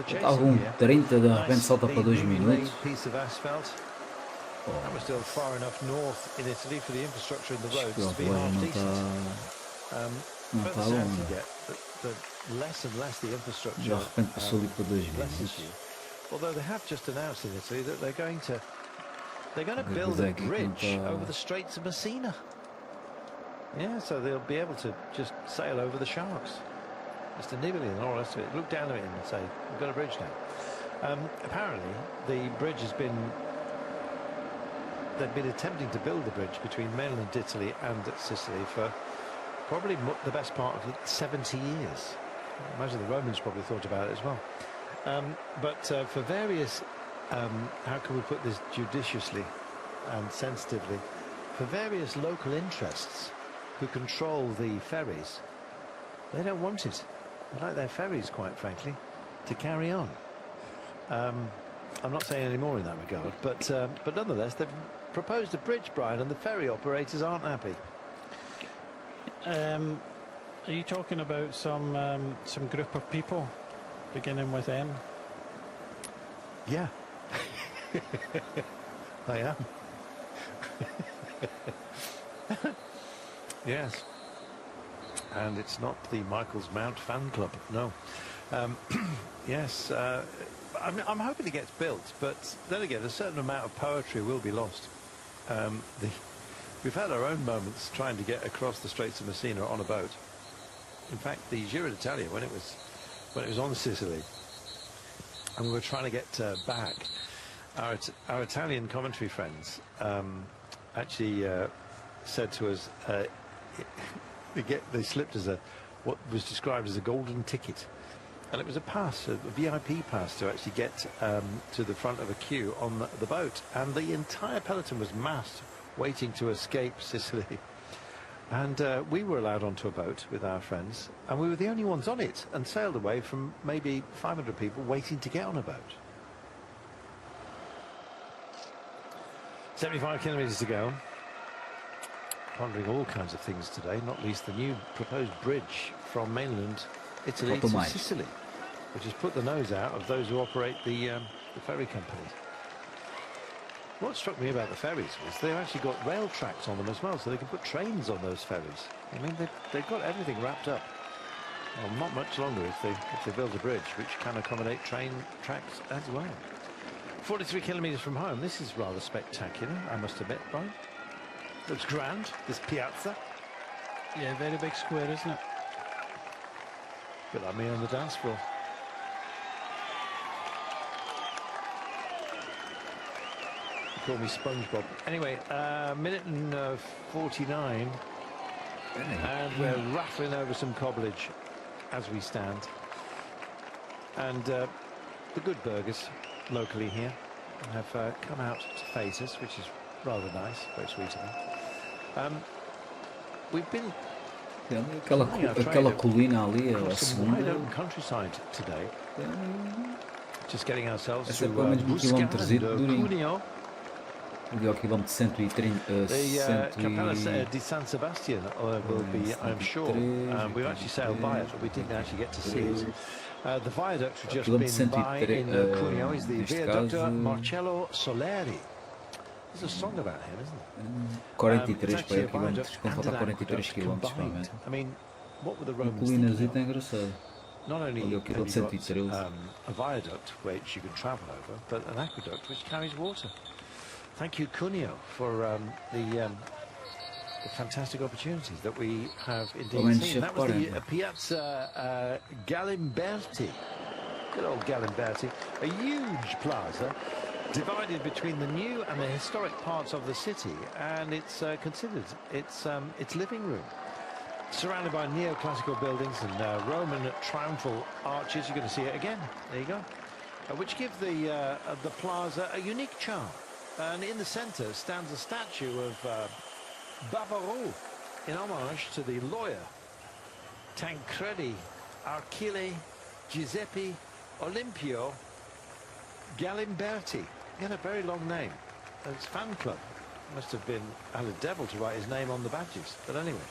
Está algum 30, de repente salta para 2 minutos. That was still far enough north in Italy for the infrastructure and the roads to be half decent. Further south you get, the less and less the infrastructure. De repente passou ali para 2 minutos. Although they have just announced in Italy that they're going to build a bridge over the Straits of Messina. Yeah, so they'll be able to just sail over the sharks. Mr. Nibali and all the rest of it. Look down at it and say, we've got a bridge now. Apparently, the bridge has been... They've been attempting to build the bridge between mainland Italy and Sicily for probably the best part of 70 years. I imagine the Romans probably thought about it as well. But for various... how can we put this judiciously and sensitively? For various local interests who control the ferries, they don't want it. They like their ferries, quite frankly, to carry on. I'm not saying any more in that regard, but nonetheless, they've proposed a bridge, Brian, and the ferry operators aren't happy. Are you talking about some group of people beginning with M? Yeah. I am. Yes, and it's not the Michael's Mount fan club, no. Yes, I'm hoping it gets built, but then again, a certain amount of poetry will be lost. We've had our own moments trying to get across the Straits of Messina on a boat. In fact, the Giro d'Italia, when it was on Sicily, and we were trying to get back, our Italian commentary friends actually said to us, they slipped us what was described as a golden ticket, and it was a pass, a VIP pass, to actually get to the front of a queue on the boat, and the entire peloton was massed waiting to escape Sicily, and we were allowed onto a boat with our friends, and we were the only ones on it, and sailed away from maybe 500 people waiting to get on a boat. 75 kilometres to go. Pondering all kinds of things today, not least the new proposed bridge from mainland Italy to Sicily, which has put the nose out of those who operate the ferry companies. What struck me about the ferries was they've actually got rail tracks on them as well, so they can put trains on those ferries. I mean, they've got everything wrapped up. Well, not much longer if they build a bridge which can accommodate train tracks as well. 43 kilometres from home. This is rather spectacular, I must admit, Brian. Looks grand, this piazza. Yeah, very big square, isn't it? Bit like me on the dance floor. You call me SpongeBob. Anyway, minute and 49. And we're rattling over some cobblage as we stand. And the good burgers locally here have come out to face us, which is rather nice, very sweet of them. We've been aquela colina ali, a segunda. Countryside today. Just getting ourselves essa to é pelo menos um quilómetrozinho durinho. Cuneo. Ali ao quilómetro 130. The Capella di San Sebastian will be, I'm sure. We've actually sailed by it, but we didn't actually get to see it. The viaduct we've just been by in Cuneo is the Viaducto Marcello Soleri. There's a song about him, isn't it? 43 para quilómetros, com falta 43 quilómetros para mim. I mean, what were the Romans thinking? Colinazinha está engraçado. Not only have you got a viaduct which you can travel over, but an aqueduct which carries water. Thank you, Cuneo, for the fantastic opportunities that we have indeed seen. That was the Piazza Galimberti. Good old Galimberti. A huge plaza divided between the new and the historic parts of the city, and it's considered its living room. Surrounded by neoclassical buildings and Roman triumphal arches. You're going to see it again. There you go. Which give the plaza a unique charm. And in the centre stands a statue of Bavarois in homage to the lawyer Tancredi Achille Giuseppe Olimpio Galimberti. He had a very long name. His fan club must have had a devil to write his name on the badges. But anyway,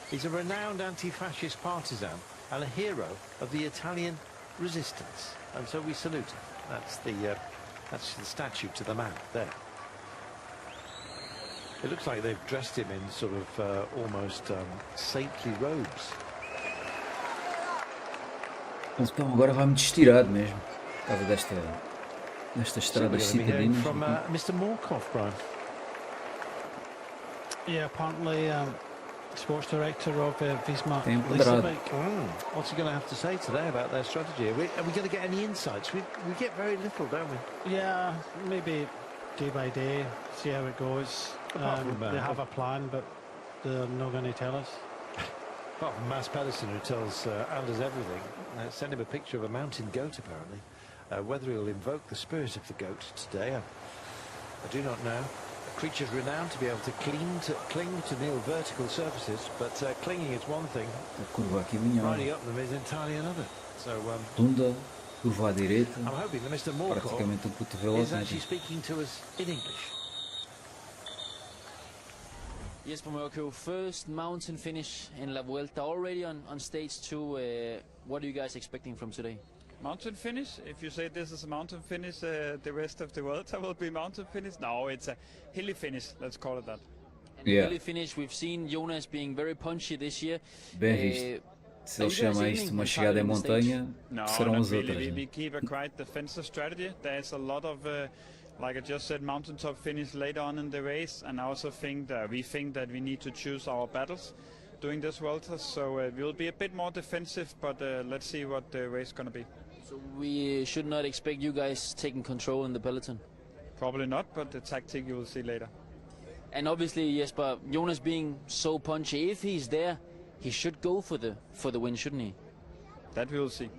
he's a renowned anti-fascist partisan and a hero of the Italian resistance. And so we salute him. That's the statue to the man there. It looks like they've dressed him in sort of almost saintly robes. Mas então agora vai muito estirado mesmo, por causa destas estradas citadinas. From Mr. Morkov, Brian. Yeah, apparently sports director of Visma. What's he going to have to say today about their strategy? Are we going to get any insights? We get very little, don't we? Yeah, maybe day by day, see how it goes. They have a plan, but they're not going to tell us. Apart from Mads Pedersen, who tells Anders everything. Send him a picture of a mountain goat, apparently. Whether he'll invoke the spirit of the goat today, I do not know. A creature's renowned to be able to cling to near vertical surfaces, but clinging is one thing. Riding up them is entirely another. So, curva à direita. I'm hoping that Mr. Morkov is actually speaking to us in English. Jesper Mørkøv, first mountain finish in La Vuelta, already on stage 2. What are you guys expecting from today? Mountain finish? If you say this is a mountain finish, the rest of the Vuelta will be mountain finish? No, it's a hilly finish, let's call it that. And hilly finish, we've seen Jonas being very punchy this year. Bem visto. Se ele chama isto uma chegada em montanha, serão as outras. We keep a quite defensive strategy. There's a lot of... like I just said, mountaintop finish later on in the race, and I also think that we need to choose our battles during this Vuelta, so we'll be a bit more defensive, but let's see what the race is going to be. So we should not expect you guys taking control in the peloton? Probably not, but the tactic you will see later. And obviously, Jesper, Jonas being so punchy, if he's there, he should go for the win, shouldn't he? That we will see.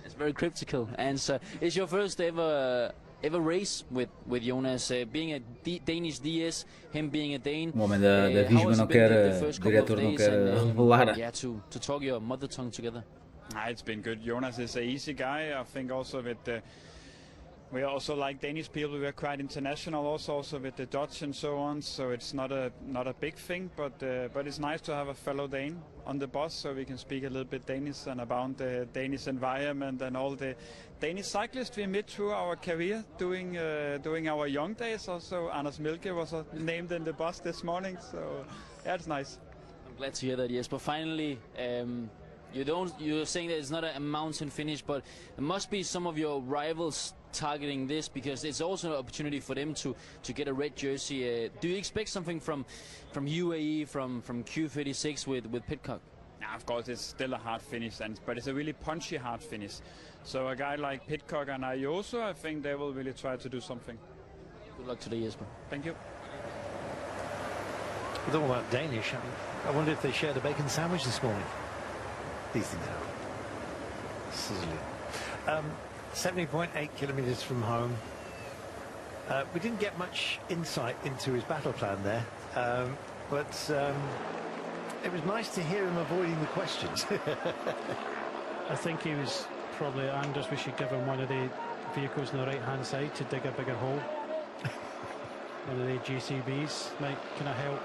It's very cryptical answer. It's your first ever race with Jonas, being a Danish DS, him being a Dane. O homem da Visma não quer, diretor não quer revelar. Yeah, to talk your mother tongue together. It's been good. Jonas is an easy guy. I think also with we also like Danish people. We are quite international also with the Dutch and so on. So it's not a big thing, but it's nice to have a fellow Dane on the bus, so we can speak a little bit Danish and about the Danish environment and all the Danish cyclists we met through our career doing our young days. Also, Anders Milke was named in the bus this morning, so yeah, it's nice. I'm glad to hear that, yes. But finally, You're saying that it's not a mountain finish, but it must be some of your rivals targeting this, because it's also an opportunity for them to get a red jersey. Do you expect something from UAE, from Q36 with Pidcock? Yeah, of course, it's still a hard finish, but it's a really punchy hard finish. So a guy like Pidcock and Ayuso, I think they will really try to do something. Good luck today, Jesper. Thank you. With all that Danish, I wonder if they shared a bacon sandwich this morning. These things happen. Sizzling. 70.8 kilometres from home. We didn't get much insight into his battle plan there, but it was nice to hear him avoiding the questions. I think he was probably, Anders, we should give him one of the vehicles on the right-hand side to dig a bigger hole. One of the GCBs might kind of help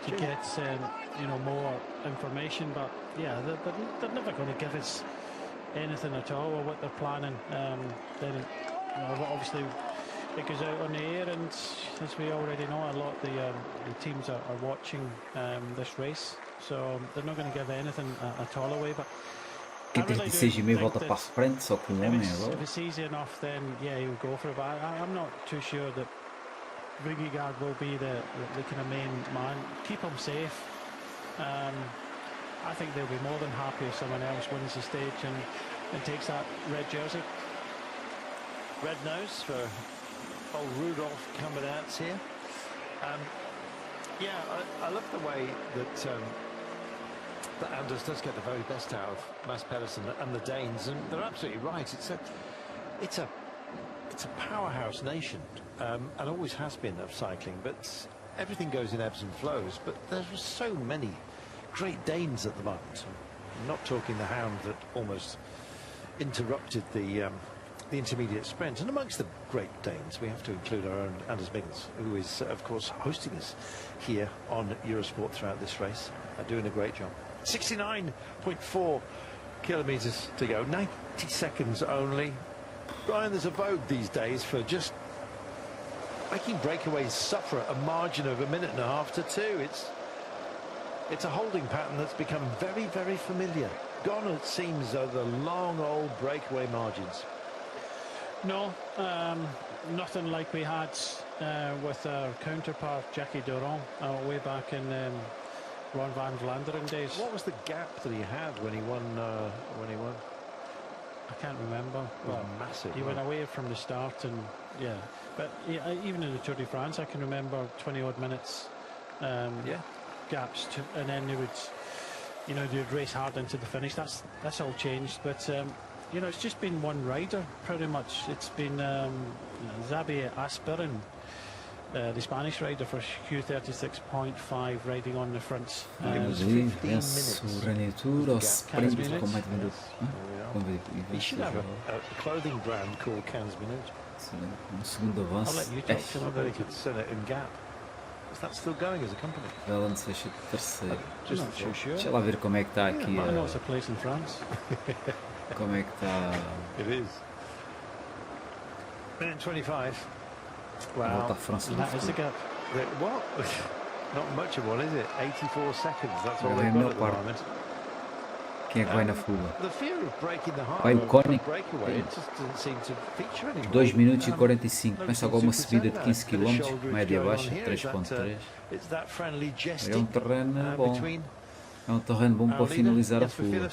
to get more information, but yeah, they're never going to give us anything at all or what they're planning. Then obviously it goes out on the air, and as we already know, a lot of the teams are watching this race, so they're not going to give anything at all away. But quem tem 36,5 volta para a frente, só com homem agora. If it's easy enough, then yeah, he'll go for it. But I'm not too sure that Vingegaard will be the kind of main man. Keep him safe. I think they'll be more than happy if someone else wins the stage and takes that red jersey. Red nose for old Rudolf Kammerdatz here. Yeah, I love the way that Anders does get the very best out of Mads Pedersen and the Danes, and they're absolutely right. It's a powerhouse nation, and always has been of cycling, but everything goes in ebbs and flows. But there's so many great Danes at the moment. I'm not talking the hound that almost interrupted the intermediate sprint. And amongst the great Danes, we have to include our own Anders Mingels, who is, of course, hosting us here on Eurosport throughout this race, doing a great job. 69.4 kilometres to go, 90 seconds only. Brian, there's a vogue these days for just making breakaways suffer a margin of 1.5 minutes to 2. It's a holding pattern that's become very, very familiar. Gone, it seems, are the long old breakaway margins. No, nothing like we had with our counterpart Jackie Durand way back in Ron van Vlaanderen days. What was the gap that he had when he won? I can't remember. It was massive. He went away from the start, and yeah. But yeah, even in the Tour de France, I can remember 20-odd minutes gaps, and then they would, they'd race hard into the finish. That's all changed, but. It's just been one rider, pretty much. It's been Xavier Aspirin, the Spanish rider for Q36.5, riding on the front. He should have a clothing brand called Cans Minute. I'll let you talk to him about it. Sell it in Gap. Is that still going as a company? Ela não sei se terceiro. Deixa lá ver como é que está aqui. I know it's a place in France. Como é que está? It is. Minute 25. Wow. Volta à França. That is the gap. What? Not much of one, is it? 84 seconds. That's all they've got at the moment. Quem é que vai na fuga? The fear of breaking the heart. Vai o Koenig. Breakaway. It just doesn't seem to feature anymore. 2 minutos e 45. Começa agora uma subida de 15 km, média baixa, 3.3. É um terreno bom. É um terreno bom para finalizar a fuga.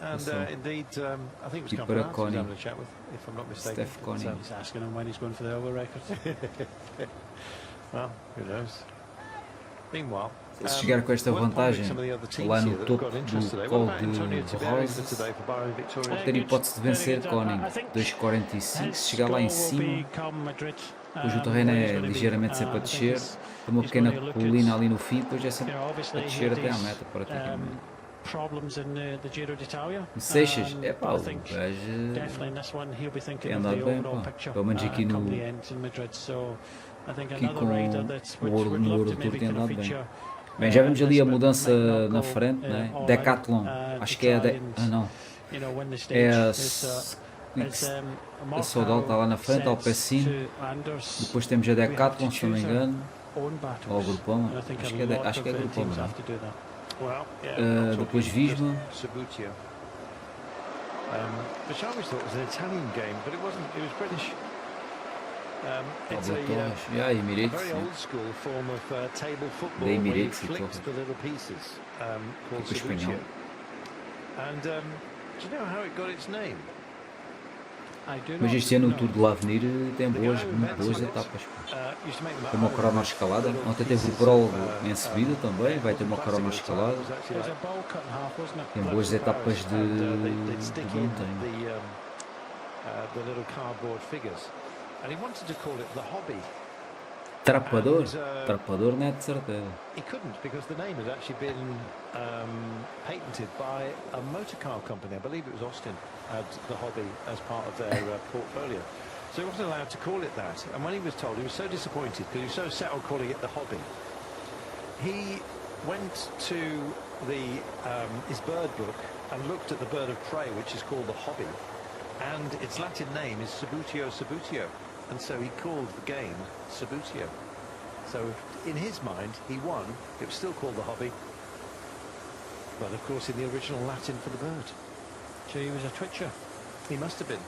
And indeed, I think it was e para Koenig, having a chat with, if I'm not mistaken. Steph Koenig. He's asking him when he's going for the over record. Well, who knows? Meanwhile, se chegar com esta vantagem lá no topo do colo de Rosas, pode ter hipótese de vencer Koenig 2.45. Se chegar lá em cima, hoje o terreno é ligeiramente sempre a descer, tem uma pequena colina ali no fim, depois é sempre a descer até à meta praticamente. Seixas, é pá, o gajo tem andado bem, pá. Pelo menos aqui no com o ouro no Ouro Tour tem andado bem. Bem, já vemos ali a mudança na frente, né? Decathlon, acho que é não, é a Sodal está lá na frente, Alpecin, depois temos a Decathlon, se não me engano, ou o Grupão, acho que é Grupão, não. Depois Visma. Subscreve. Which I always thought was an Italian game, but it wasn't. It was British. It's a very old school form of table football where you flick the little pieces called Subscreve. And do you know how it got its name? Mas este ano o Tour de l'Avenir tem muito boas etapas. Tem uma cronoescalada. Ontem teve o prólogo em subida também, vai ter uma cronoescalada. Tem boas etapas de montanha. Trapador? Trapador não é de certeza. He couldn't because the name had actually been patented by a motor car company. I believe it was Austin had the hobby as part of their portfolio. So he wasn't allowed to call it that. And when he was told, he was so disappointed because he was so set on calling it the hobby. He went to the his bird book and looked at the bird of prey, which is called the hobby, and its Latin name is Subscreve. And so he called the game Subscreve. So in his mind, he won. It was still called the hobby, but of course in the original Latin for the bird. So he was a twitcher. He must have been.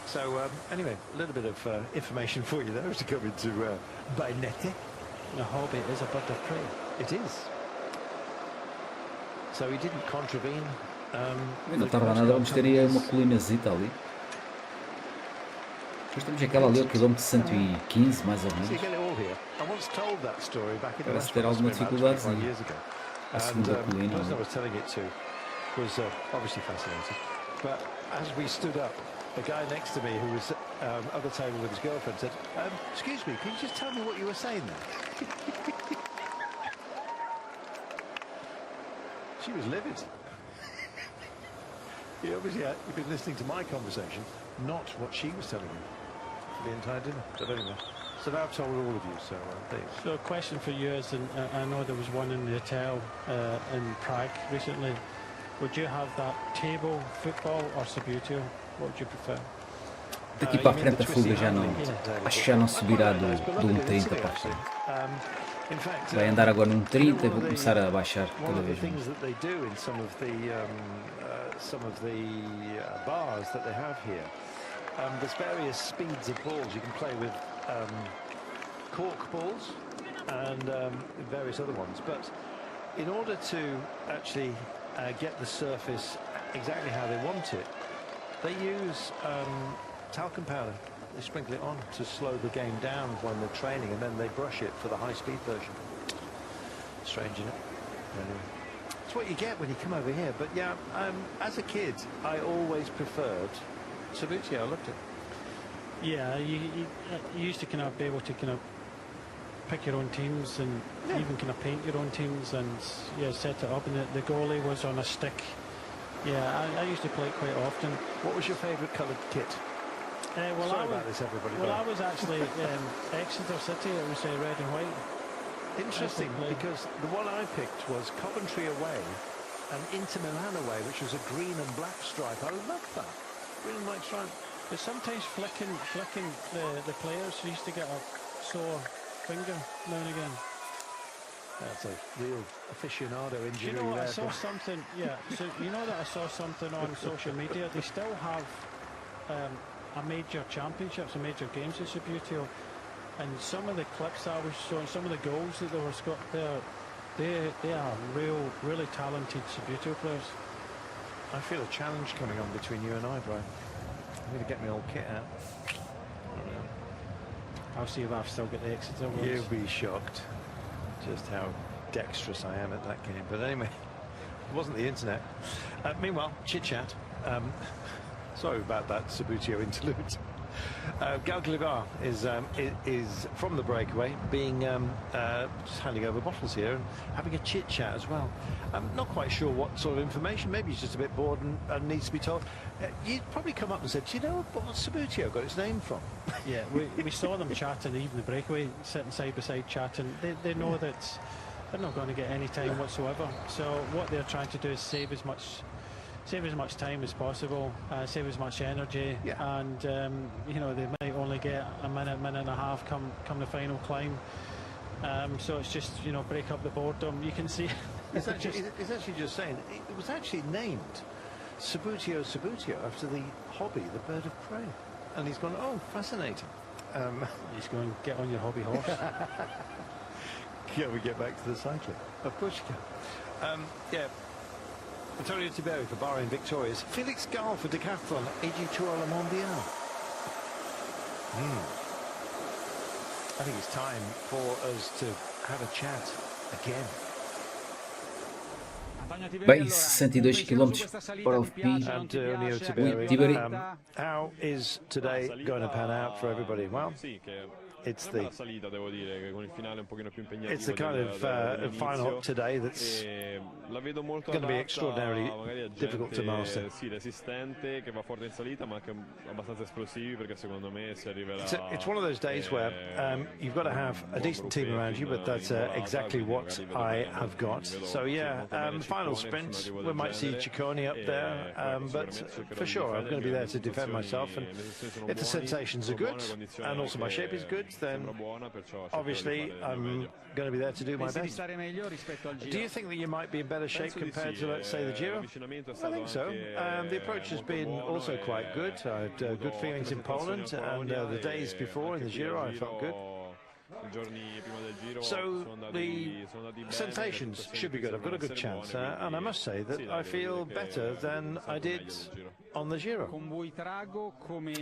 So anyway, a little bit of information for you there as to come into by neste. The hobby is a bird of prey. It is. So he didn't contravene. Não tarda nada, vamos ter aí uma colinazita ali. Depois temos aquela ali ao quilómetro 115, mais ou menos. Parece ter alguma dificuldadezinha. A segunda colina. Was obviously fascinated, but as we stood up, the guy next to me who was at the table with his girlfriend said, excuse me, can you just tell me what you were saying there? She was livid. He obviously had been listening to my conversation, not what she was telling me for the entire dinner. But anyway, so now I've told all of you, so there you go. So a question for you is, and I know there was one in the hotel in Prague recently. Would you have that table, football or Subscreve? What would you prefer? Daqui para a frente a fuga já não, acho que já não subirá do 1.30 para a frente. Vai andar agora num 30 e vou começar a baixar cada vez mais. Some of the bars that they have here, there's various speeds of balls. You can play with cork balls and various other ones, but in order to actually get the surface exactly how they want it, they use talcum powder. They sprinkle it on to slow the game down when they're training, and then they brush it for the high-speed version. Strange, isn't it? Anyway, it's what you get when you come over here. But yeah, as a kid, I always preferred Subscreve. I loved it. Yeah, you used to kind of be able to kind of pick your own teams and even kind of paint your own teams and set it up, and the goalie was on a stick. Yeah, I used to play it quite often. What was your favourite coloured kit? Sorry about this, everybody. Well, I was actually Exeter City. It was red and white. Interesting, because the one I picked was Coventry away and Inter Milan away, which was a green and black stripe. I loved that green and white stripe. But sometimes flicking the players used to get a sore finger now and again. That's a real aficionado injury. You know what, there, I saw something, so you know that I saw something on social media. They still have a major championships, a major games in Subscreve, and some of the clips I was showing, some of the goals that they were scored there, they are really talented Subscreve players. I feel a challenge coming on between you and I, Brian. I'm going to get my old kit out. I'll see if I've still got the Exeter ones. You'll be shocked just how dexterous I am at that game. But anyway, it wasn't the internet. Meanwhile, chit-chat. Sorry about that Subscreve interlude. Gal Glivar is from the breakaway, being just handing over bottles here and having a chit-chat as well. I'm not quite sure what sort of information. Maybe he's just a bit bored and needs to be told. You'd probably come up and said, do you know what Subscreve got its name from? Yeah, we saw them chatting, even the breakaway, sitting side by side chatting. They know that they're not going to get any time whatsoever. So what they're trying to do is save as much time as possible, save as much energy, and you know, they might only get a minute and a half come the final climb. So it's just, you know, break up the boredom. You can see It's actually just saying, it was actually named Subscreve after the hobby, the bird of prey. And he's gone, oh, fascinating. He's going, get on your hobby horse. Can we get back to the cycling? Of course you can. Yeah. Antonio Tiberi for Bahrain victorious. Felix Gall for Decathlon, AG2 à la Mondiale. I think it's time for us to have a chat again. Bem, 62 km para o fim. Antonio Tiberi, how is today going to pan out for everybody? Well, it's the kind of final today that's going to be extraordinarily difficult to master. It's one of those days where you've got to have a decent team around you, but that's exactly what I have got. So yeah, final sprint, we might see Ciccone up there, but for sure I'm going to be there to defend myself, and if the sensations are good and also my shape is good, then obviously I'm going to be there to do my best. Do you think that you might be in better shape compared to, let's say, the Giro? I think so. The approach has been also quite good. I had good feelings in Poland, and the days before in the Giro I felt good. So the sensations should be good. I've got a good chance, and I must say that I feel better than I did on the Giro.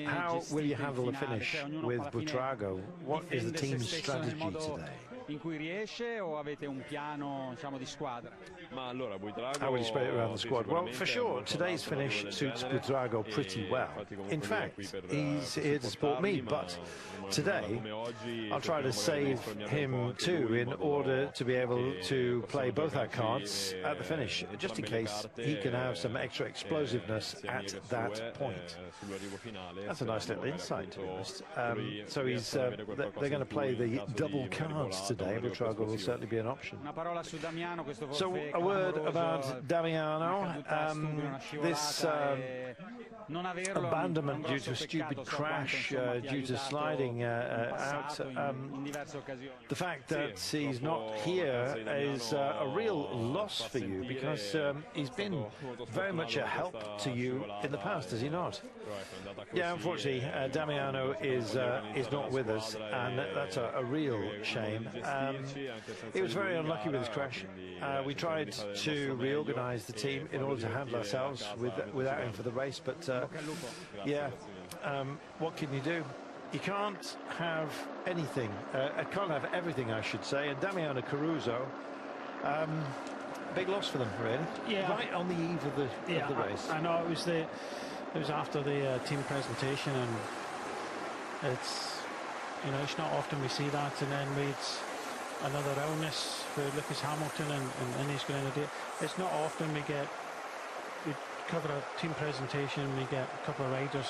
How will you handle the finish with Buitrago? What is the team's strategy today? In cui riesce, o avete un piano, diciamo, di squadra? How will you spread it around the squad? Well, for sure, today's finish suits Buitrago pretty well. In fact, he's here to support me, but today I'll try to save him too in order to be able to play both our cards at the finish, just in case he can have some extra explosiveness at that point. That's a nice little insight, to be honest. So he's they're going to play the double cards today. Buitrago will certainly be an option. So a word about Damiano. This abandonment due to a stupid crash, due to sliding out. The fact that he's not here is a real loss for you, because he's been very much a help to you in the past, has he not? Yeah, unfortunately, Damiano is not with us, and that's a real shame. He was very unlucky with his crash. We tried to reorganize the team in order to handle ourselves without him for the race, but yeah, what can you do? You can't have anything. Can't have everything, I should say. And Damiano Caruso, big loss for them, really. Yeah, right on the eve of the race. I know it was after the team presentation, and it's not often we see that, and then we'd another illness for Lewis Hamilton and his Grenadier. It's not often we cover a team presentation and we get a couple of riders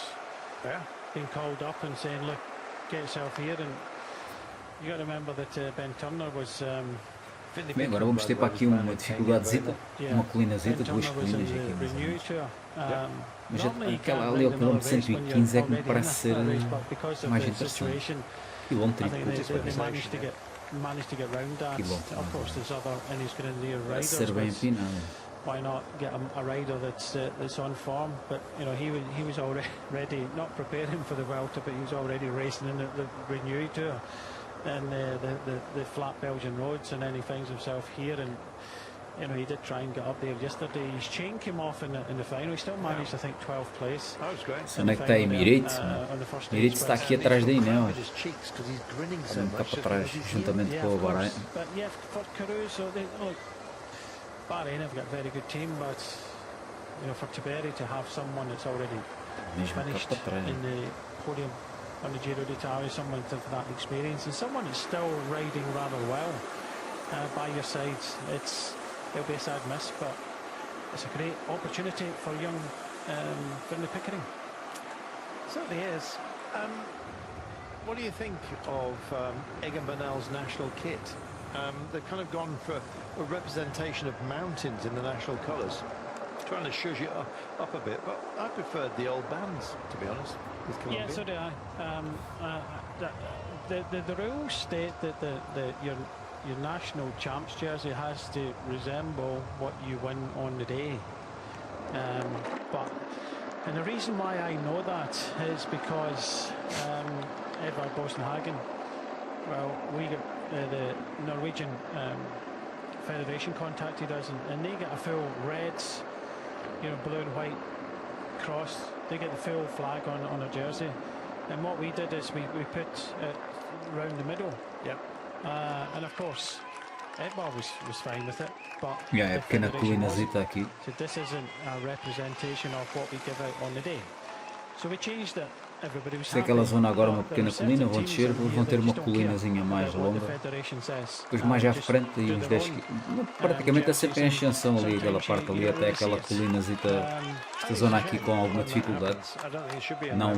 being called up and saying, look, get yourself here. And you got to remember that Ben Turner was Bem, agora vamos ter para aqui uma dificuldadezita, uma colinazita, duas colinas aqui. Mas aquela ali ao quilómetro 115 é que me parece ser mais interessante. Quilómetro e managed to get round that. Of course, there's other Ennis Grenadier riders. Ser bem empinado. Why not get a rider that's on form? But he was already not preparing for the Vuelta, but he was already racing in the Renew Tour and the flat Belgian roads, and then he finds himself here, and he did try and get up there yesterday. His chain came off in the final. He still managed, I think, 12th place. That was great. Onde é que está aí Miritz? Miritz está aqui atrás daí, não? Cá para trás, juntamente com o Bahrein. But yeah, for Caruso, Bahrain have got a very good team, but for Tiberi to have someone that's already finished in the podium on the Giro d'Italia, someone with that experience, and someone that's still riding rather well by your side, it'll be a sad miss, but it's a great opportunity for young Finlay Pickering. It certainly is. What do you think of Egan Bernal's national kit? They've kind of gone for a representation of mountains in the national colours, trying to shush it up a bit, but I preferred the old bands, to be honest. Yeah, so do I. The rules state that your national champs jersey has to resemble what you win on the day. And the reason why I know that is because Edvard Boasson-Hagen, well, we got the Norwegian Federation contacted us, and they get a full reds, you know, blue and white cross. They get the full flag on a jersey, and what we did is we put it round the middle. Yep. And of course, Edvard was fine with it, but é pequena colinazita aqui. so this isn't a representation of what we give out on the day. So we changed it. Everybody was Se aquela zona agora é uma pequena colina, vão descer, vão ter uma colinazinha mais longa. Depois mais à frente, e uns 10 km. Praticamente é sempre em ascensão ali, aquela parte ali, até aquela colinazita, esta zona aqui com alguma dificuldade. Não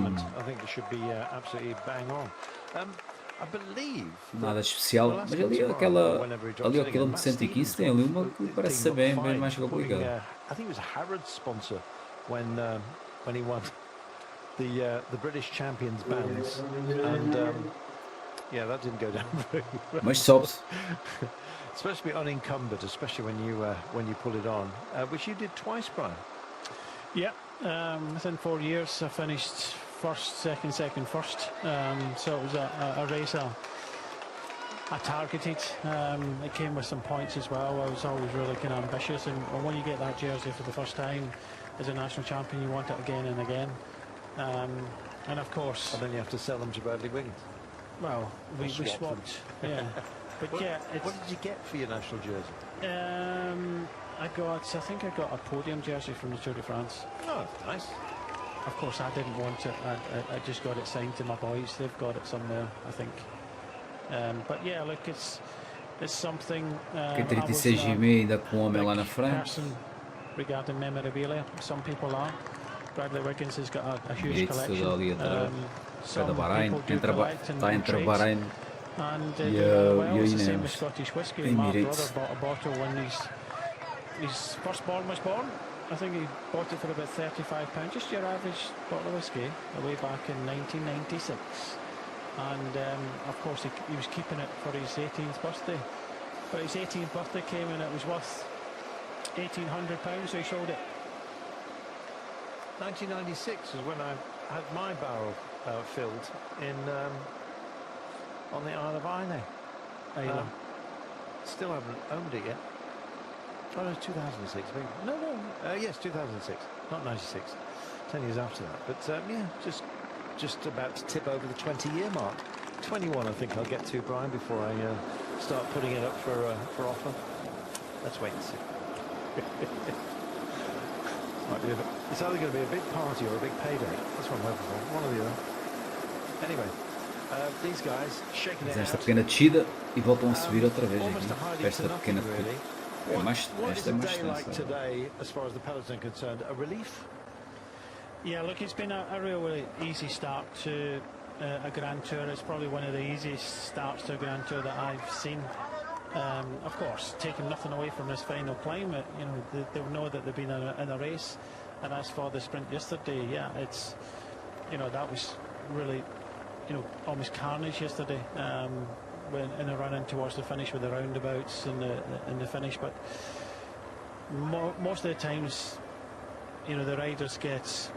nada especial, mas ali ali ao quilómetro 115 tem ali uma que parece ser bem mais complicada. I think it was Harrod's sponsor when he won the British Champions bands, and yeah, that didn't go down very well. Mas sobe-se. It's supposed to be unencumbered, especially when you pull it on, which you did twice, Brian. Yeah, within 4 years I finished first, second, first. So it was a race I targeted. It came with some points as well. I was always really kind of ambitious, and when you get that jersey for the first time as a national champion, you want it again and again. And of course, and then you have to sell them to Bradley Wiggins. Well, we swapped. Yeah, but yeah. What did you get for your national jersey? I think I got a podium jersey from the Tour de France. Oh, nice. Of course, I didn't want it. I just got it signed to my boys. They've got it somewhere, I think. But yeah, look, it's something. Que 36,5 ainda com o homem lá na frente. Regarding memorabilia, some people are. Bradley Wiggins has got a huge collection. Ali atrás. Da Bahrein, está entre Bahrein e a Emirates. Bought a bottle when his firstborn was born. I think he bought it for about £35, just your average bottle of whiskey, way back in 1996. And of course he was keeping it for his 18th birthday. But his 18th birthday came and it was worth £1,800, so he sold it. 1996 was when I had my barrel filled in on the Isle of Islay. Still haven't owned it yet. Oh no, 2006. No, yes, 2006, not 96. 10 years after that. But yeah, just about to tip over the 20-year mark. 21, I think I'll get to, Brian, before I start putting it up for offer. Let's wait and see. It's either going to be a big party or a big payday. That's what I'm hoping for. One or the other. Anyway, these guys shaking it out. Esta pequena descida e voltam a subir outra vez aqui. Esta pequena corrida. Esta é mais extensa. Today, as far as the peloton concerned, a relief? Yeah, look, it's been a really easy start to a Grand Tour. It's probably one of the easiest starts to a Grand Tour that I've seen. Of course, taking nothing away from this final climb, you know, they'll know that they've been in a race. And as for the sprint yesterday, yeah, it's, you know, that was really, you know, almost carnage yesterday. When in a run in towards the finish with the roundabouts in the finish, but most of the times, you know, the riders get,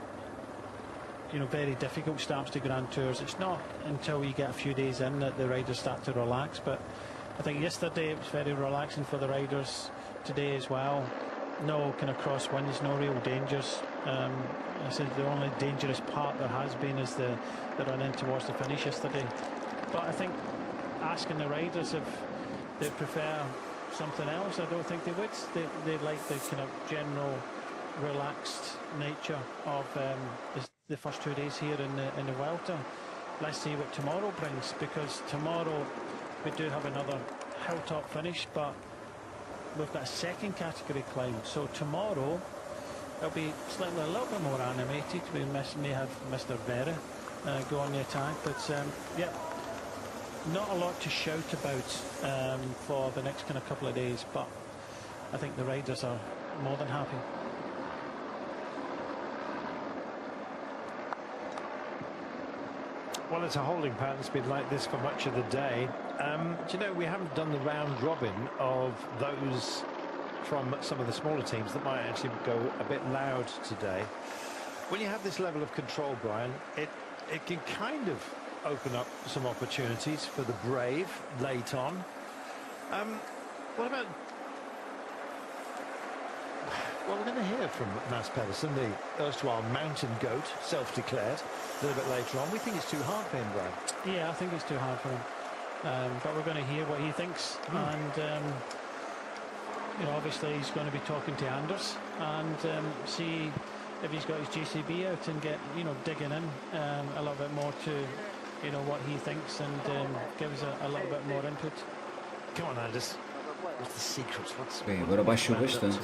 you know, very difficult starts to Grand Tours. It's not until you get a few days in that the riders start to relax, but I think yesterday it was very relaxing for the riders, today as well. No kind of crosswinds, no real dangers. I said the only dangerous part there has been is the run in towards the finish yesterday. But I think asking the riders if they prefer something else, I don't think they would. They like the kind of general relaxed nature of the first 2 days here in the Vuelta. Let's see what tomorrow brings, because tomorrow we do have another hilltop finish, but we've got a second category climb. So tomorrow it'll be slightly a little bit more animated. We may have Mr. Vera go on the attack, but yeah, not a lot to shout about for the next kind of couple of days, but I think the riders are more than happy. Well, it's a holding pattern. It's been like this for much of the day. Do you know, we haven't done the round robin of those from some of the smaller teams that might actually go a bit loud today. When you have this level of control, Brian, it can kind of open up some opportunities for the brave late on. What about... Well, we're going to hear from Mads Pedersen, the erstwhile mountain goat, self-declared, a little bit later on. We think it's too hard for him, Brian. Yeah, I think it's too hard for him. But we're going to hear what he thinks. And, you know, obviously he's going to be talking to Anders and see if he's got his JCB out and get, you know, digging in a little bit more to, you know, what he thinks and give us a little bit more input. Come on, Anders. What's the secret? Bem, agora baixou bastante.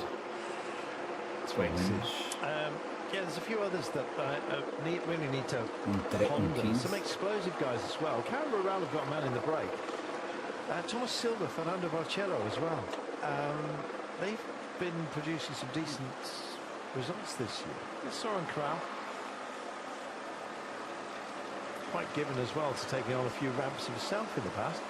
Yeah, there's a few others that really need to ponder. Some explosive guys as well. Karen Rural have got a man in the break. Thomas Silva, Fernando Barcelo as well. They've been producing some decent results this year. Soren Kral, quite given as well to taking on a few ramps himself in the past.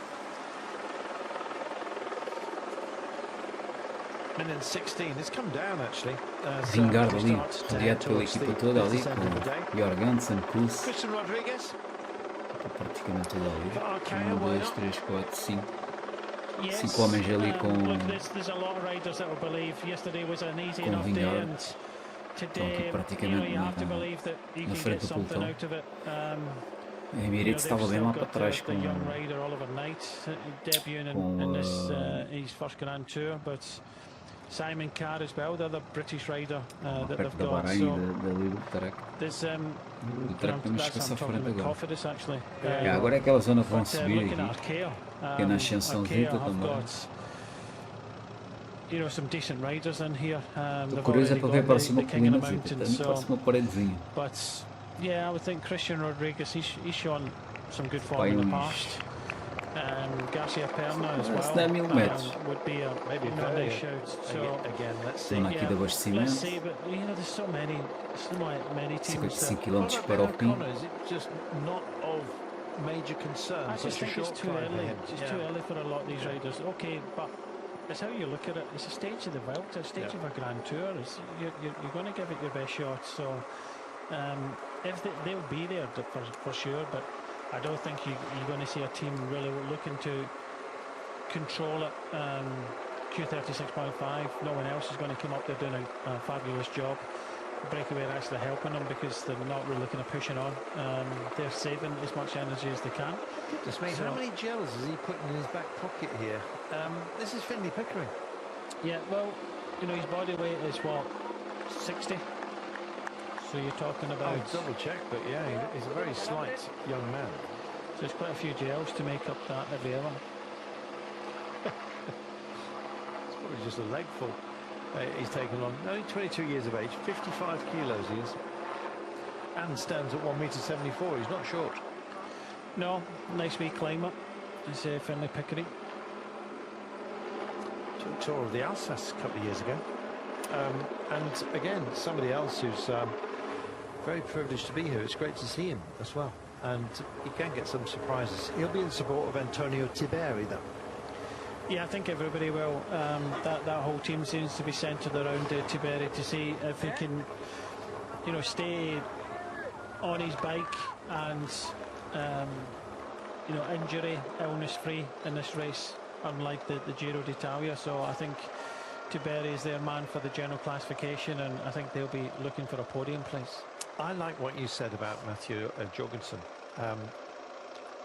Minute 16, it's come down actually. Vingard ali, rodeado pela equipa toda ali, com Jorgensen, Kuss. Christian Rodriguez. Está praticamente toda ali. 1, 2, 3, 4, 5. 5 homens ali com Vingard. Estão aqui praticamente na frente do pelotão. A Emirates estava bem lá para trás com Simon Carr as well, the other British rider that they've da got. Bahrein, dali do Trek. There's Do Trek temos que passar fora agora. Cofidis actually. Agora é aquela zona que vão subir aqui. Que é na ascensão Vita também. You know, some decent riders in here. O curioso é para ver para cima colina, parece uma paredezinha. But yeah, I would think Christian Rodriguez, he's shown some good form in the past. Garcia Perna as well. Não é 1000 metros. Would be a maybe a nice shout. So again, let's see. Zona aqui de abastecimento. Let's see, but you know, there's so many teams. 55 km para o fim. Just not of major concern. I just think it's too early. It's too early for a lot of these riders. Okay, but it's how you look at it. It's a stage of the Vuelta, a stage of a Grand Tour. You're going to give it your best shot. So if they'll be there for sure, but I don't think you're going to see a team really looking to control it. Q36.5, no one else is going to come up there doing a fabulous job. Breakaway are actually helping them because they're not really looking at pushing on. They're saving as much energy as they can. Goodness me, how many gels is he putting in his back pocket here? This is Finley Pickering. Yeah, well, you know, his body weight is what, 60? So you're talking about... I'll double check, but yeah, he's a very slight young man. So there's quite a few gels to make up that every hour. It's probably just a leg full he's taken on. Only 22 years of age, 55 kilos he is. And stands at 1.74 m. He's not short. No, nice wee climber. Is Finley Pickering. Took a tour of the Alsace a couple of years ago. And again, somebody else who's very privileged to be here. It's great to see him as well, and he can get some surprises. He'll be in support of Antonio Tiberi though. Yeah, I think everybody will. That whole team seems to be centred around Tiberi to see if he can, you know, stay on his bike and you know, injury, illness free in this race, unlike the Giro d'Italia. So I think Tiberi is their man for the general classification, and I think they'll be looking for a podium place. I like what you said about Matthew Jorgensen.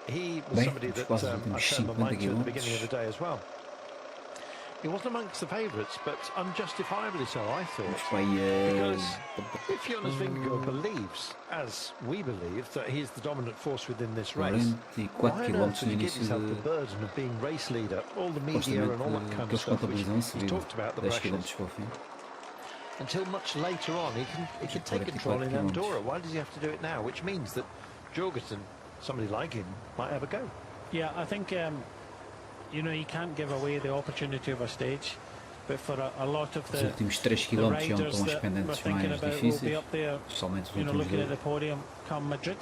He was somebody that I turned my mind to at the beginning of the day as well. He wasn't amongst the favourites, but unjustifiably so, I thought. Because if Jonas Vingegaard believes, as we believe, that he's the dominant force within this race, why on earth would he give himself the burden of being race leader, all the media and all that kind of stuff, which he talked about, the pressures. Until much later on, he can take control in Andorra. Why does he have to do it now? Which means that Jorgensen, somebody like him, might have a go. Yeah, I think you know, you can't give away the opportunity of a stage, but for a lot of the riders that we're thinking about will be up there, you know, looking at the podium come Madrid.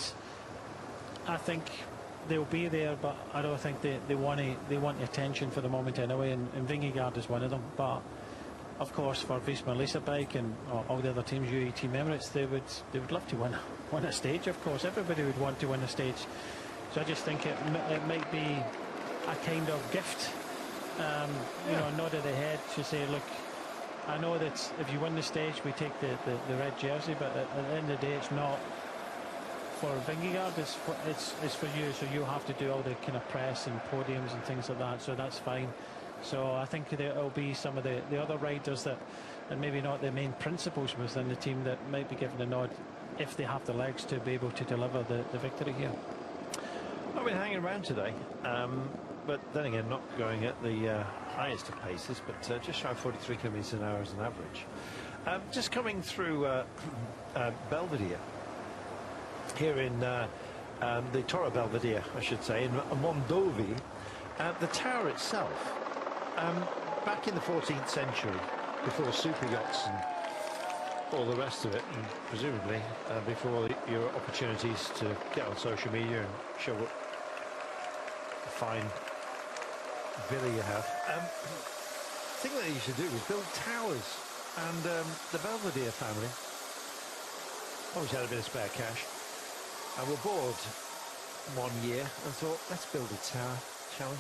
I think they'll be there, but I don't think they want the attention for the moment anyway, and Vingegaard is one of them. But of course, for Visma Leasebike and all the other teams, UAE Team Emirates, they would love to win a stage. Of course, everybody would want to win a stage. So I just think it might be a kind of gift, you know, a nod of the head to say, look, I know that if you win the stage, we take the red jersey, but at the end of the day, it's not for Vingegaard, it's for you, so you have to do all the kind of press and podiums and things like that, so that's fine. So I think there'll be some of the other riders that maybe not the main principals within the team that might be given a nod if they have the legs to be able to deliver the victory here. I've been hanging around today, but then again not going at the highest of paces, but just shy of 43 kilometres an hour as an average. Just coming through Belvedere here in the Torre Belvedere, I should say, in Mondovi. The tower itself, back in the 14th century, before super yachts and all the rest of it, and presumably before your opportunities to get on social media and show what a fine villa you have. The thing that you should do is build towers, and the Belvedere family obviously had a bit of spare cash and were bored one year and thought, let's build a tower, shall we?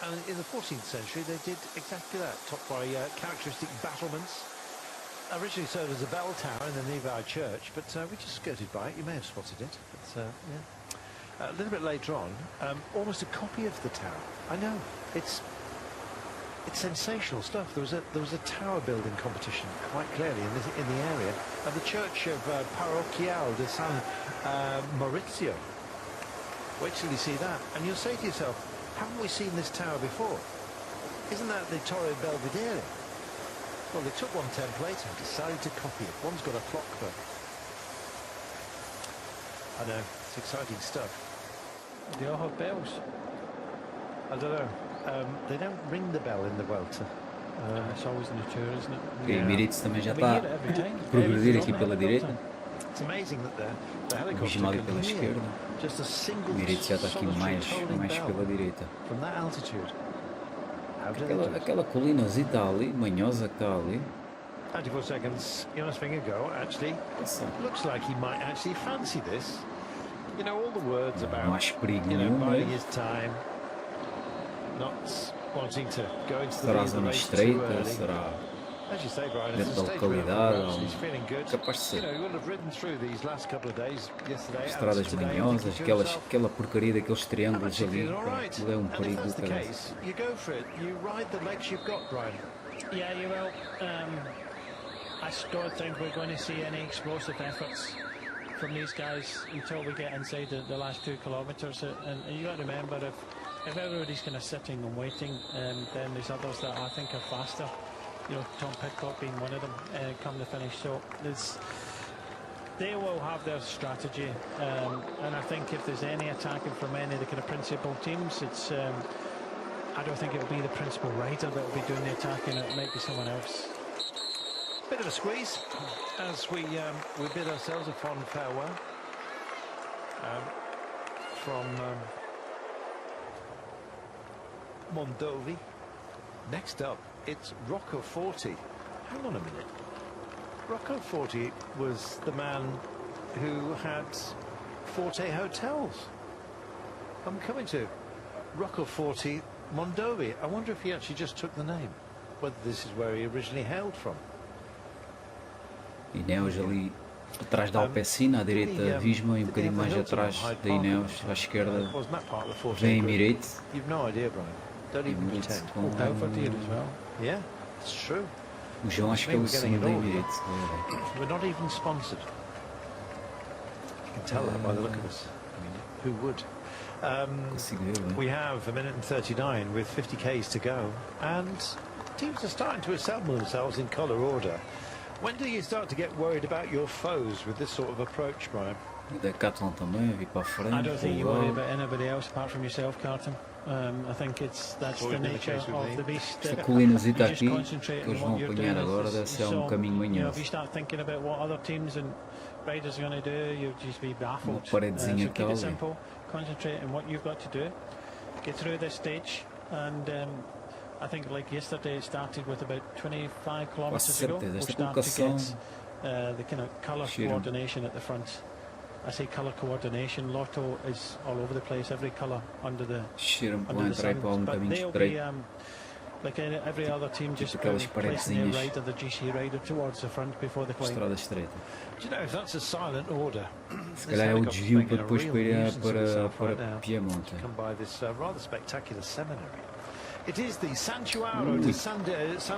And in the 14th century they did exactly that, topped by characteristic battlements. Originally served as a bell tower in the nearby church, but we just skirted by it. You may have spotted it, but yeah. A little bit later on, almost a copy of the tower. I know, it's sensational stuff. There was a tower building competition quite clearly in the area, and the church of Parroquial de San Maurizio. Wait till you see that, and you'll say to yourself, haven't we seen this tower before? Isn't that the Torre Belvedere? Well, they took one template and decided to copy it. One's got a clock, but I know, it's exciting stuff. They all have bells. I don't know. They don't ring the bell in the Vuelta. It's always in the tour, isn't it? O Emirates também já está a progredir aqui pela direita. It's amazing that the helicopter Vigimário pela esquerda. Just a single O Emirates já está aqui mais pela direita. From that altitude. Aquela colinazita ali, manhosa que está ali. 94 seconds, Jonas Vingegaard actually looks like he might actually fancy this. You know, all the words about, you know, biding his time, not wanting to go into the lead of the race too early. As you say, Brian, it's a stage where he's feeling good. You know, he will have ridden through these last couple of days, yesterday, estradas manhosas, aquela porcaria daqueles triângulos ali, aquilo é perigo do caralho. You go for it, you ride the legs you've got, Brian. Yeah, you will. I don't think we're going to see any explosive efforts from these guys until we get inside the last 2 kilometres. And you got to remember, if everybody's kind of sitting and waiting, then there's others that I think are faster. You know, Tom Pidcock being one of them, come to finish. So they will have their strategy, and I think if there's any attacking from any of the kind of principal teams, it's I don't think it'll be the principal rider that will be doing the attacking. It might be someone else. Bit of a squeeze as we bid ourselves a fond farewell from Mondovi. Next up, it's Rocco Forti. Hang on a minute. Rocco Forti was the man who had Forte Hotels. I'm coming to Rocco Forti Mondovi. I wonder if he actually just took the name, whether this is where he originally hailed from. Ineos ali atrás da Alpecin, à direita Visma e bocadinho mais atrás da Ineos, à esquerda vem Emirates. You've no idea, Brian. Don't even pretend. Yeah, it's true. O João acho que é o segundo da Emirates. We're not even sponsored. You can tell that by the look of us. I mean, who would? We have 1 minute and 39 with 50 Ks to go, and teams are starting to assemble themselves in colour order. When do you start to get worried about your foes with this sort of approach, Brian? The Catalan também, vir para a frente. I don't think you worry about anybody else apart from yourself, Carlton. I think that's the nature of the beast. Esta colinazita aqui que eles vão apanhar agora deve ser caminho manhoso. If you start thinking about what other teams and riders are going to do, you'll just be baffled. Uma paredezinha so keep it simple, concentrate on what you've got to do, get through this stage, and I think like yesterday it started with about 25 kilometers ago. We'll start to get the kind of colour coordination at the front. I say colour coordination. Lotto is all over the place. Every colour under the sun. But they'll be like every other team, just placing their rider, the GC rider, towards the front before the climb. Do you know if that's a silent order? Se calhar é o desvio para depois para Piemonte. Come by this rather spectacular seminary. It is the Santuário de San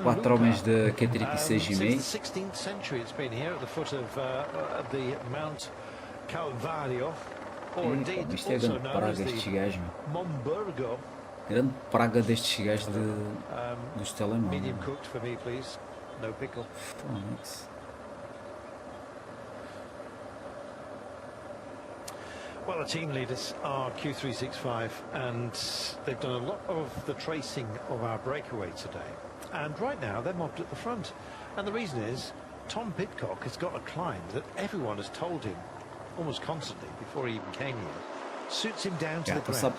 4 homens da Q36 e meio. Since the 16th century it's been here at the foot of the Mount Calvário, or indeed Isto é grande praga estes gajos. Momburgo. Grande praga destes gajos dos telemóveis. Medium cooked for me, please. No pickle. Well, the team leaders are Q365, and they've done a lot of the tracing of our breakaway today. And right now they're mobbed at the front, and the reason is Tom Pidcock has got a climb that everyone has told him almost constantly before he even came here suits him down to the ground.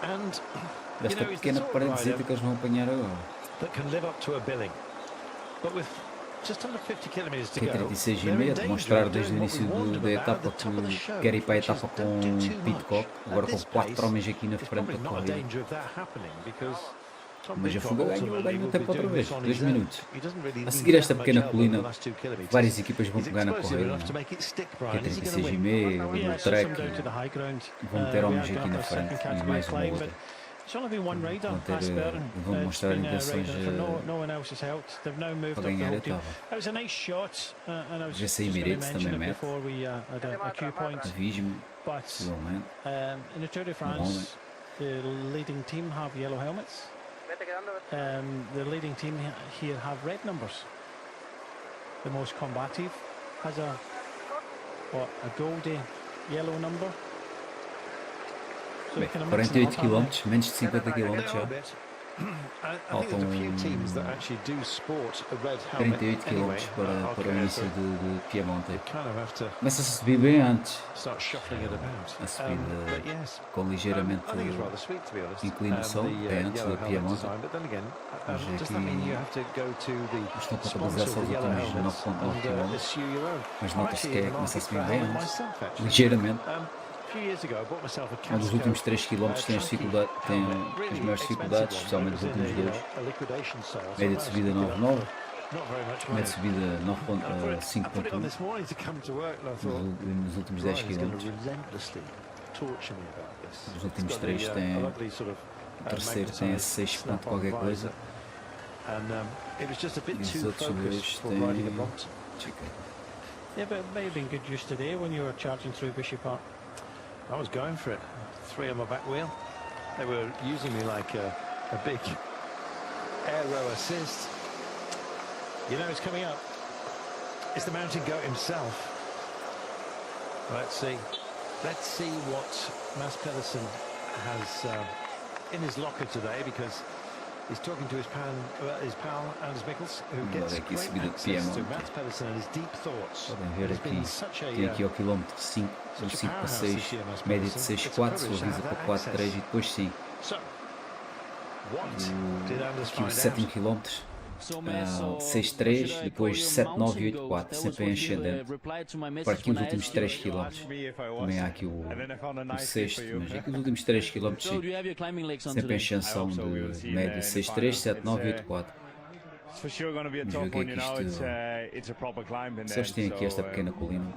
And desta pequena paredezita que eles vão apanhar agora. That can live up to a billing, but with just under 50 kilometers to go. Q36 e meio, demonstrar desde o início da etapa que quer ir para a etapa com Pidcock, agora com 4 homens aqui na frente da corrida. Mas a fuga ganhou tempo outra vez, 2 minutos. A seguir esta pequena colina, várias equipas vão pegar na corrida. Q36 e meio, o Trek, vão ter homens aqui na frente e mais uma outra. Vão mostrar intenções para ganhar a etapa. Já sei Emirates também mete. Vismo, possivelmente. The leading team here have red numbers. The most combative has a goldy yellow number. Bem, 48 km, menos de 50 km já. Faltam 38 km para o início de Piemonte. Começa a subir bem antes. A subida com ligeiramente inclinação, bem antes da Piemonte. Mas aqui estão a contabilizar só os últimos 9,9 km. Mas nota-se que começa a subir bem antes, ligeiramente. Nos últimos 3 km tem as maiores dificuldades, especialmente os últimos 2. Média de subida 9,9, média de subida 5,1 nos últimos 10 km. Os últimos 3 têm, o terceiro tem a 6 ponto qualquer coisa. E os outros 2 têm... Yeah, but it may have been good use today when you were charging through Bushy Park. I was going for it. 3 on my back wheel. They were using me like a big aero assist. You know, it's coming up. It's the mountain goat himself. Let's see. Let's see what Mads Pedersen has in his locker today, because he's talking to his pal Anders Mikkels, who gets great access to Mads Pedersen and his deep thoughts. Podem ver aqui, tem aqui ao quilómetro 5, do 5 para 6, média de 6,4, suaviza para 4,3 e depois 5. Aqui o 7 km, 6,3, depois 7,9 e 8,4, sempre em ascendente. Para aqui os últimos 3 km, também há aqui o sexto, mas aqui os últimos 3 km sempre em ascensão de média 6,3, 7,9 e 8,4. Vamos ver o que é que isto... Se eles têm aqui esta pequena colina.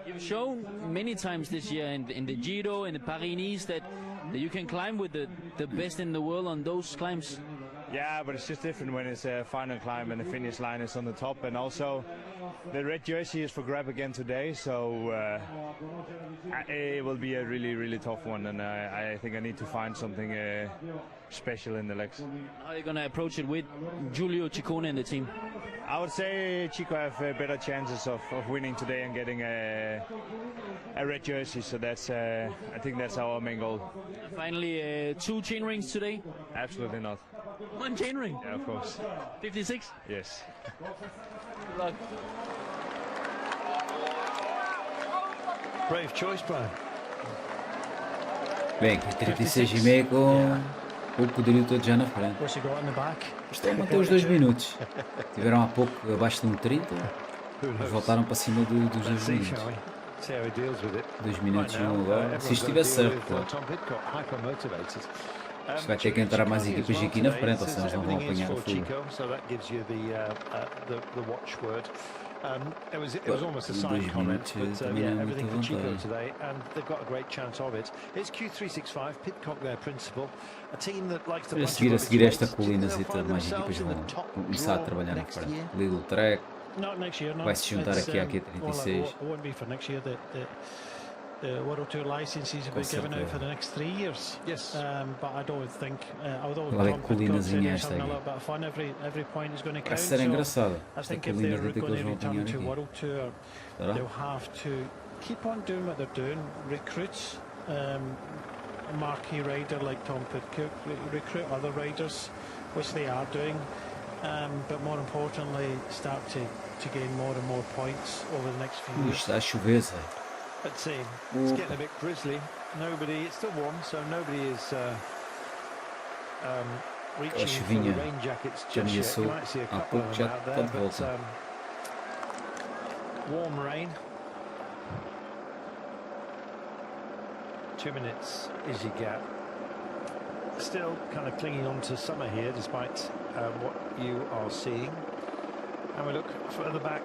You've shown many times this year in the Giro, in the Paris-Nice, that you can climb with the best in the world on those climbs. Yeah, but it's just different when it's a final climb and the finish line is on the top, and also the red jersey is for grab again today, so it will be a really tough one, and I think I need to find something special in the legs. How are you going to approach it with Giulio Ciccone and the team? I would say Chico have better chances of winning today and getting a red jersey, so that's I think that's our main goal. Finally, 2 chain rings today? Absolutely not. 1 chain ring? Yeah, of course. 56? Yes. Good luck. Brave choice, Brian. Bem, aqui 36,5 com o poderio todo já na frente. Estão a manter os 2 minutos. Tiveram há pouco abaixo de um 30, mas voltaram para cima dos 2 minutos. 2 minutos e 1 agora. Se isto estiver certo, claro. Isto vai ter que entrar mais equipas aqui na frente, ou seja, eles não vão apanhar o fogo. It was almost a side comment, but everything for Chico today, and they've got a great chance of it. It's Q365, Pidcock their principal, a team that likes to a seguir esta colinazita, mais equipas vão começar a trabalhar na frente. Lidl Track vai se juntar aqui à Q36. The World Tour licenses have been given out for the next 3 years. Yes. But I don't think, although Ela é colinazinha esta having a aqui. little bit of fun, every point is going to count. Vai ser engraçado. I Esta think if they're colinazita que going eles to vão return apanhar to aqui. World Tour, they'll have to keep on doing what they're doing, recruit a marquee rider like Tom Pidcock, recruit other riders, which they are doing, but more importantly, start to gain more and more points over the next few years. Está a chover, Zé. Let's see. It's getting a bit drizzly. It's still warm, so nobody is reaching for the rain jackets just yet. You might see a couple of them out there, but warm rain. 2 minutes is your gap. Still kind of clinging on to summer here, despite what you are seeing. And we look further back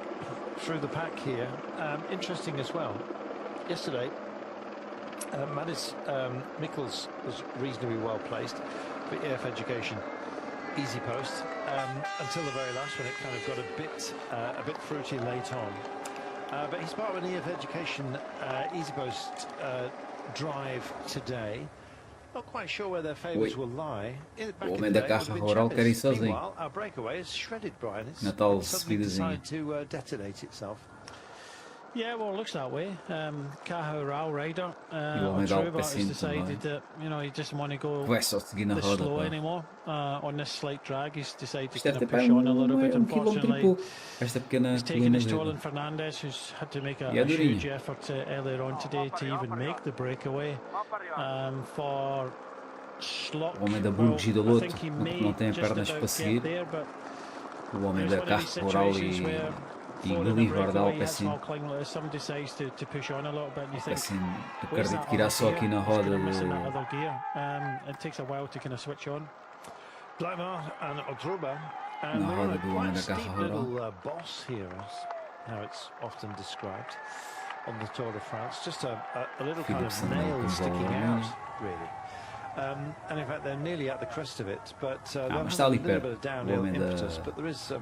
through the pack here. Interesting as well. Yesterday, Maddis Mikkels was reasonably well placed for EF Education easy post until the very last, when it kind of got a bit fruity late on. But he's part of an EF Education easy post drive today. Not quite sure where their favours will lie. O homem da carro rural quer ir sozinho. Meanwhile, our breakaway is shredded, Brian. Na tal suddenly subidazinha. decided to detonate itself. Yeah, well, it looks that way. Cajo Rao rider homem dá o Truba has pecinho decided também. that he doesn't want to go Vai só seguir na this roda. slow Pá. anymore on this slight drag. He's decided to Isto kind deve of ter push para on a little bit. quilómetro e Unfortunately, pouco. Esta pequena he's taken colina his toll dele. on Fernandez, who's had to make a E é huge durinho. effort earlier on today to even make the breakaway. For Schlock, O homem da well, Burgos e do I Loto, think he que may não tem just pernas about para get seguir. there, but O homem there's da one of these carro rural situations e where Gulliver dá o he has small pecinho. climb like this, someone decides to push on a little bit and you O think, pecinho. where's Acredito that que irá other só gear? aqui na He's roda kinda missing that de... other gear. It takes a while to kind of switch on. Blaimar and Otruba, and Na they're roda on a do homem quite da steep carro rural. little boss here, as how it's often described on the Tour de France. Just a little kind of Philipsen nail com sticking bola out, really. And in fact, they're nearly at the crest of it, but they'll mas have está a ali little bit perto. of O downhill homem da... impetus, but there is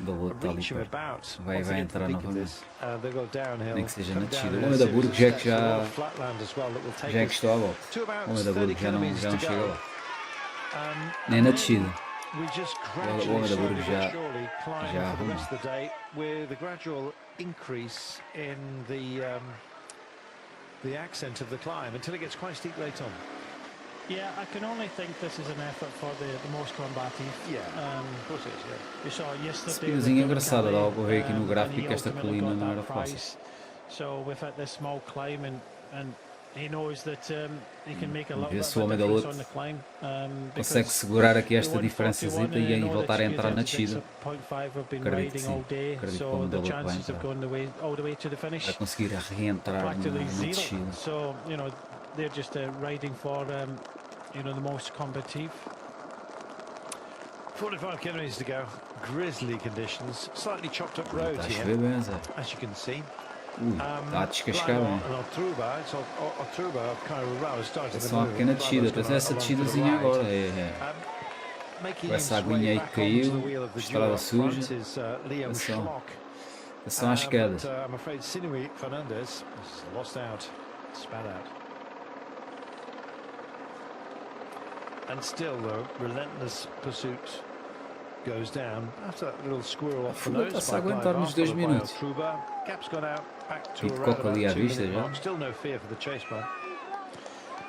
da a Loto está ali reaching perto. about. Vai Once again, entrar think of novamente. this, they go downhill, Nem que seja come na descida. down O in a homem da series Burgos of já é que steps, a lot já... of flatland as well that will take Já é us que estou à volta. to about O homem da 30 Burgos já não kilometers to chega go. lá. Nem na descida. We just O gradually, homem da slowly Burgos but já surely climb for the arruma. rest of the day with a gradual increase in the accent of the climb until it gets quite steep later on. Yeah, I can only think this is an effort for the most combative. Yeah, of course it is, yeah. We saw yesterday. Subidazinha engraçada, dá para ver aqui no gráfico que esta colina não era fácil. So we've had this small climb and he knows that he can make a lot Vê of se o homem da difference Loto on the climb. consegue segurar aqui esta diferençazita e voltar a entrar na descida. Acredito que sim. Acredito que o homem da Loto vai entrar. Vai conseguir reentrar na descida. So, they're just riding for, the most competitive. 45 kilometers to go. Grizzly conditions. Slightly chopped up road Está a here, chover bem, Zé. as you can see. Ui, está a descascar bem. É só uma pequena descida, parece essa descidazinha agora. Parece a aguinha aí que caiu, estrada suja. São as quedas. I'm afraid Sinewy Fernandez has lost out, spat out. And still, though, relentless pursuit goes down after that little squirrel off the nose. Está-se a aguentar nos 2 minutos. Cap's gone out, back to Pidcock ali à vista já. Still no fear for the chase, man.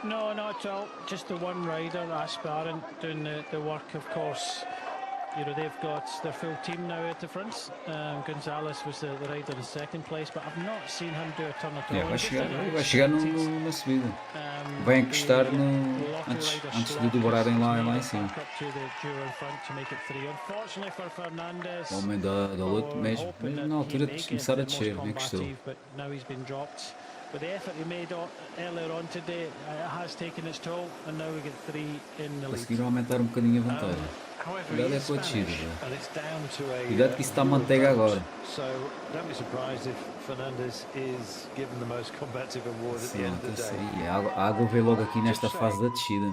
No, not at all. Just the one rider, aspirant, doing the work, of course. You know, they've got their full team now at the front. Gonzalez was the rider in second place, but I've not seen him do a turn at all. Vai chegar na subida. Vai encostar antes de dobrarem lá em cima. O homem da luta mesmo na altura de começar a descer, nem encostou. But the effort he made earlier on today has taken its toll, and now we get 3 in the lead. Conseguiram aumentar um bocadinho a vantagem. Cuidado é com a descida. Cuidado que isso está manteiga agora. So don't be surprised if Fernandes is given the most combative award at the end of the day. A água veio logo aqui nesta fase da descida.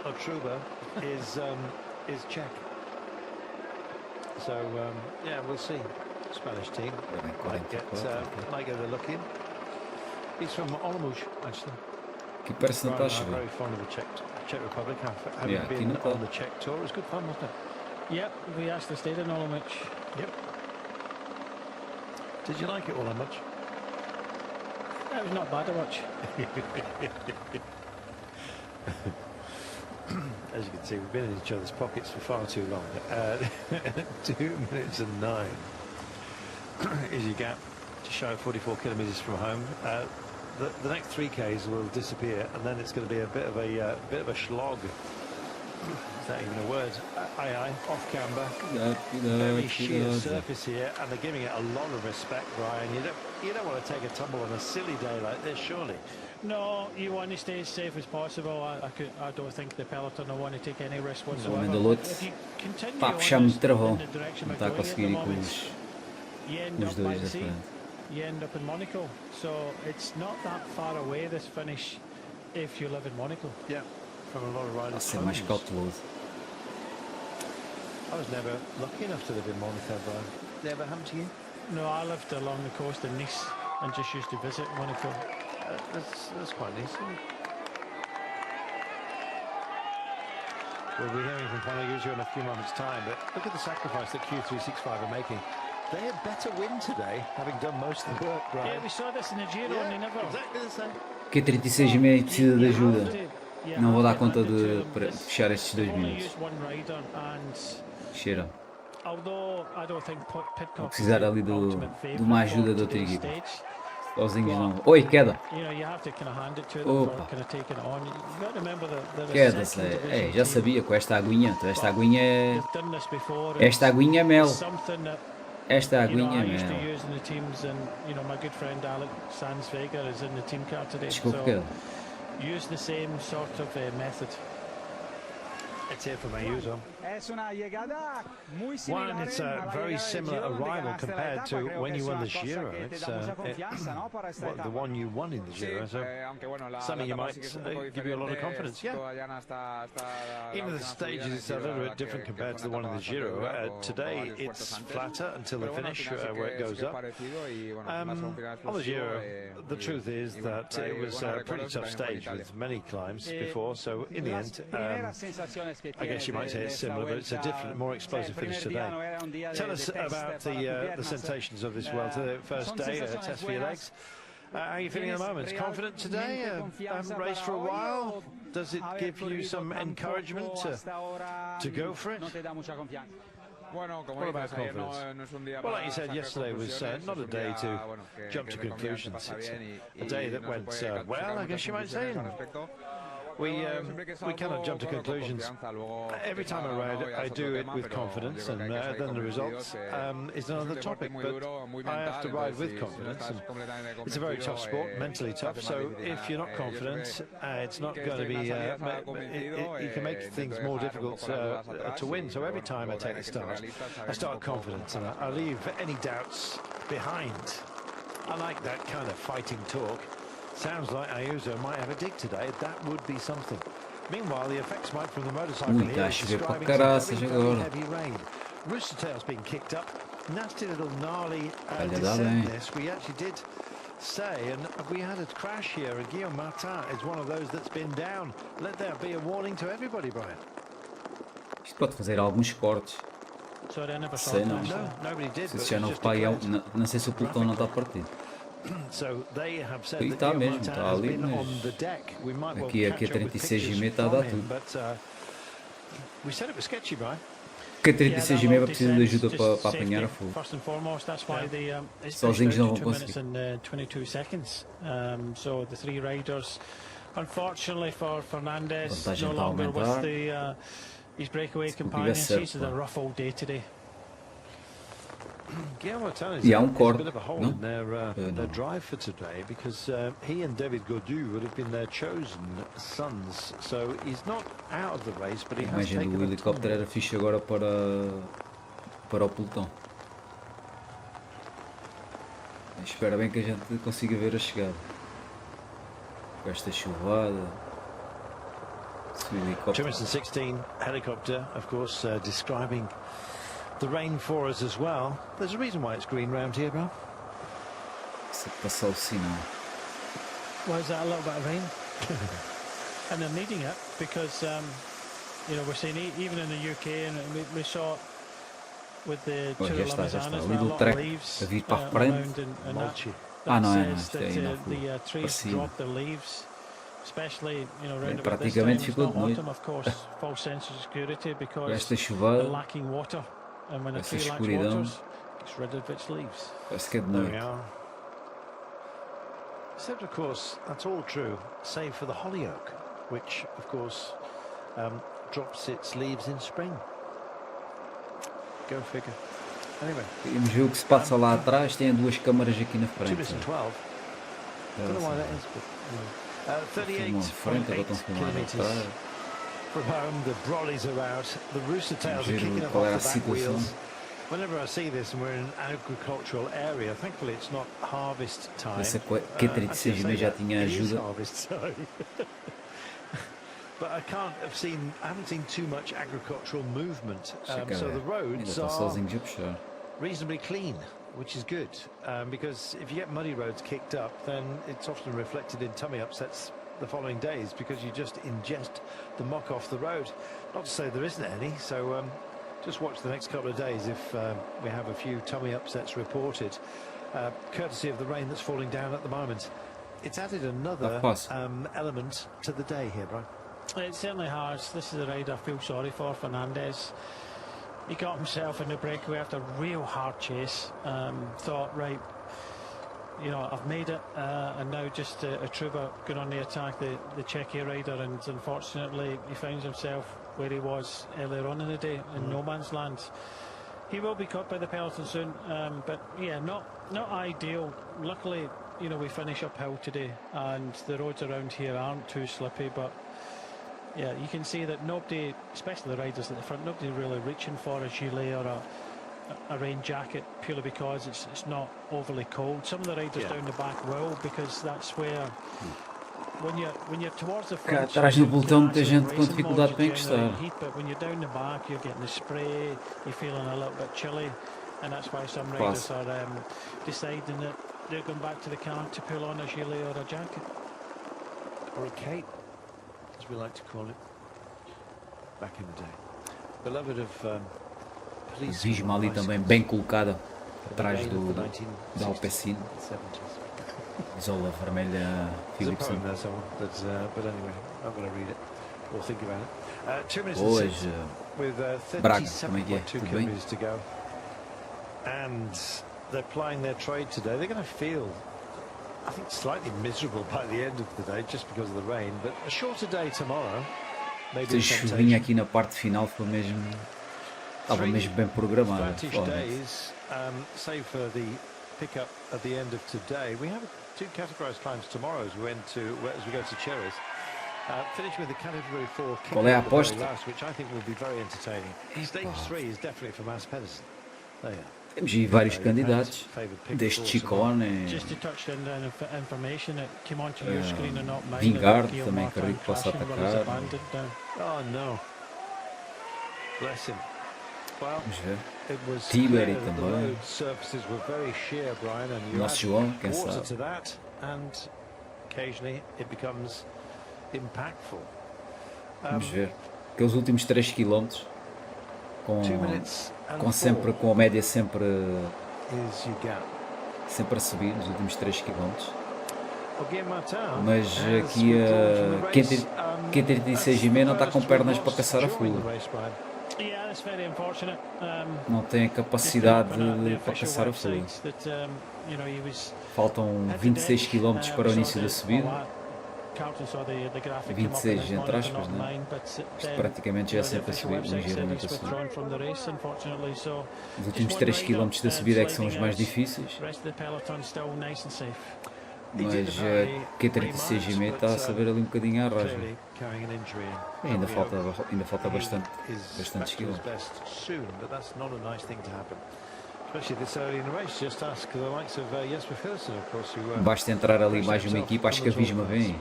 Obtruba is Czech. So yeah, we'll see. Spanish team might get the look in. He's from Olomouc, actually. Que parece não está a chover. Very fond of the Czech Republic. Having been on the Czech tour, it was good fun, wasn't it? Yep, we actually stayed in Olomouc. Yep. Did you like it all that much? It was not bad to watch. As you can see, we've been in each other's pockets for far too long. 2 minutes and 9 is your gap, just shy of 44 kilometres from home. The next 3Ks will disappear, and then it's going to be a bit of a slog. Is that even a word? Aye, off camber. Very sheer surface here, and they're giving it a lot of respect, Brian. You don't want to take a tumble on a silly day like this, surely. No, you want to stay as safe as possible. I don't think the peloton will want to take any risk whatsoever. O homem da luta está a puxar muito travão. Não está a conseguir ir com os dois da frente. You end up in Monaco, so it's not that far away, this finish, if you live in Monaco. Yeah, from a lot of riders. Ser mais cauteloso. I was never lucky enough to live in Monaco, Brian. Did it ever happen to you? No, I lived along the coast in Nice and just used to visit Monaco. That's quite nice. We'll be hearing from Panaguzio in a few moments' time, but look at the sacrifice that Q365 are making. They had better win today, having done most of the work, Brian. Yeah, we saw this in the Giro, and they never. Exactly the same. Q36,5 precisa de ajuda. Não vou dar conta de fechar estes 2 minutos. Cheira. Vou precisar ali de uma ajuda de outra equipa. Sozinhos não. Oi, queda! Opa! Queda, já sabia com esta aguinha. Esta aguinha é. Esta aguinha é mel. Esta aguinha é mel. Desculpe, queda. Use the same sort of method. It's here from Ayuso. One, it's a very similar arrival compared to when you won the Giro. It's the one you won in the Giro, so something you might give you a lot of confidence. Yeah. Even the stages is a little bit different compared to the one in the Giro. Today it's flatter until the finish where it goes up. On the Giro, the truth is that it was a pretty tough stage with many climbs before, so in the end, I guess you might say it's similar, but it's a different, more explosive finish today. Tell us about the sensations of this Vuelta, the first day, test for your legs. How are you feeling at the moment? Confident today? Haven't raced for a while? Does it give you some encouragement to go for it? What about confidence? Well, like you said, yesterday was not a day to jump to conclusions. It's a day that went well, I guess you might say. We cannot jump to conclusions. Every time I ride, I do it with confidence, and then the results is another topic. But I have to ride with confidence, and it's a very tough sport, mentally tough. So if you're not confident, it's not going to be. You can make things more difficult to win. So every time I take the start, I start confident, and I leave any doubts behind. I like that kind of fighting talk. Sounds like Ayuso might have a dig today. That would be something. Meanwhile, the effects might from the motorcycle here is describing some heavy rain. Rooster tail's being kicked up. Nasty little gnarly descent this. We actually did say, and we had a crash here, and Guillaume Martin is one of those that's been down. Let there be a warning to everybody, Brian. Isto pode fazer alguns cortes. Sei não. Se já não repaiam, não sei se o pelotão não está partido. E está mesmo, está ali, mas aqui a 36,5 está a dar tudo. K36 vai precisar de ajuda para apanhar a fogo. Sozinhos não vão conseguir. Unfortunately for Fernandez, no Vantagem longer para with his breakaway companions. He's had a rough all day today. E há corte, bit of a hole in their drive for today, because he and David Gaudu would have been their chosen sons. So he's not out of the race, but he has taken a imagem do helicóptero era fixe agora para o pelotão. Espero bem que a gente consiga ver a chegada. Com esta chuvada. 216 helicopter, of course, describing the rain for us as well. There's a reason why it's green round here, bro. Se passar o sinal. Why is that a little bit of rain? And they're needing it because, you know, we're seeing even in the UK, and we saw it with the Já está. a Ali do lot track of leaves a vir para a frente. Não é, isto aí não the trees drop their leaves, especially, you know, around about this time. Praticamente It's ficou not de noite. autumn, of course, false sense of security because Esta chuvada, they're lacking water, and when a essa tree lacks escuridão, water, it's rid of its leaves. parece que é de noite. Except, of course, that's all true, save for the Hollyoak, which, of course, drops its leaves in spring. Go figure. Anyway. Vamos ver o que se passa lá atrás. Tem duas câmaras aqui na frente. 212. Don't know why that is, but 38.8 kilometers from home. The brollies are out. The rooster tails are kicking up off the back wheels. Whenever I see this, and we're in an agricultural area, thankfully it's not harvest time. Essa Q36 já tinha ajuda. Harvest time. But I haven't seen too much agricultural movement. So the roads are reasonably clean, which is good, because if you get muddy roads kicked up, then it's often reflected in tummy upsets the following days because you just ingest the muck off the road. Not to say there isn't any, so just watch the next couple of days if we have a few tummy upsets reported, courtesy of the rain that's falling down at the moment. It's added another element to the day here, Brian. It certainly has. This is a ride I feel sorry for, Fernandez. He got himself in the breakaway after a real hard chase. Thought, right, you know, I've made it, and now just a Truba going on the attack, the Czechia rider, and unfortunately he finds himself where he was earlier on in the day, in no man's land. He will be caught by the peloton soon, but yeah, not ideal. Luckily, you know, we finish uphill today, and the roads around here aren't too slippy, but yeah, you can see that nobody, especially the riders at the front, nobody really reaching for a gilet or a rain jacket purely because it's not overly cold. Some of the riders down the back will, because that's where when you're towards the front, atrás do pelotão muita gente com dificuldade para encostar. But when you're down the back, you're getting the spray, you're feeling a little bit chilly, and that's why some riders are deciding that they're going back to the car to pull on a gilet or a jacket or a cape, as we like to call it, back in the day. Beloved of police. Visma ali também bem colocada atrás da Alpecin. Isola vermelha Philipson. But anyway, I'm going to read it or think about it. 2 minutes Hoje, with Braga, como é que é? 37.2 Tudo bem? kilometers to go, and they're plying their trade today. They're going to feel, I think, slightly miserable by the end of the day just because of the rain, but a shorter day tomorrow. Esta chuvinha aqui na parte final foi mesmo, estava mesmo bem programada. Days, save for the pickup at the end of today. We have two categorized climbs tomorrow as we go to Cherries. Finish with the category 4 Qual é a aposta? last, which I think will be very entertaining. Stage 3 is definitely for Mads Pedersen. There you are. Temos aí vários candidatos, deste Chicone, Vingard também acredito que possa atacar. Oh no. Bless him. Well, vamos ver. It was Tiberi clear that the também. road surfaces were very sheer, Brian, and you Nosso add João, quem water sabe. to that, and occasionally it becomes impactful. Vamos ver. Aqueles últimos 3 km com a média sempre a subir nos últimos 3 km. Mas aqui a Q36,5 não está com pernas para caçar a fuga. Não tem a capacidade para caçar a fuga. Faltam 26 km para o início da subida. 26 entre aspas, né? Isto praticamente já é sempre a subir, ligeiramente a subir. Os últimos 3 km da subida é que são os mais difíceis. Mas a Q36,5 está a saber ali um bocadinho a rasga. Ainda falta bastantes quilómetros. Basta entrar ali mais uma equipa, acho que a Visma vem.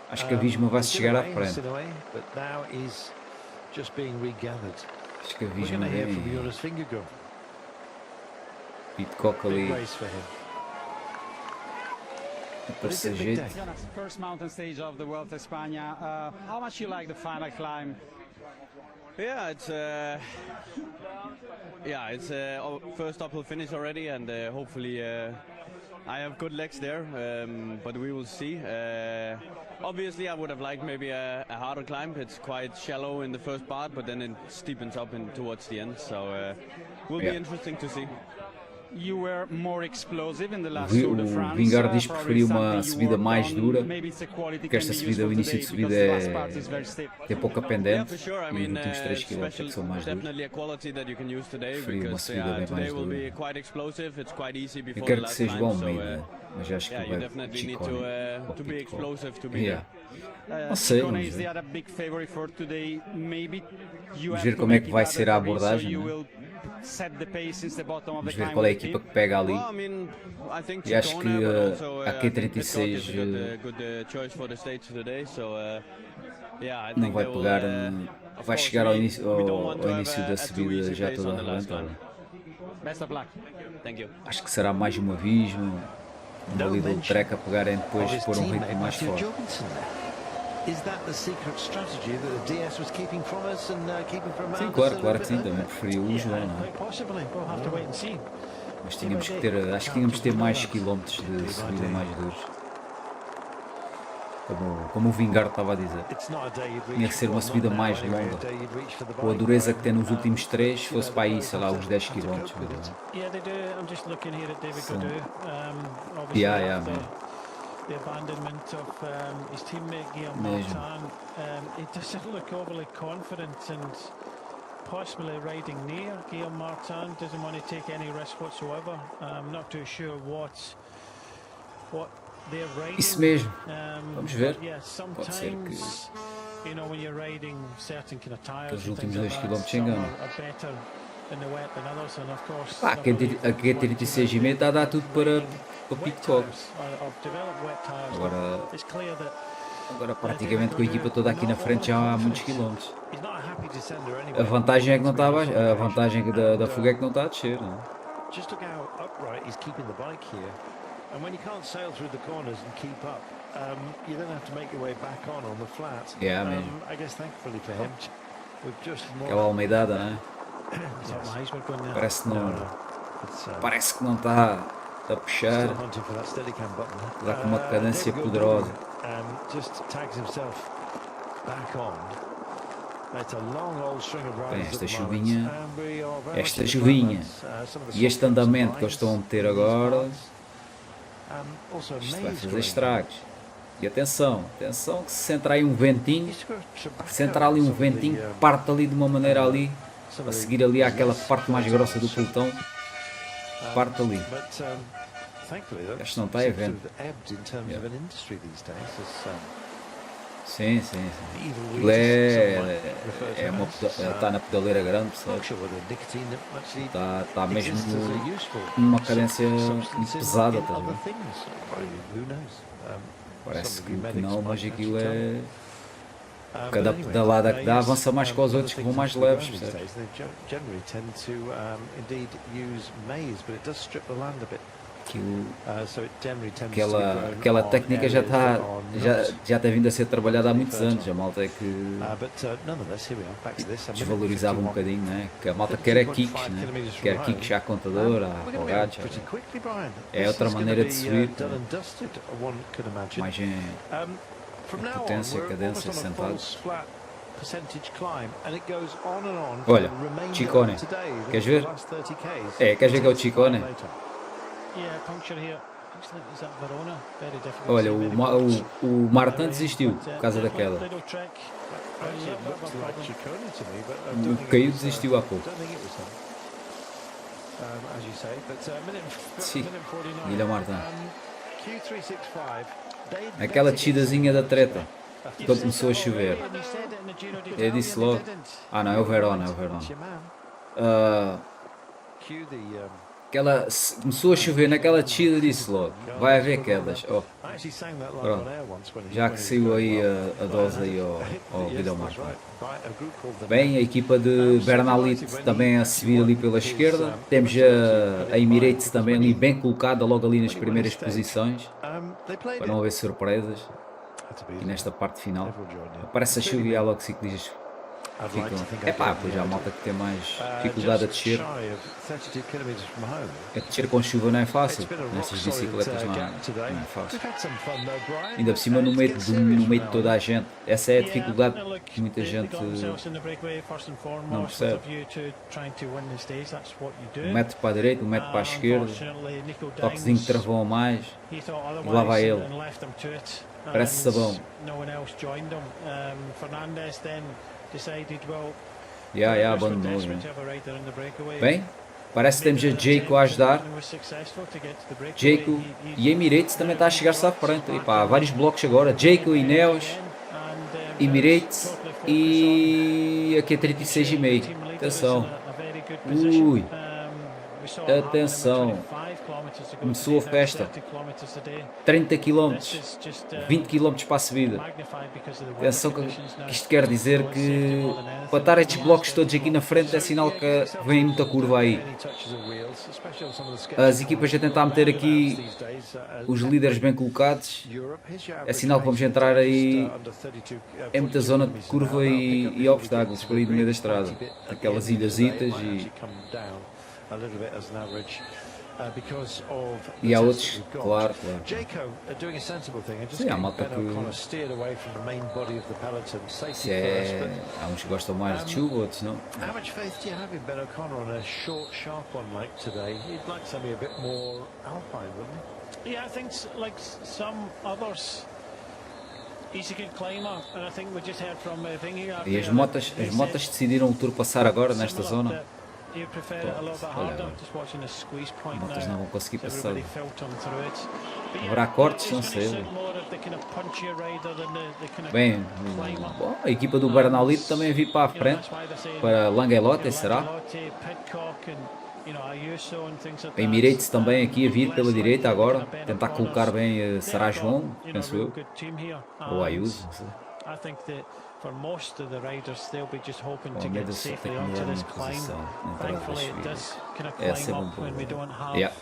Acho que a Visma vai se chegar à frente. Acho que a Visma vem. Pitcock ali. First mountain stage of the Vuelta España. How much you like the final climb? Yeah, it's first uphill finish already, and hopefully I have good legs there. But we will see. Obviously, I would have liked maybe a harder climb. It's quite shallow in the first part, but then it steepens up towards the end. So will be interesting to see. You were more explosive in the last O Tour de France. Vingar diz que preferia uma subida mais dura, porque esta subida, o início de subida tem pouca pendente e os últimos 3 km é que são mais duros. Preferia uma subida bem mais dura. Eu quero que seja bom meio, mas acho que vai Chicone. Não sei, vamos ver como é que vai ser a abordagem, né? Vamos ver qual é a equipa que pega ali. E acho que a Q36 não vai pegar, vai chegar ao início da subida já toda arrebentada. Acho que será mais uma Visma, uma Lidl Trek a pegarem depois de pôr um ritmo mais forte. Sim, claro que sim, também preferia o João, não é? Mas tínhamos que ter, acho que tínhamos que ter mais quilómetros de subida mais duros. Como o Vingar estava a dizer. Tinha que ser uma subida mais longa. Com a dureza que tem nos últimos 3, fosse para aí, sei lá, uns 10 km. The abandonment of his teammate Guillaume Martin. He doesn't look overly confident and possibly riding near. Guillaume Martin doesn't want to take any risk whatsoever. I'm not too sure what they're riding. Isso mesmo. Vamos ver. Pode ser you know, when you're riding certain kind of tires, os últimos 2 km enganam. A Q36,5 está a dar tudo para Pitcock. Agora praticamente com a equipa toda aqui na frente já há muitos quilómetros. A vantagem é que não está abaixo, a vantagem da fuga é que não está a descer, não é? É mesmo. Aquela almeidada, não é? Parece que não está a puxar, dá com uma cadência poderosa. Bem, esta chuvinha e este andamento que eles estão a meter agora, isto vai fazer estragos. E atenção que se entrar aí um ventinho, parte ali de uma maneira ali, a seguir ali àquela parte mais grossa do pelotão, parte ali. Acho que não está a vento. Sim. Está na pedaleira grande, está mesmo numa cadência pesada, tá vendo? Parece que não, mas aquilo é... Cada pedalada que dá avança mais que os outros que vão mais leves, percebes? Aquela técnica já tem vindo a ser trabalhada há muitos anos. A malta é que desvalorizava um bocadinho, né? Que a malta quer kicks, né? Quer kicks à contadora, à Pogacar. É outra maneira de subir, mais em potência, cadência, sentado. Olha, Ciccone, queres ver? Queres ver que é o Ciccone? Olha, o Martin desistiu por causa da queda. O Caio desistiu há pouco. Sim, Guilherme Martin. Aquela descidazinha da treta, quando começou a chover. Eu disse logo. Ah não, é o Verona, começou a chover naquela descida, disse logo, vai haver quedas. Pronto. Já que saiu aí a dose aí ao Guilherme Martin. Bem, a equipa de Bernal também a subir ali pela esquerda. Temos a Emirates também ali bem colocada, logo ali nas primeiras posições, para não haver surpresas. E nesta parte final aparece a chuva e há logo ciclistas pois há a malta que tem mais dificuldade a descer. A descer com chuva não é fácil, nestas bicicletas não é fácil. Ainda por cima no meio de toda a gente. Essa é a dificuldade que muita gente não percebe. Um metro para a direita, um metro para a esquerda, toquezinho de travão a mais, e lá vai ele. Parece sabão. Abandonou. Bem, parece que temos a Jayco a ajudar. Jayco e Emirates também está a chegar-se à frente. Há vários blocos agora. Jayco e Neos, Emirates e aqui é 36,5. Atenção. Ui. Atenção. Começou a festa. 30 km, 20 km para a subida. Atenção que isto quer dizer que para estar estes blocos todos aqui na frente é sinal que vem muita curva aí. As equipas a tentar meter aqui os líderes bem colocados. É sinal que vamos entrar aí em muita zona de curva e obstáculos por aí no meio da estrada. Aquelas ilhasitas e há outros, claro. Sim, há malta que há uns que gostam mais de chuva, outros não. E as motas decidiram ultrapassar agora nesta zona. As motas não vão conseguir passar. Haverá cortes, não sei. Bem, a equipa do Bernal também vir para a frente, para Langelotte, será? A Emirates também aqui a vir pela direita agora, tentar colocar bem, será João, penso eu, ou Ayuso, não sei. For most of the riders, they'll be just hoping to get safely onto this climb. Thankfully, it does kind of climb up when we don't have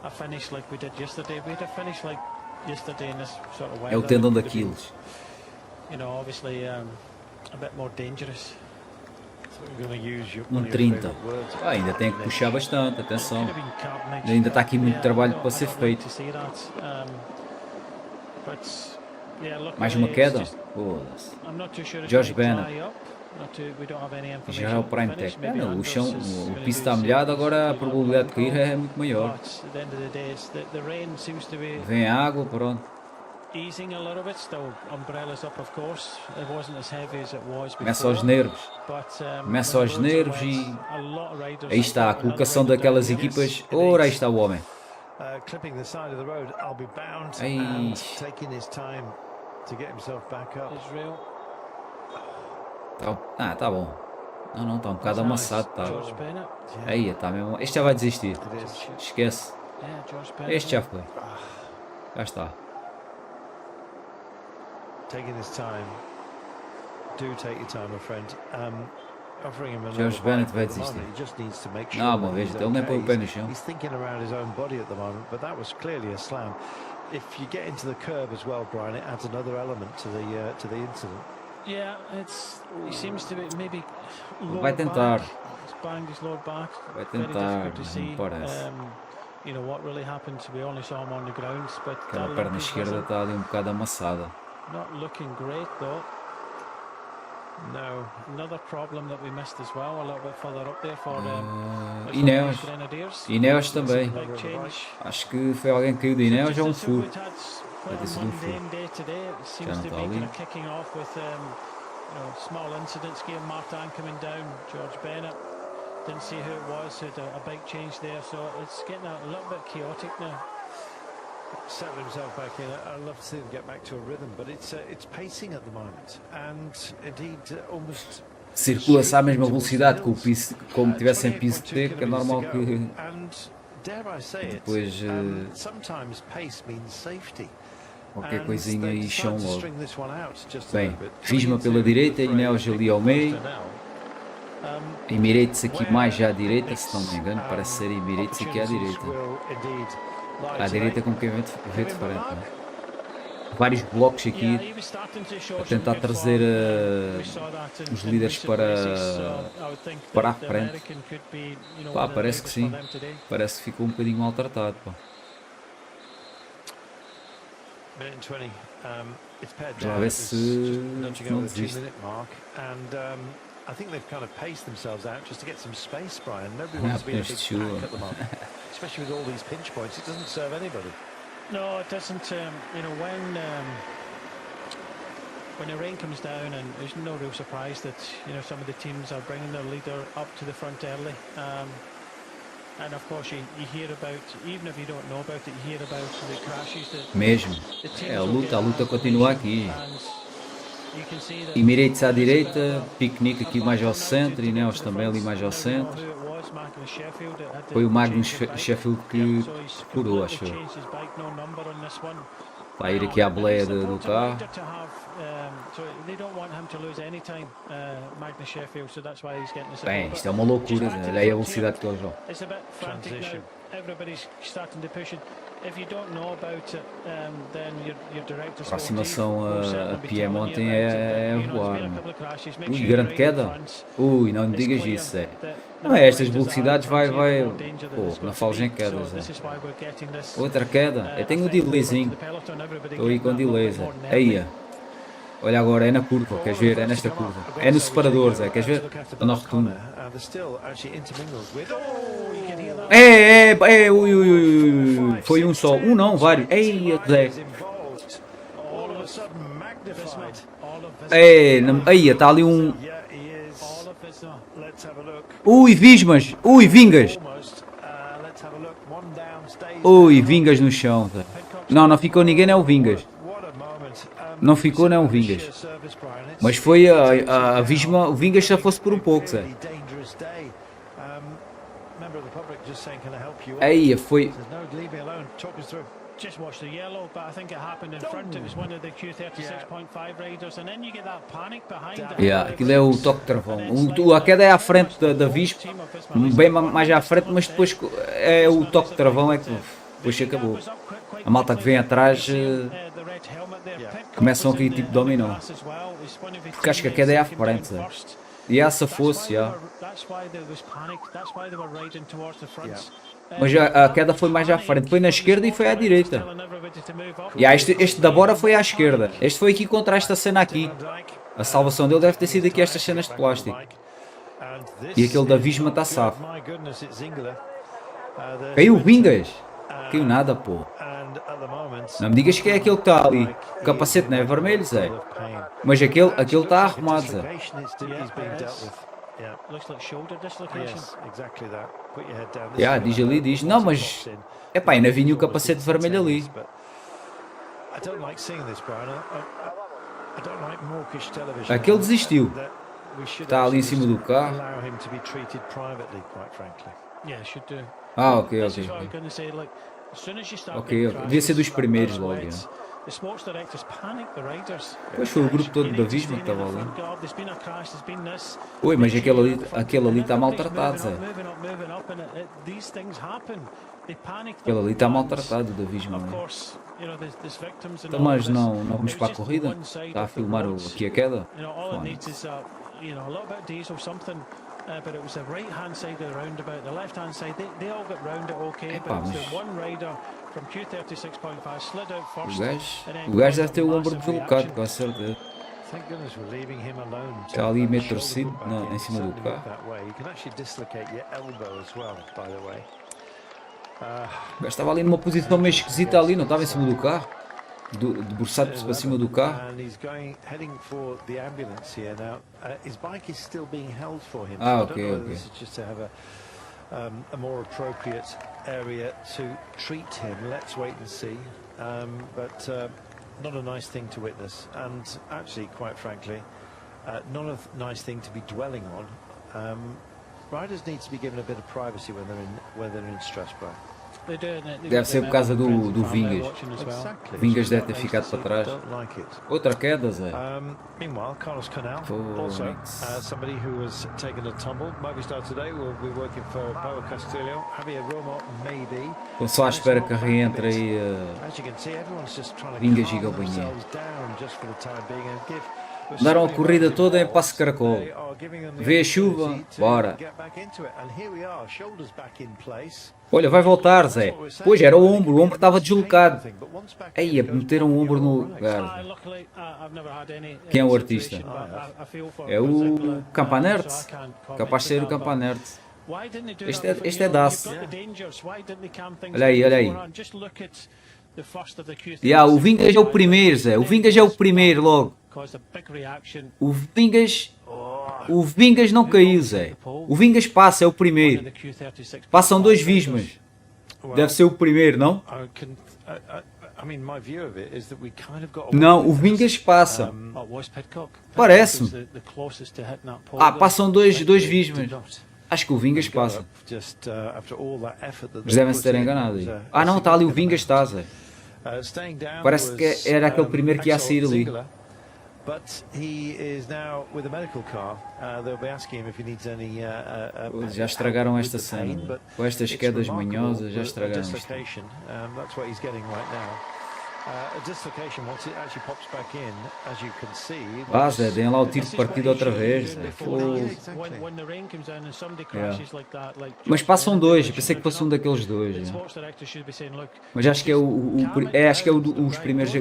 a finish like we did yesterday. We had a finish like yesterday in this sort of weather. É o tendão daqueles. You know, obviously a bit more dangerous. 1,30. Ainda tem que puxar bastante, atenção. Ainda está aqui muito trabalho para ser feito. Mais uma queda? George Bennett. Já é o Prime Tech. O chão, o piso está molhado, agora a probabilidade de cair é muito maior. Vem água, pronto. Começa aos nervos. Começa aos nervos e aí está a colocação daquelas equipas. Ora, aí está o homem. Aí. Tá bom. Não, está um bocado amassado, tá. Aí, está mesmo. Este já vai desistir. Esquece. Este já foi. Já está. George Bennett vai desistir. Não, uma vez, ele nem põe o pé no chão. If you get into the curb as well, Brian, it adds another element to the incident. Yeah, he seems to be maybe vai tentar. Banged his lower back. Vai tentar, não parece. You know what really happened, we only saw him on the ground, but aquela perna esquerda está ali bocado amassada. Not looking great though. No, another problem that we missed as well, a little bit further up there for Ineos também. Acho que foi alguém que caiu de Ineos ou um furo. Vai ter sido um furo. Já não está ali. Small incidents, Guillaume Martin coming down, George Bennett. Didn't see who it was, had a bike change there, so it's getting a little bit chaotic now. Settle himself back in. I'd love to see him get back to a rhythm, but it's pacing at the moment, and indeed almost. Circula-se à mesma velocidade que o piso, como tivesse em piso de T, que é normal que depois qualquer coisinha e chão logo. Bem, Visma pela direita, Ineos ali ao meio. Emirates aqui mais já à direita, se não me engano, parece ser Emirates aqui à direita. À direita com quem vê de frente, não é? Vários blocos aqui a tentar trazer os líderes para a frente. Pá, parece que sim, parece que ficou um bocadinho maltratado. Pá. Vamos ver se não desiste. I think they've kind of paced themselves out just to get some space, Brian. Nobody wants to be in a big pack at the moment, especially with all these pinch points. It doesn't serve anybody. No, it doesn't. You know, when the rain comes down, and there's no real surprise that some of the teams are bringing their leader up to the front early. And of course, you hear about, even if you don't know about it, you hear about the crashes that. Mesmo. É a luta continua aqui. Emirates à direita, Piquenique aqui mais ao centro, Ineos também ali mais ao centro. Foi o Magnus Sheffield que curou, acho eu. Vai ir aqui à boleia do carro. Bem, isto é uma loucura, olha aí a velocidade que eles vão. A aproximação a Piemonte é voar. Ui, grande queda. Ui, não me digas isso. Não é estas velocidades, vai. Pô, não falas em quedas. Outra queda. Eu tenho um delayzinho. Estou aí com delays. Aí. Olha agora, é na curva, queres ver? É nesta curva. É no separador, Zé, queres ver? Estou na rotunda. Ui. Foi um só. Um não, vários. Ei, Zé. Aí, está ali um. Ui, Vismas. Ui, Vingas. Ui, Vingas no chão, Zé. Não ficou ninguém, não é o Vingas. Não ficou, não, o Vingas. Mas foi a Visma, o Vingas já fosse por um pouco, Zé. Aí, foi. Just watch the yellow, but I think it happened in front. It was one of the Q36.5 riders, and then you get that panic behind. Aquilo é o toque de travão. A queda é à frente da Visma, bem mais à frente, mas depois é o toque de travão é que depois acabou. A malta que vem atrás começam a cair tipo dominó. Porque acho que a queda é à frente. Sabe? E essa fosse, já. Mas a queda foi mais à frente. Foi na esquerda e foi à direita. E este da Bora foi à esquerda. Este foi aqui contra esta cena aqui. A salvação dele deve ter sido aqui estas cenas de plástico. E aquele da Visma está safo. Caiu o Vingas. Caiu nada, pô. Não me digas que é aquele que está ali. O capacete não é vermelho, Zé. Mas aquele está arrumado, Zé. Diz. Não, mas... Epá, ainda vinha o capacete vermelho ali. Aquele desistiu. Está ali em cima do carro. Ok, devia ser dos primeiros logo. Pois foi o grupo todo da Visma que estava ali. Oi, mas aquele ali está maltratado, Zé. Aquele ali está maltratado da Visma. Então, mas não vamos para a corrida? Está a filmar aqui a queda? But it was the right hand side of the roundabout, the left hand side, they all got round it okay, Epá, but the one rider from Q36.5 slid out first. O gajo deve ter o ombro deslocado, com certeza. Está ali meio torcido em cima do carro. O gajo estava ali numa posição meio esquisita ali, não estava em cima do carro? Debruçado para cima do carro. Ah, ok, ok. A more appropriate area to treat him. Let's wait and see. But not a nice thing to witness, and actually, quite frankly, not a nice thing to be dwelling on. Riders need to be given a bit of privacy when they're in Strasbourg. Deve ser por causa do Vingas. O Vingas deve ter ficado para trás. Outra queda, Zé. Meanwhile, Carlos Canal, also somebody who has taken a tumble. Movistar today will be working for Paulo Castilho. Javier Romo, maybe. Estou só à espera que reentre aí Vingas e Galbanha. Andaram a corrida toda em passo caracol. Vê a chuva, bora. Olha, vai voltar, Zé. Pois, era o ombro estava deslocado. Aí, meteram o ombro no lugar. Quem é o artista? É o Campanert. Capaz de ser o Campanert. Este é Dace. Olha aí, olha aí. O Vingas é o primeiro, Zé. O Vingas é o primeiro logo. O Vingas não caiu, Zé. O Vingas passa, é o primeiro. Passam dois Vismas. Deve ser o primeiro, não? Não, o Vingas passa. Parece-me. Passam dois Vismas. Acho que o Vingas passa. Mas devem-se ter enganado aí. Não, está ali o Vingas, está, Zé. Parece que era aquele primeiro que ia sair ali. Já estragaram esta cena. Com estas quedas manhosas, já estragaram isto. Zé, deem lá o tiro de partida outra vez. Mas passam dois, eu pensei que fosse um daqueles dois. Mas acho que é acho que é os primeiros.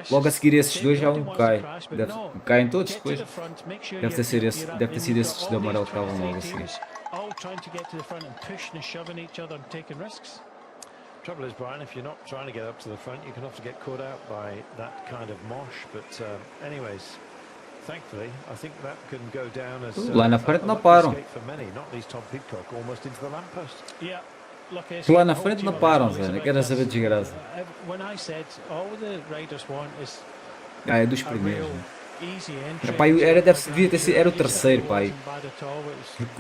Logo a seguir esses dois já um cai. Caem todos depois. Deve ter sido esses de amarelo que estavam logo a seguir. Trouble is, Brian, if you're not trying to get up to the front, you can often get caught out by that kind of mosh. But anyways, thankfully, I think that can go down as lá na frente não param. Lá na frente não param, Zé. Não quero saber de desgraça. É dos primeiros. Pai, era o terceiro, pai.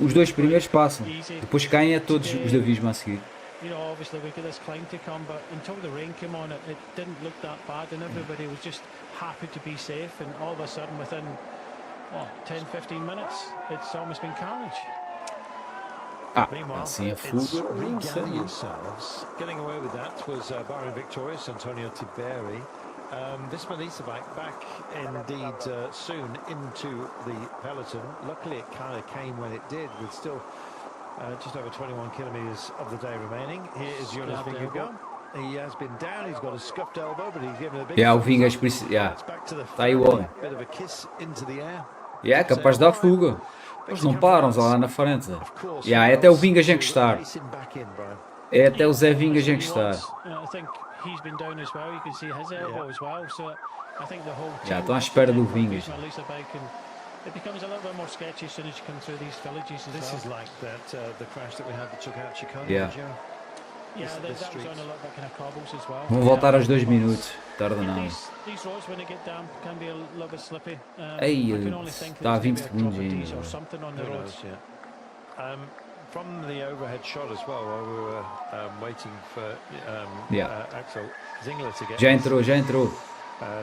Os dois primeiros passam. Depois caem a todos os da Visma a seguir. You know, obviously we got this climb to come, but until the rain came on, it didn't look that bad, and everybody was just happy to be safe. And all of a sudden, within 10-15 minutes, it's almost been carnage. Assim a fuga. Getting away with that was Byron Victorious, Antonio Tiberi. This Melissa back indeed soon into the peloton. Luckily, it kind of came when it did, with still. Just over 21 kilometers of the day remaining. Here is Jonas Vingegaard. He has been down. He's got a scuffed elbow, but he's given a big. O Vingas está aí o homem. Bit of a kiss into the air. É capaz de dar fuga. Eles não param lá na frente. É até o Vingas encostar. É até o Zé Vingas encostar. Já estão à espera do Vingas. It becomes a little bit more sketchy as soon as you come through these villages. This is like the crash that we had that took out Chicane. Yeah, that was on a little bit kind of cobbles as well. Vão voltar aos 2 minutos. Tarda nada. These roads when they get damp can be a little bit slippy. Está a 20 segundos ainda. from the overhead shot as well, while we were waiting for Axel Zingler to get. Já entrou.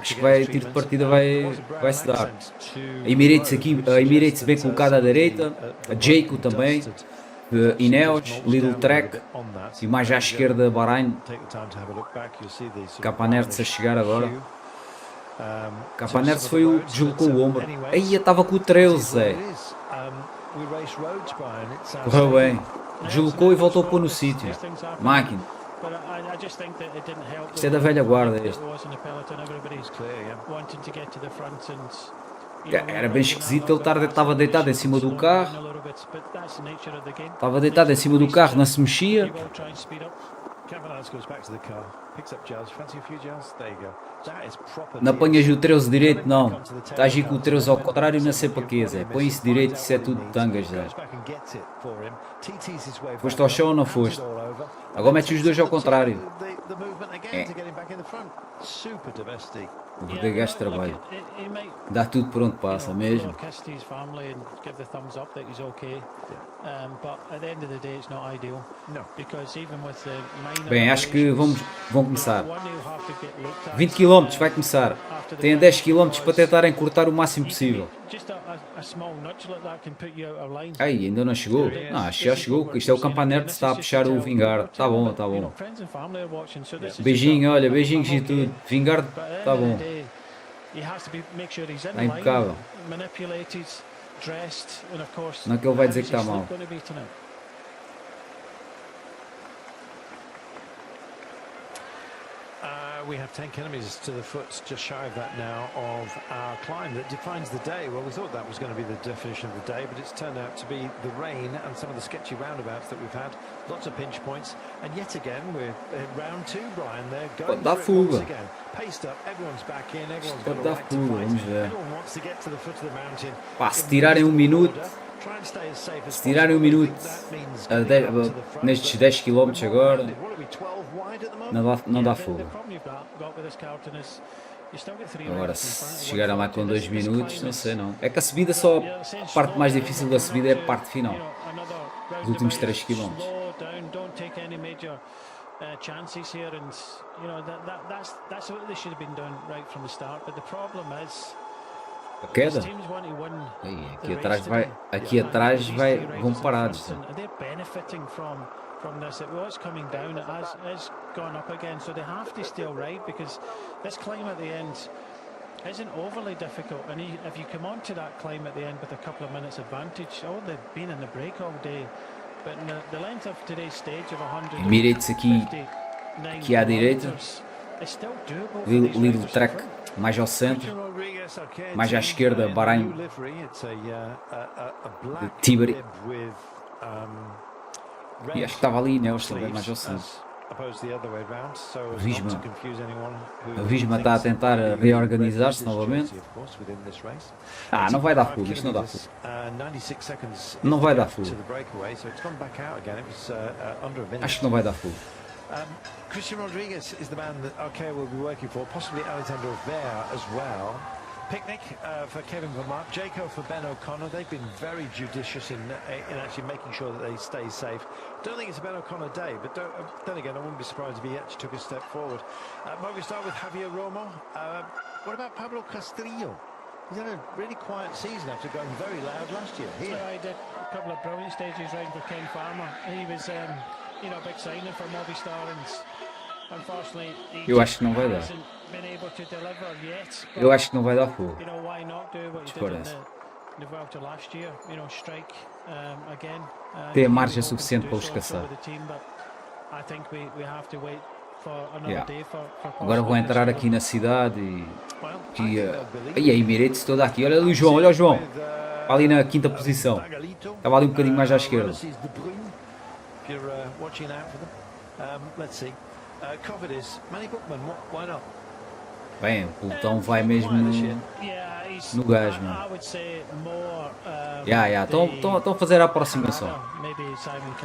Acho que vai, tiro de partida vai se dar. A Emirates aqui, a Emirates bem colocada à direita, a Jayco também, Ineos, Lidl Trek e mais à esquerda Bahrein. Capanertz a chegar agora. Capanertz foi o que deslocou o ombro. Aí estava com o 13, correu bem. Deslocou e voltou a pôr no sítio. Máquina. Isto é da velha guarda este. Era bem esquisito, ele estava deitado em cima do carro. Estava deitado em cima do carro, não se mexia. Não apanhas o 13 direito, não. Estás aí com o 13 ao contrário, não sei para quê, Zé. Põe isso direito, isso é tudo tangas, Zé. Foste ao chão ou não foste? Agora metes os dois ao contrário. O verdadeiro gajo de trabalho. Dá tudo por onde passa, mesmo. Bem, acho que vão começar. 20 km vai começar. Tem 10 km para tentarem cortar o máximo possível. Ai, ainda não chegou? Não, acho que já chegou. Isto é o Campanertz, está a puxar o Vingard. Tá bom. Beijinho, olha, beijinhos e tudo. Vingard, tá bom. Está impecável. Não é que ele vai dizer que está mal. We have 10 kilometers to the foot, just shy of that now, of our climb that defines the day. Well, we thought that was going to be the definition of the day, but it's turned out to be the rain and some of the sketchy roundabouts that we've had. Lots of pinch points, and yet again we're in round 2, Brian. They're going for it once again. Paced up, everyone's back in, everyone's got a right to fight. Everyone wants to get to the foot of the mountain. Pá, se tirarem um minuto, nestes 10 km agora, não dá fogo. Agora, se chegarem lá com 2 minutos, não sei não. É que a subida só, a parte mais difícil da subida é a parte final. Os últimos 3 km. A queda? Aí, aqui atrás vão parados. From this, it was coming down, it has gone up again, so they have to stay right, because this climb at the end isn't overly difficult, and if you come on to that climb at the end with a couple of minutes advantage, they've been in the break all day, but in the length of today's stage of 100 Emirates aqui à direita, Lidl Trek mais ao centro, mais à esquerda Bahrein de Tiberi. E acho que estava ali Ineos também, mais ao centro. A Visma está a tentar reorganizar-se novamente. Não vai dar fogo, isto não dá fogo. Não vai dar fogo. Acho que não vai dar fogo. Christian Rodriguez is the man that RK will be working for, possibly Alexander Vera as well. Picnic for Kevin Vermaat, Jayco for Ben O'Connor. They've been very judicious in actually making sure that they stay safe. Don't think it's a Ben O'Connor day, but then again, I wouldn't be surprised if he actually took a step forward. But we start with Javier Romo. What about Pablo Castrillo? He's had a really quiet season after going very loud last year. He did a couple of brilliant stages riding for Ken Farmer. He was, a big signing for Movistar, and unfortunately, eu acho que não vai dar. Eu acho que não vai dar fogo. Parece. Tem a margem suficiente para os caçar. Agora vou entrar aqui na cidade e a Emirates toda aqui. Olha ali o João, olha o João. Ali na 5ª posição. Estava ali um bocadinho mais à esquerda. Bem, o pelotão vai mesmo no gajo, mano. Estão a fazer a aproximação.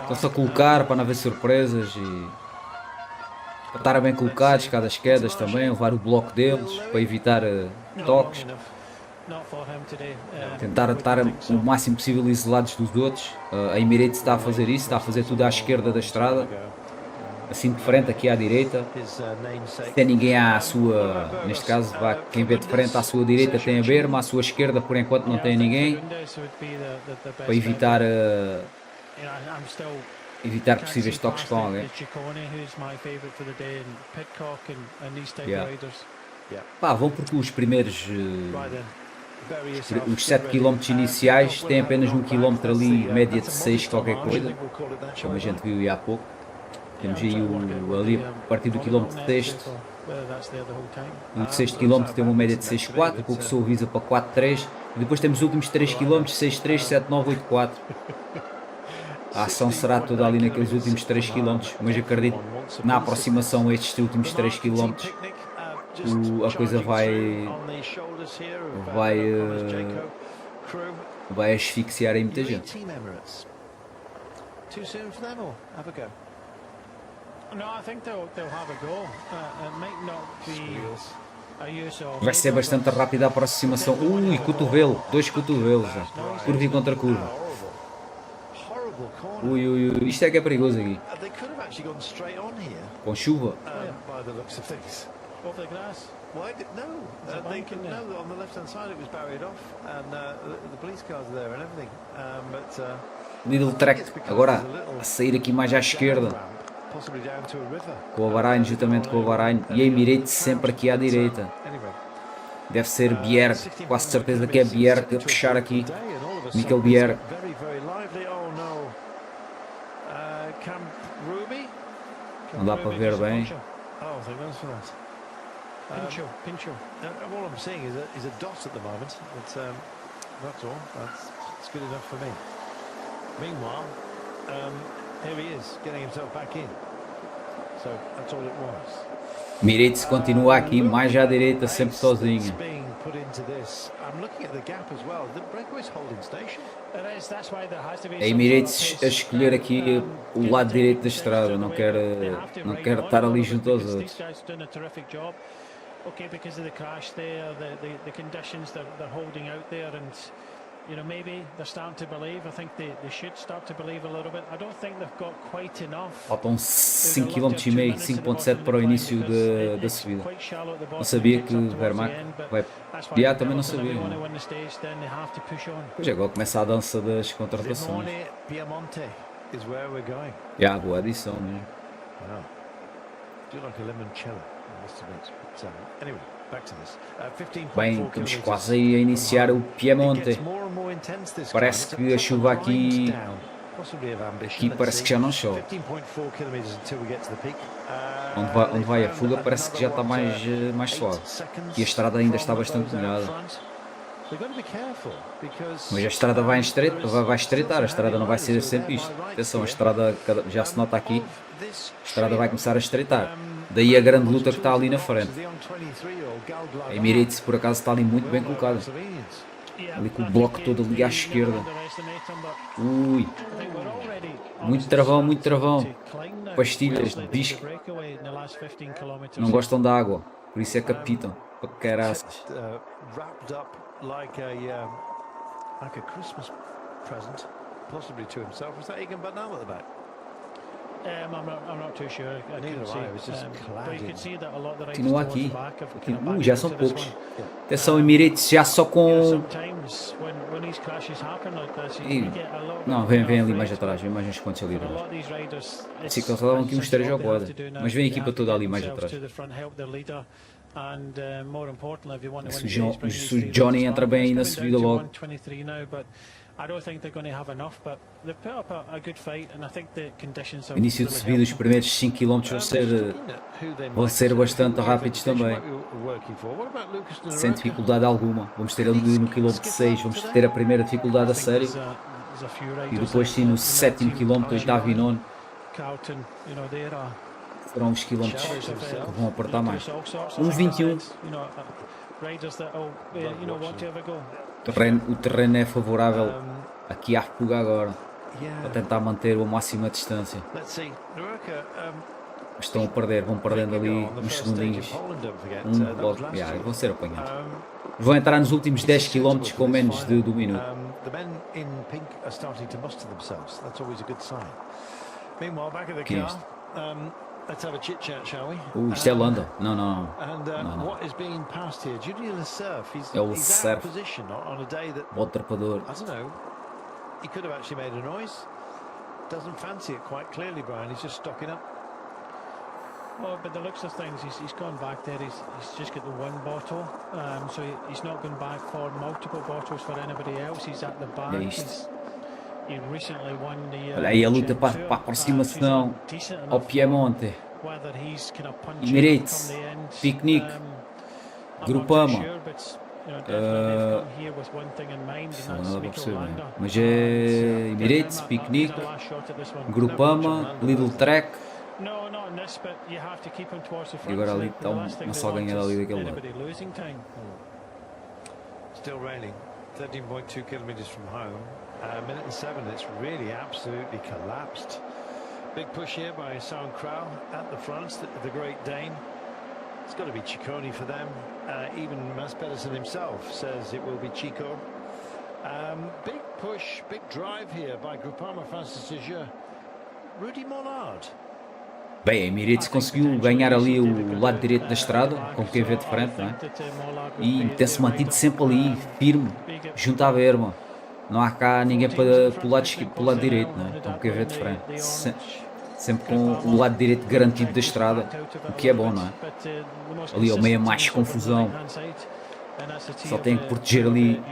Estão-se a colocar para não haver surpresas e para estarem bem colocados, cada quedas também, levar o bloco deles para evitar toques. Tentar estar o máximo possível isolados dos outros. A Emirates está a fazer isso, está a fazer tudo à esquerda da estrada, assim de frente aqui à direita. Se tem ninguém à sua, neste caso quem vê de frente à sua direita tem a berma, à sua esquerda por enquanto não tem ninguém, para evitar possíveis toques com alguém. Pá, vão porque os primeiros os 7 km iniciais têm apenas 1 km ali, média de 6 qualquer coisa, como a gente viu aí há pouco. Temos aí ali a partir do quilómetro 6, o 6º km tem uma média de 6,4, depois que se avisa para 4,3 e depois temos os últimos 3 km, 6,3, 7,9, 8,4. A ação será toda ali naqueles últimos 3 km, mas acredito na aproximação a estes últimos 3 km a coisa vai asfixiar aí muita gente. Vai ser bastante rápida a aproximação. Ui, cotovelo, 2 cotovelos já. Curva e contra curva. Ui, isto é que é perigoso aqui. Com chuva. Little track agora a sair aqui mais à esquerda, com o Bahrein, juntamente com o Bahrein, e a Emirates sempre aqui à direita. Deve ser Bierk, quase certeza que é Bierk a puxar aqui. Michael Bierk. Não dá para ver bem. Pincho. All I'm seeing is a dot at the moment, but that's all. That's good enough for me. Meanwhile, here he is, getting himself back in. So that's all it was. Emirates continua aqui mais à direita, sempre sozinho. A Emirates a escolher aqui o lado direito da estrada, não quer estar ali junto aos outros. Okay, because of the crash there, the conditions they're holding out there, and you know, maybe they're starting to believe. I think they should start to believe a little bit. I don't think they've got quite enough. Faltam 5,5 km, 5,7 para o início da subida. Não sabia que o Vermac vai piar, também não sabia. Pois agora começa a dança das contratações. Boa adição mesmo. Bem, estamos quase aí a iniciar o Piemonte. Parece que a chuva aqui parece que já não chove. Onde vai a fuga parece que já está mais suave. E a estrada ainda está bastante molhada. Mas a estrada vai estreitar, a estrada não vai ser sempre isto. Atenção, a estrada já se nota aqui, a estrada vai começar a estreitar. Daí a grande luta que está ali na frente. A Emirates por acaso está ali muito bem colocada. Ali com o bloco todo ali à esquerda. Ui. Muito travão. Pastilhas de bisco. Não gostam da água, por isso é que apitam. Para caraças. Like a Christmas present, possibly to himself. Was that Egan Bernal at the back? I'm not too sure. Continua aqui. Já são poucos. Atenção, Emirates já só com... Não, vem ali mais atrás. Vem mais uns quantos ali atrás. Sei que só davam aqui uns 3 ou 4. Mas vem a equipa toda ali mais atrás. Se o Johnny entra bem aí na subida logo. Início de subida, os primeiros 5 km vão ser bastante rápidos também, sem dificuldade alguma. Vamos ter ali no quilómetro 6, vamos ter a primeira dificuldade a sério, e depois sim no 7º quilómetro, 8º e 9º, serão os quilómetros que vão apertar mais. 1,21. O terreno é favorável aqui à fuga agora, para tentar manter a máxima distância. Estão a perder, vão perdendo ali uns segundinhos. Vão ser apanhados. Vão entrar nos últimos 10 km com menos de 1 minuto. Que é isto? Isto é London. Não. É o surf. O trepador. He could have actually made a noise. Doesn't fancy it quite clearly, Brian. He's just stocking up. Well, but the looks of things, he's gone back there. He's just got the one bottle, so he's not going back for multiple bottles for anybody else. He's at the back. He recently won the. Olha aí a luta para a aproximação ao Piemonte. Emirates, Picnic, Grupama. Não dá para perceber, mas é Emirates, Picnic, Grupama, Lidl Trek. E agora ali está uma salganhada ali daquele lado. Still raining, 13.2 kilometers from home. Minute and 7, it's really absolutely collapsed. Big push here by Sound Crow at the front, the Great Dane. It's got to be Ciccone for them. Even Mats Pedersen himself says it will be Chico. Big push, big drive here by Groupama Francis Tejer. Rudy Mollard. Bem, a Emirates conseguiu ganhar ali o lado direito da estrada, com o QV de frente, não é? E tem-se mantido sempre ali, firme, junto à berma. Não há cá ninguém para o lado direito, não é? Então o QV de frente. Sempre com o lado direito garantido da estrada, o que é bom, não é? Ali ao meio mais confusão. Só tem que proteger ali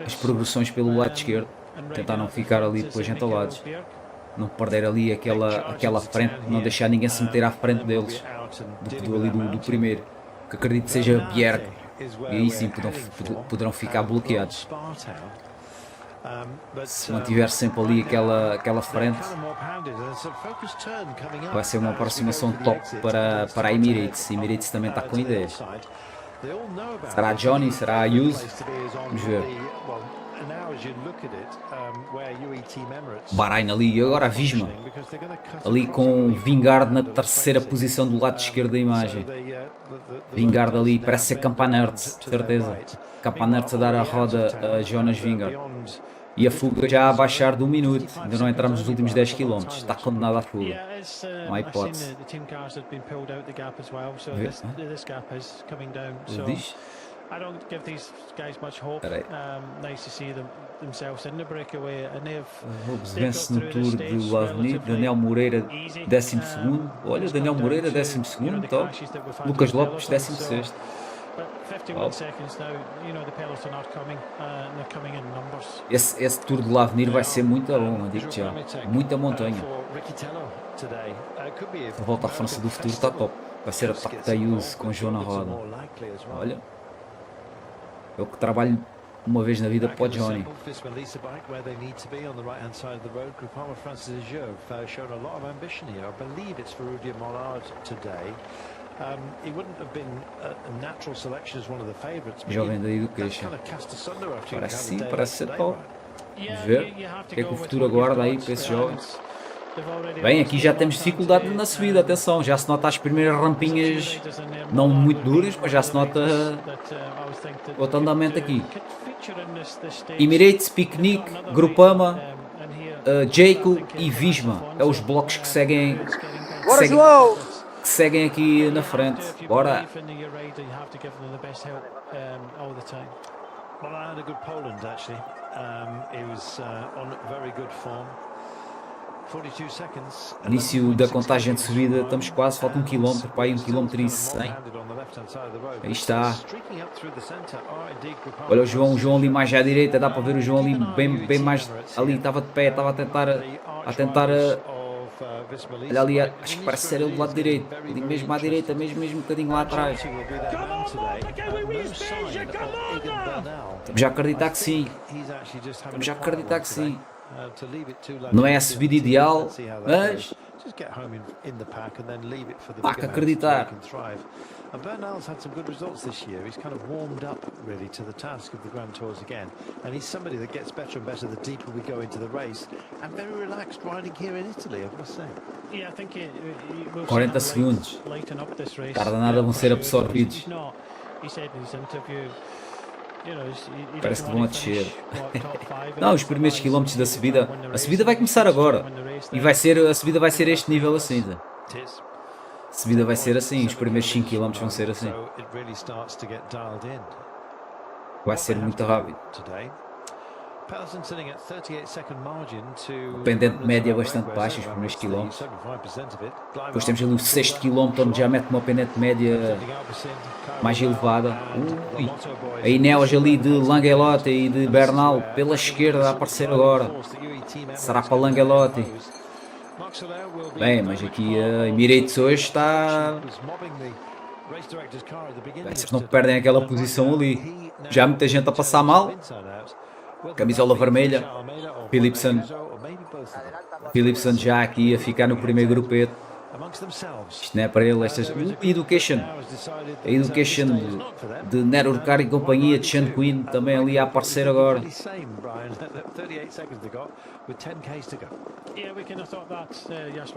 as progressões pelo lado esquerdo. Tentar não ficar ali depois entalados. Não perder ali aquela frente, não deixar ninguém se meter à frente deles. Do primeiro. Que acredito que seja Bjerg. E aí sim poderão ficar bloqueados. Se mantiver sempre ali aquela frente, vai ser uma aproximação top para a Emirates. A Emirates também está com ideias. Será a Johnny? Será a Ayuso? Vamos ver. Bahrein ali, e agora a Visma. Ali com Vingard na terceira posição do lado esquerdo da imagem. Vingard ali, parece ser Campanert, certeza. Campanert a dar a roda a Jonas Vingard. E a fuga já a baixar de 1 minuto. Ainda não entramos nos últimos 10 km. Está condenado à fuga. Não há hipótese. Diz? Lobos vence no Tour de Lavni. Daniel Moreira 12º. Olha, Daniel Moreira 12º. Top. Lucas Lopes 16º. Esse Tour de Lavni vai ser muito bom, digo-te já. Muita montanha. A volta à França do futuro está top. Vai ser a Teus com João na roda. Olha. Eu que trabalho uma vez na vida para o Johnny. Jovem da Education. Parece sim, parece ser top. Vamos ver o que é que o futuro aguarda aí para esses jovens. Bem, aqui já temos dificuldade na subida, atenção, já se nota as primeiras rampinhas não muito duras, mas já se nota outro andamento aqui. Emirates, Picnic, Grupama, Jaco e Visma, é os blocos que seguem aqui na frente. Bora! Início da contagem de subida, estamos quase, falta 1 km, para aí 1 km e 100. Aí está. Olha o João ali mais à direita, dá para ver o João ali bem mais, ali estava de pé, estava a tentar, olha ali, acho que parece ser ele do lado direito, ali mesmo à direita, mesmo um bocadinho lá atrás. Estamos a acreditar que sim. Estamos a acreditar que sim. Não é a subida ideal, mas just get home in the pack and then leave it for the Há que acreditar. And Bernal's had some good results this year. He's kind of warmed up really to the task of the Grand Tours again, and he's somebody that gets better and better the deeper we go into the race, and very relaxed riding here in Italy, I must say. Yeah, I think it 40 segundos. Tarda nada, vão ser absorvidos. Parece que vão a descer. Não, os primeiros quilómetros da subida. A subida vai começar agora. E a subida vai ser este nível assim. A subida vai ser assim. Os primeiros 5 km vão ser assim. Vai ser muito rápido. O pendente média é bastante baixo, os primeiros quilómetros. Depois temos ali o 6º quilómetro, onde já mete uma pendente média mais elevada. A Ineos ali de Langelotti e de Bernal pela esquerda a aparecer agora. Será para Langelotti? Bem, mas aqui a Emirates hoje está... Vocês não perdem aquela posição ali. Já há muita gente a passar mal. Camisola vermelha, Philipsen já aqui a ficar no primeiro grupete. Isto não é para ele, estas Education de Nero Urcar e companhia, de Sean Quinn também ali a aparecer agora.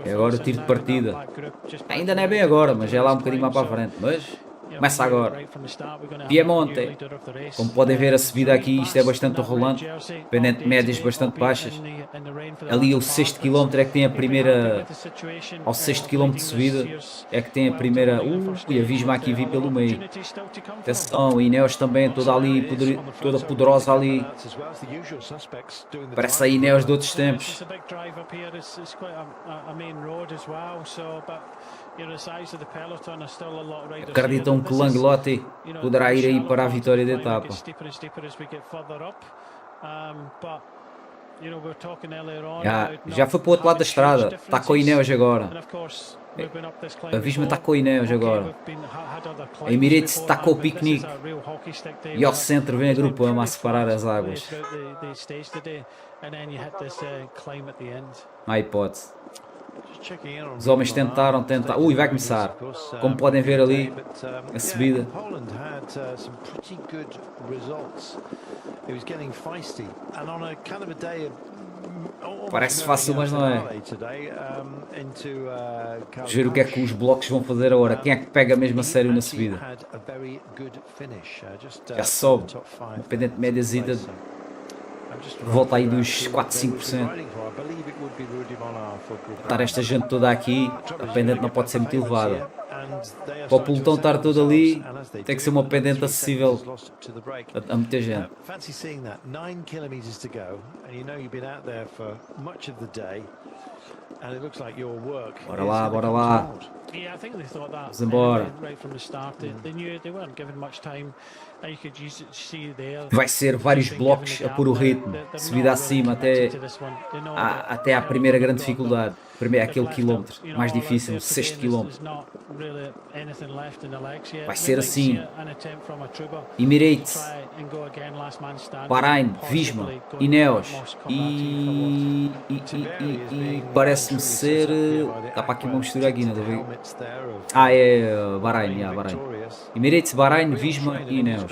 É agora o tiro de partida. Ainda não é bem agora, mas é lá um bocadinho mais para a frente. Mas começa agora. Piemonte. Como podem ver, a subida aqui, isto é bastante rolante. Pendente médias bastante baixas. Ali o 6º quilómetro é que tem a primeira... Ao 6º quilómetro de subida é que tem a primeira... a Visma aqui vi pelo meio. Atenção, a Ineos também, toda ali, toda poderosa ali. Parece a Ineos de outros tempos. Acreditam que Langelotti poderá ir aí para a vitória da etapa. Já foi para o outro lado da estrada. Está com a Ineos agora. A Visma está com a Ineos agora. A Emirates está com o piquenique. E ao centro vem a Grupama a separar as águas. Não há hipótese. Os homens tentaram. Vai começar. Como podem ver ali, a subida. Parece fácil, mas não é. Vamos ver o que é que os blocos vão fazer agora. Quem é que pega mesmo a sério na subida? Já sobe. Uma pendente médiazita. Volta aí dos 4-5%. Estar esta gente toda aqui, a pendente não pode ser muito elevada. Para o pelotão estar todo ali, tem que ser uma pendente acessível a muita gente. Bora lá, bora lá. Vamos embora. Vai ser vários blocos a pôr o ritmo, subida acima até à primeira grande dificuldade. Primeiro aquele quilómetro mais difícil, o 6º quilómetro. Vai ser assim. Emirates, Bahrein, Visma, Ineos e parece-me ser... Está para aqui uma mistura aqui, não está a ver? É Bahrein, Bahrein. Emirates, Bahrein, Visma e Ineos.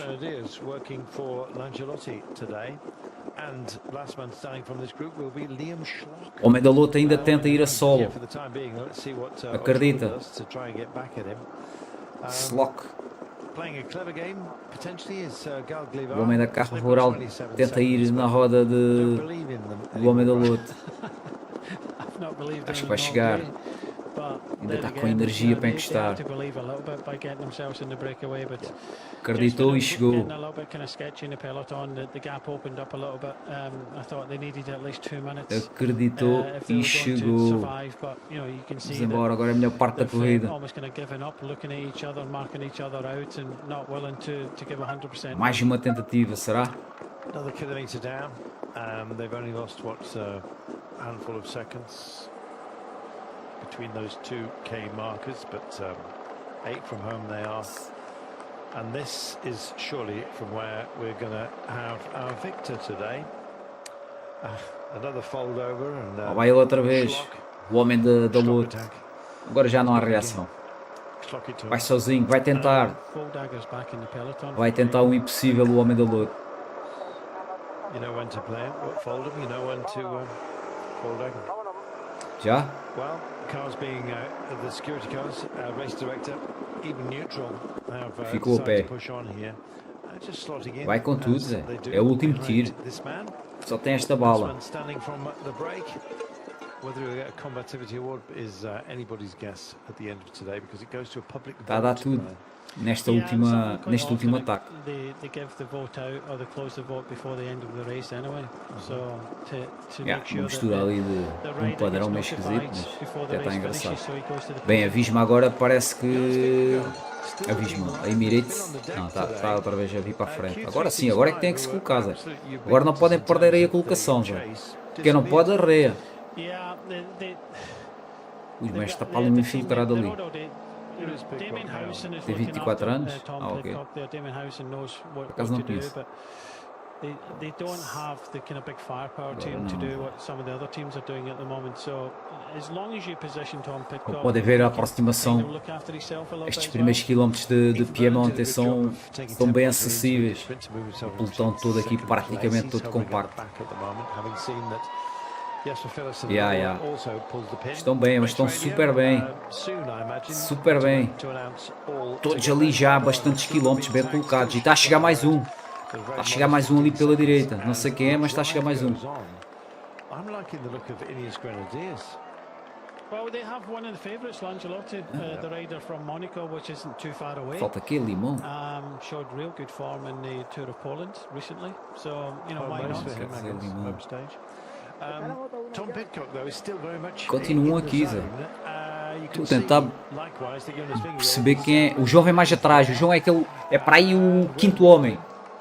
O homem da luta ainda tenta ir a solo. Acredita. Slock. O homem da carro rural tenta ir na roda do homem da luta. Acho que vai chegar. Ainda está com energia para encostar. Acreditou e chegou. Acreditou e chegou. Vamos embora, agora é a melhor parte da corrida. Mais uma tentativa, será? Between those 2K markers, but 8 from home they are, and this is surely from where we're going to have our victor today. Another fold over and vai ele outra vez. O homem da luta. Agora já não há reação. Vai sozinho, vai tentar. Vai tentar o impossível, o homem da luta. Já? Ficou a pé. Vai com tudo, Zé. É o último tiro. Só tem esta bala. Está a dar tudo neste último ataque. Uma mistura ali de um padrão meio esquisito, mas até está engraçado. Bem, a Visma agora parece que... A Visma, a Emirates, não, está outra vez a vir para a frente. Agora sim, agora é que tem que se colocar, Zé. Agora não podem perder aí a colocação, Zé. Quem não pode, arreia. Ui, mas está para ali um infiltrado ali. Tem 24 anos? Ah, ok. Por acaso não conheço. Como podem ver, a aproximação, estes primeiros quilómetros de Piemonte são bem acessíveis. O pelotão todo aqui praticamente todo compacto. Estão bem, mas estão super bem. Super bem. Todos ali já há bastantes quilómetros bem colocados. E está a chegar mais um. Está a chegar mais um ali pela direita. Não sei quem é, mas está a chegar mais um. Falta aqui, Limão. Continuam aqui, Zé. Estou a tentar perceber quem é. O João vem mais atrás. O João é aquele. É para aí o quinto homem.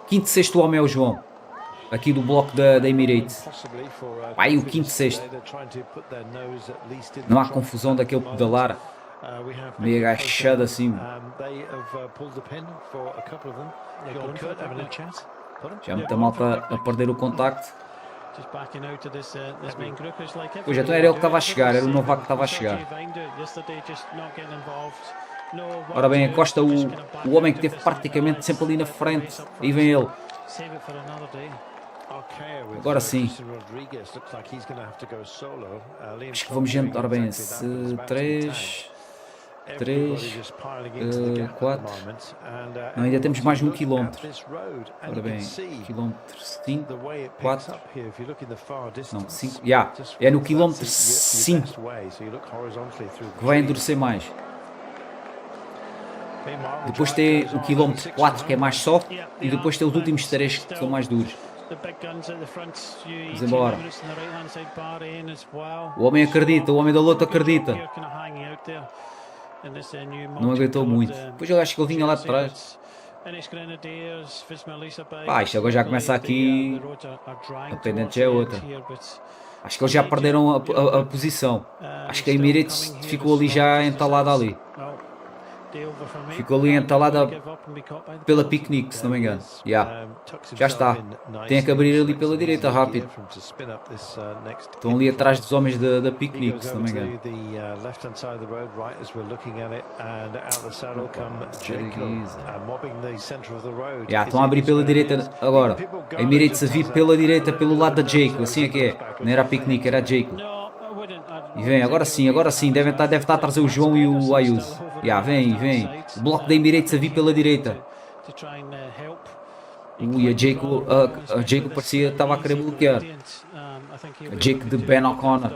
Quinto, sexto homem é o João. Aqui do bloco da Emirates. Para aí o quinto, sexto. Não há confusão daquele pedalar. Meio agachado assim. Já muita malta a perder o contacto. Pois então era ele que estava a chegar, era o Novak que estava a chegar. Ora bem, encosta o homem que esteve praticamente sempre ali na frente. Aí vem ele. Agora sim. Acho que vamos entrar bem. 3, 4. Não, ainda temos mais 1 quilómetro. Ora bem, quilómetro 5, 4. Não, 5. É no quilómetro 5 que vai endurecer mais. Depois tem o quilómetro 4 que é mais soft. E depois tem os últimos 3 que são mais duros. Vamos embora. O homem acredita, o homem da luta acredita. Não aguentou muito. Depois eu acho que ele vinha lá de trás. Isto agora já começa aqui. A pendente já é outra. Acho que eles já perderam a posição. Acho que a Emirates ficou ali já entalada ali. Ficou ali entalada pela piquenique, se não me engano. Já está. Tem que abrir ali pela direita, rápido. Estão ali atrás dos homens da piquenique, se não me engano. Estão a abrir pela direita agora. A Emirates a vir pela direita, pelo lado da Jake. Assim é que é. Não era a piquenique, era a Jake. E vem, agora sim, deve estar a trazer o João e o Ayuso. Vem. O bloco da Emirates a vir pela direita. E a Jake parecia que estava a querer bloquear. A Jake de Ben O'Connor.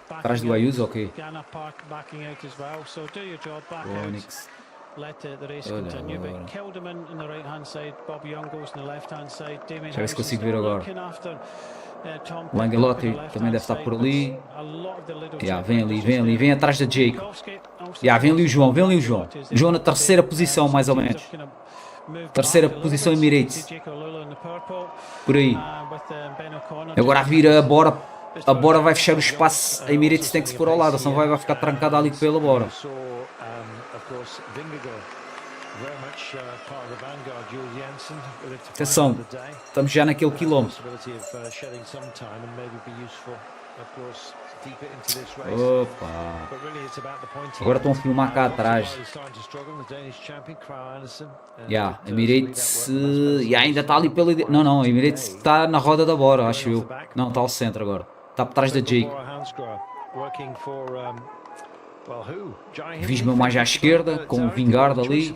Atrás do Ayuso, ok. Onyx. Deixa eu ver se consigo ver agora. O Langelotti também deve estar por ali. Vem atrás da Jake. Vem ali o João. O João na terceira posição, mais ou menos. Terceira posição Emirates. Por aí. Agora a vir a Bora vai fechar o espaço. A Emirates tem que se pôr ao lado, senão vai ficar trancada ali pela Bora. Atenção, estamos já naquele quilómetro. Opa! Agora estão a filmar cá atrás. Emirates ainda está ali pela... Não, Emirates está na roda da Bora, acho eu. Não, está ao centro agora. Está por trás da Jake. Visma mais à esquerda, com o Vingard ali.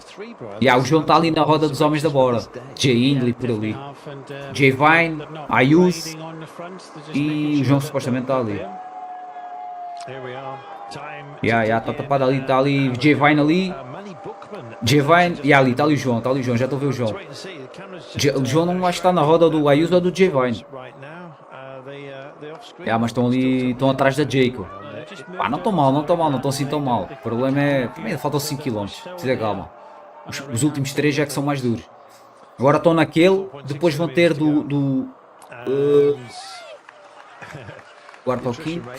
O João está ali na roda dos homens da Bora. Jay Hindley por ali. Jay Vine, Ayus. E o João supostamente está ali. Está tapado ali, está ali Jay Vine ali. Jay Vine, ali está ali o João, já estou a ver o João. O João não acho que está na roda do Ayus ou do Jay Vine. Mas estão ali, estão atrás da Jacob. Não estão mal, não estão assim tão mal. O problema é, ainda faltam 5 km, precisa calma. Os últimos 3 já que são mais duros. Agora estão naquele, depois vão ter quarto ao quinto.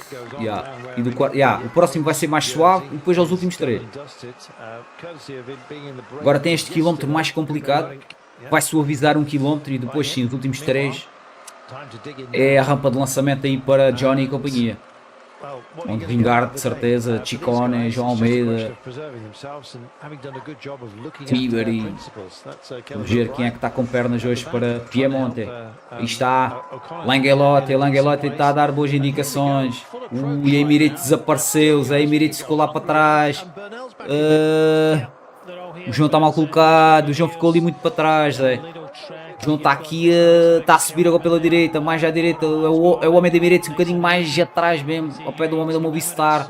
E do quarto, o próximo vai ser mais suave e depois aos últimos 3. Agora tem este quilómetro mais complicado. Vai suavizar 1 km e depois sim, os últimos 3 é a rampa de lançamento aí para Johnny e companhia. Onde Vingard, de certeza, Ciccone, João Almeida, Tiberi. Vamos ver quem é que está com pernas hoje para Piemonte. Aí está Langelotti está a dar boas indicações. O Emirates desapareceu, o Emirates ficou lá para trás. O João está mal colocado, o João ficou ali muito para trás. O João está aqui, está a subir agora pela direita, mais à direita, é o homem da Emirates um bocadinho mais atrás mesmo, ao pé do homem da Movistar.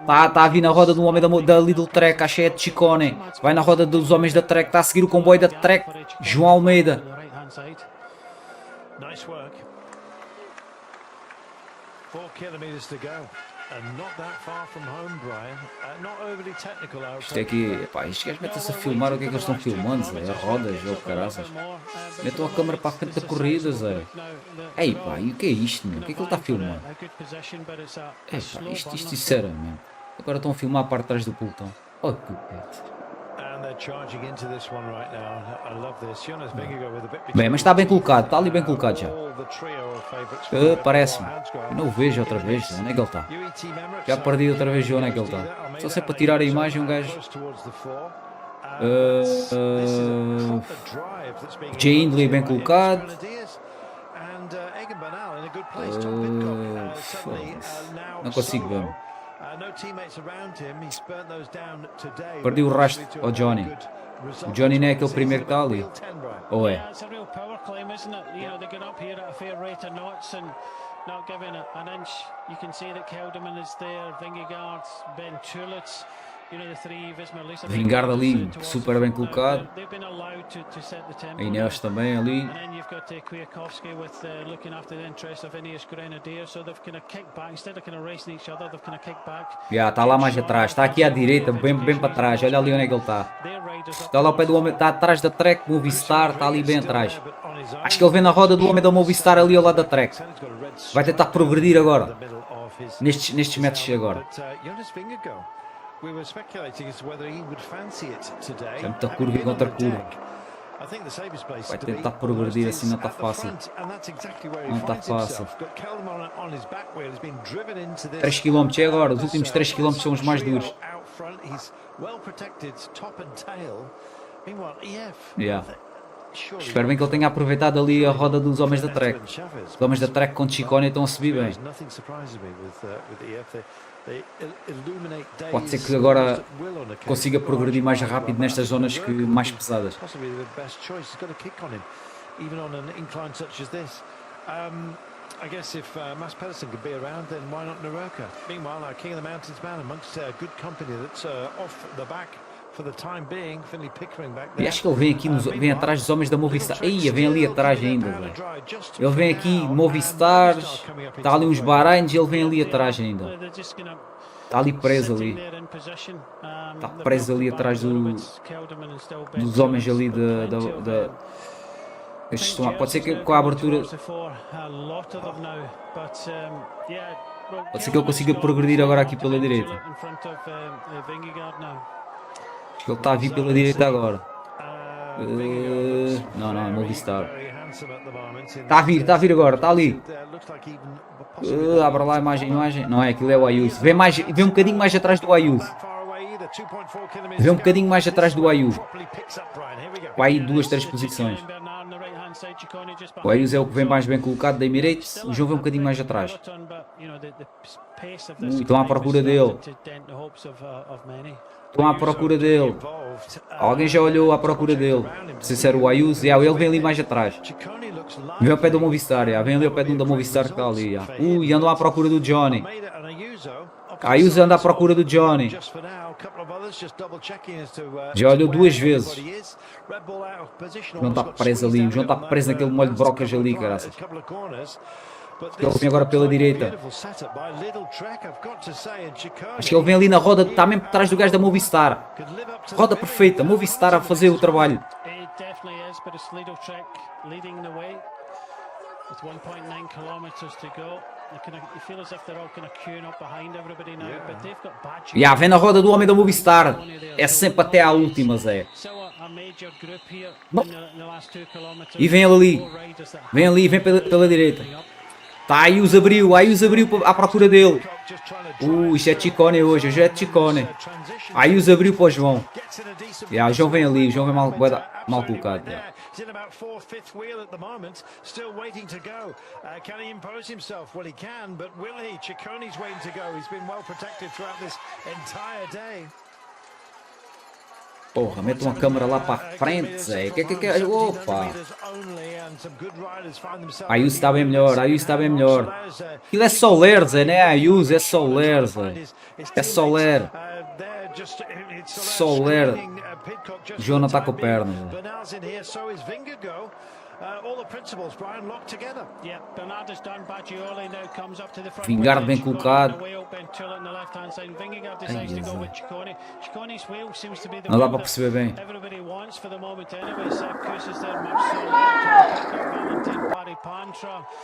Está a vir na roda do homem da Lidl Trek, acho que é de Ciccone. Vai na roda dos homens da Trek, está a seguir o comboio da Trek, João Almeida. Isto é aqui, estes gajos metem-se a filmar, o que é que eles estão filmando, Zé? Rodas, ou caraças. Metam a câmera para a frente da corrida, Zé. E o que é isto, meu? O que é que ele está a filmar? Isto sinceramente. Agora estão a filmar a parte de trás do pelotão. Oh, que pete. Bem, mas está bem colocado, está ali bem colocado já. Parece-me. Eu não o vejo outra vez, onde é que ele está? Já perdi outra vez onde é que ele está. Só sei para tirar a imagem um gajo. Jay Hindley bem colocado. Não consigo ver. Perdi o rastro ao Johnny. O Johnny não é aquele primeiro que está ali. Ou é? Vingard ali, super bem colocado. A Inês também ali. Está lá mais atrás, está aqui à direita, bem para trás. Olha ali onde é que ele está. Está lá ao pé do homem, está atrás da Trek, Movistar, está ali bem atrás. Acho que ele vem na roda do homem da Movistar ali ao lado da Trek. Vai tentar progredir agora. Nestes metros agora. É muita curva e contra curva. Vai tentar progredir assim, não está fácil. Não está fácil. 3 km é agora, os últimos 3 km são os mais duros. Espero bem que ele tenha aproveitado ali a roda dos homens da Trek. Os homens da Trek com Ciccone estão a subir bem. Pode ser que agora consiga progredir mais rápido nestas zonas mais pesadas. I guess if Mads Pedersen could be around, then why not Naroka? Meanwhile, our King of the Mountains man amongst a good company that's off the back for the time being. Finley Pickering back there. E acho que ele vem aqui, vem atrás dos homens da Movistar. Ei, vem ali atrás ainda, velho. Ele vem aqui, Movistars, está ali uns Bahreins e ele vem ali atrás ainda. Está ali preso ali. Está preso ali atrás dos homens ali da pode ser que com a abertura pode ser que eu consiga progredir agora aqui pela direita. Acho que ele está a vir pela direita agora. Não, é Movistar. Está a vir agora, está ali. Abre lá a imagem. Não é, aquilo é o Ayuso. Vê um bocadinho mais atrás do Ayuso. Vê um bocadinho mais atrás do Ayuso. Vai aí 2, 3 posições. O Ayuso é o que vem mais bem colocado da Emirates. O João vê um bocadinho mais atrás. Estão à procura dele. Alguém já olhou à procura dele. Se ser o Ayuso, ele vem ali mais atrás. Vem ao pé do Movistar, vem ali ao pé de um da Movistar que está ali. Andam à procura do Johnny. Ayuso anda à procura do Johnny. Já olhou 2 vezes. O João está preso ali. O João está preso naquele molho de brocas ali, caraças. Ele vem agora pela direita. Acho que ele vem ali na roda, está mesmo por trás do gajo da Movistar. Roda perfeita, Movistar a fazer o trabalho. Vem na roda do homem da Movistar. É sempre até à última, Zé. E vem ele ali. Vem pela direita. Tá, Ayuso abriu à procura dele. Isto é Ciccone hoje é Ciccone. Ayuso abriu para o João. O João vem ali, o João vem mal colocado. Porra, mete uma câmera lá para a frente, Zé. Que é? Opa! Ayuso está bem melhor, Aquilo é Soler, Zé, não é Ayuso, é Soler, Zé. É Soler. O João não está com a perna, Zé. Vingarde bem colocado. Não dá para perceber bem.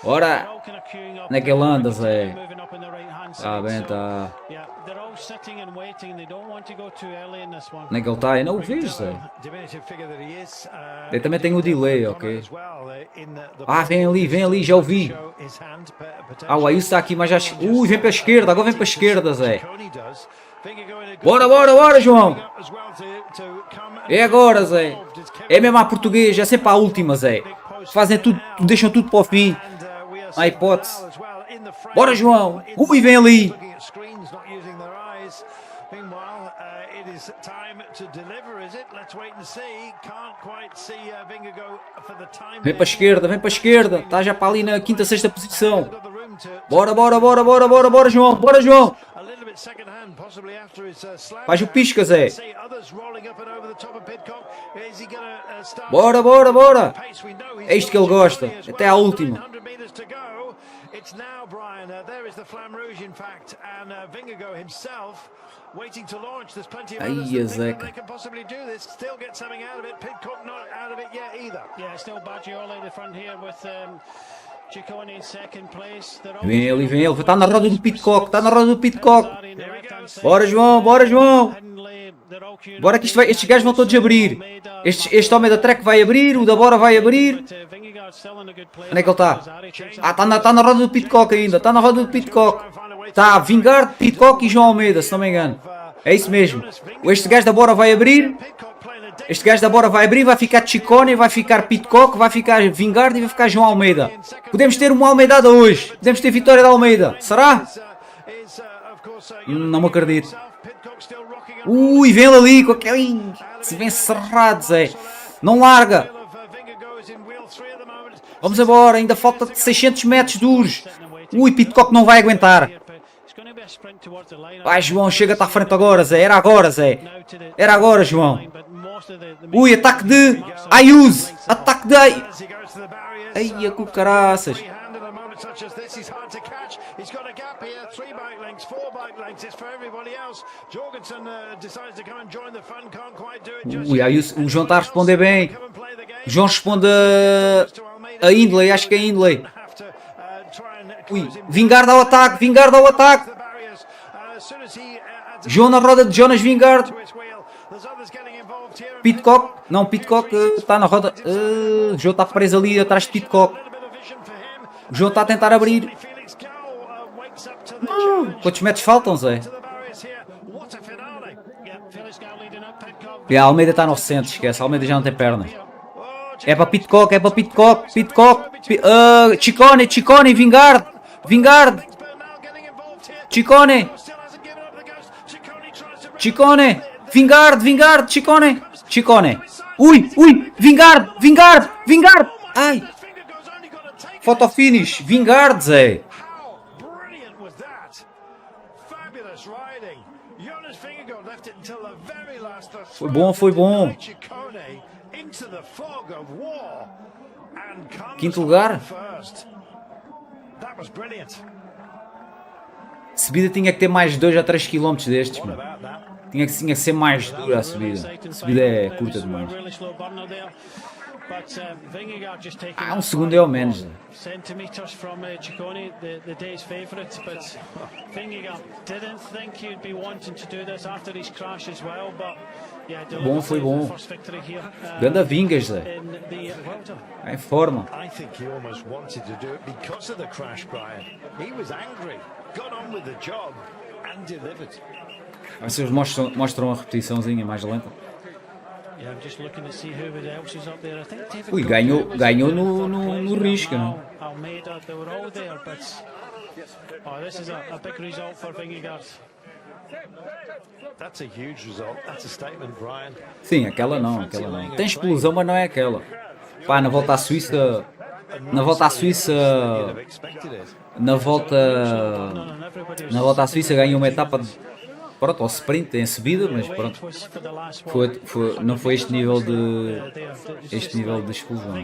Ora, onde é que ele anda, Zé? Está bem, está. Onde é que ele está? Eu não o vejo, Zé. Eu também tenho o delay, ok? Vem ali, já o vi. O Ayuso está aqui, mas já... vem para a esquerda, agora vem para a esquerda, Zé. Bora, João. É agora, Zé. É mesmo à portuguesa, é sempre à última, Zé. Fazem tudo, deixam tudo para o fim. Não há hipótese. Bora, João. Vem ali. Vem para a esquerda. Está já para ali na 5ª, 6ª posição. Bora, João. Faz o pisca, Zé. Bora. É isto que ele gosta. Até à última. It's now, Brian. There is the Flamme Rouge, in fact, and Vingegaard himself waiting to launch. There's plenty of others that think that they can possibly do this. Still get something out of it. Pidcock not out of it yet either. Yeah, still Baggioli in the front here with Ciccone in second place. Vem ele. Está na roda do Pidcock. Bora, João. Bora que estes gajos vão todos abrir. Este homem da Trek vai abrir, o da Bora vai abrir. Onde é que ele está? Está na roda do Pidcock ainda. Está Vingegaard, Pidcock e João Almeida, se não me engano. É isso mesmo. Este gajo da Bora vai abrir. Vai ficar Ciccone, vai ficar Pidcock, vai ficar Vingegaard e vai ficar João Almeida. Podemos ter uma Almeidada hoje. Podemos ter vitória da Almeida. Será? Não me acredito. Vem ele ali com aquele... Se vem cerrado, Zé. Não larga. Vamos embora. Ainda falta 600 metros duros. Pidcock não vai aguentar. Vai, João. Chega-te à frente agora, Zé. Era agora, João. Ataque de Ayuso. Ai, com caraças. O João está a responder bem. O João responde a Hindley, acho que é Hindley. Vingegaard ao ataque. João na roda de Jonas Vingegaard. Pitcock. Não, Pitcock está na roda. O João está preso ali atrás de Pitcock. O João está a tentar abrir. Quantos metros faltam, Zé? E a Almeida está 900, esquece. A Almeida já não tem pernas. É para Pitcock, é para Pitcock. Pitcock. Ciccone, Vingard. Ciccone, Vingard, Ciccone. Ui, Vingard. Ai. Photo finish, Vingard, Zé. Foi bom. Quinto lugar. A subida tinha que ter mais 2 a 3 km destes, mano. Tinha que ser mais dura a subida. A subida é curta demais. Um segundo é ao menos. Centimeters from Ciccone, the day's favourite, but Vingegaard didn't think he'd be wanting to do this after his crash as well, but yeah, foi bom. Ganda Vingas, Zé. É em forma. I think he almost wanted to do it because of the crash, Brian. He was angry, got on with the job and delivered. Vocês mostram a repetiçãozinha mais lenta. Ui, ganhou no risco, não? Sim, aquela não. Tem explosão, mas não é aquela. Pá, na volta à Suíça ganhou uma etapa de... Pronto, ao sprint, em subida, mas pronto, não foi este nível de explosão.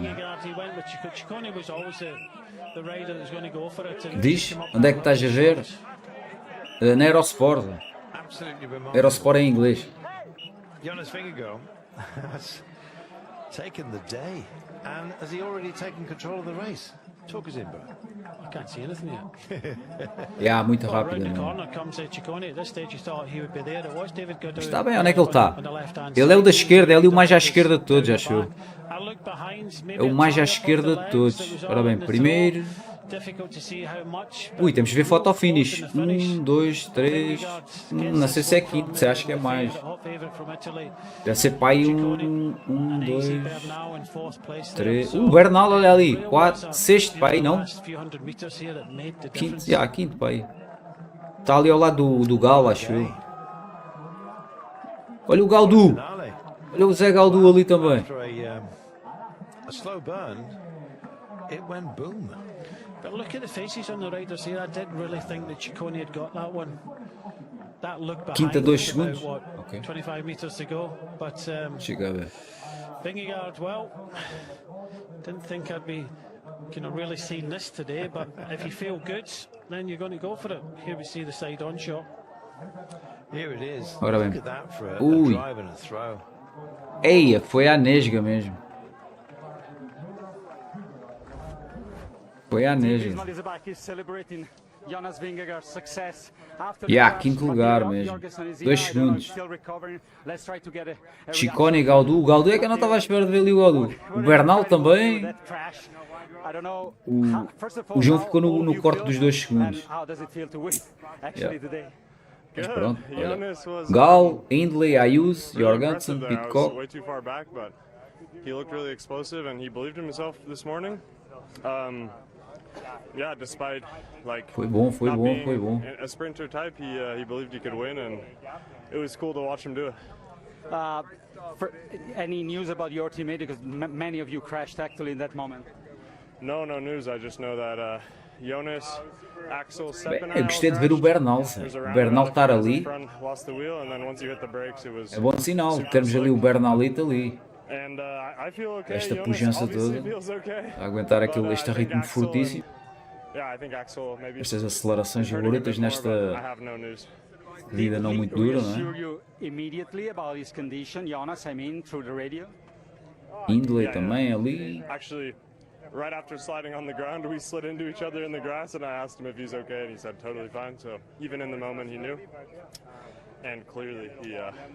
Diz, onde é que estás a ver? Na Aerosport. Aerosport em inglês. Jonas Vingegaard has taken the day, and has he already taken control of the race? Talk us in, bro. I can't see anything yet. Muito rápido. Está bem, onde é que ele está? Ele é o da esquerda, é ali o mais à esquerda de todos, acho eu. É o mais à esquerda de todos. Ora bem, primeiro... Ui, temos de ver foto finish. 1, 2, 3... Não sei se é quinto, se acho que é mais. Deve ser para aí 1, 2, 3... Bernal, olha ali. 4, sexto para aí, não? Quinto para aí. Está ali ao lado do Gal, acho eu. Olha o Galdu. Olha o Zé Galdu ali também. But look at the faces on the riders here. I did really think that Ciccone had got that one. That look behind. Quinta 2 segundos. Okay. 25 meters to go. But Vingegaard, well, didn't think I'd be really seeing this today. But if you feel good, then you're going to go for it. Here we see the side on shot. Here it is. Ora bem. Look at that for a drive and a throw. Eia, foi a nesga mesmo. Foi a nesga. Quinto lugar mesmo. 2 segundos. Ciccone e Galdu. O Galdu é que eu não estava à espera de ver ali o Galdu. O Bernal também. O João ficou no corte dos 2 segundos. Mas pronto. Gal, Hindley, Ayuso, Jorgensen, Pitcock. He looked really explosive and he believed in himself this morning. Yeah, despite like foi bom. A sprinter type, he believed he could win, and it was cool to watch him do it. For any news about your teammate, because many of you crashed actually in that moment. No news. I just know that Jonas, Axel, eu gostei de ver o Bernal. O Bernal estar ali é bom sinal. Termos ali o Bernalito ali. Esta pujança toda, a aguentar este ritmo fortíssimo, estas acelerações brutas nesta corrida não muito dura, não é? Hindley também ali. Right after sliding on the ground, we slid into each other in the grass, and I asked him if he's okay, and he said totally fine. So even in the moment, he knew. and clearly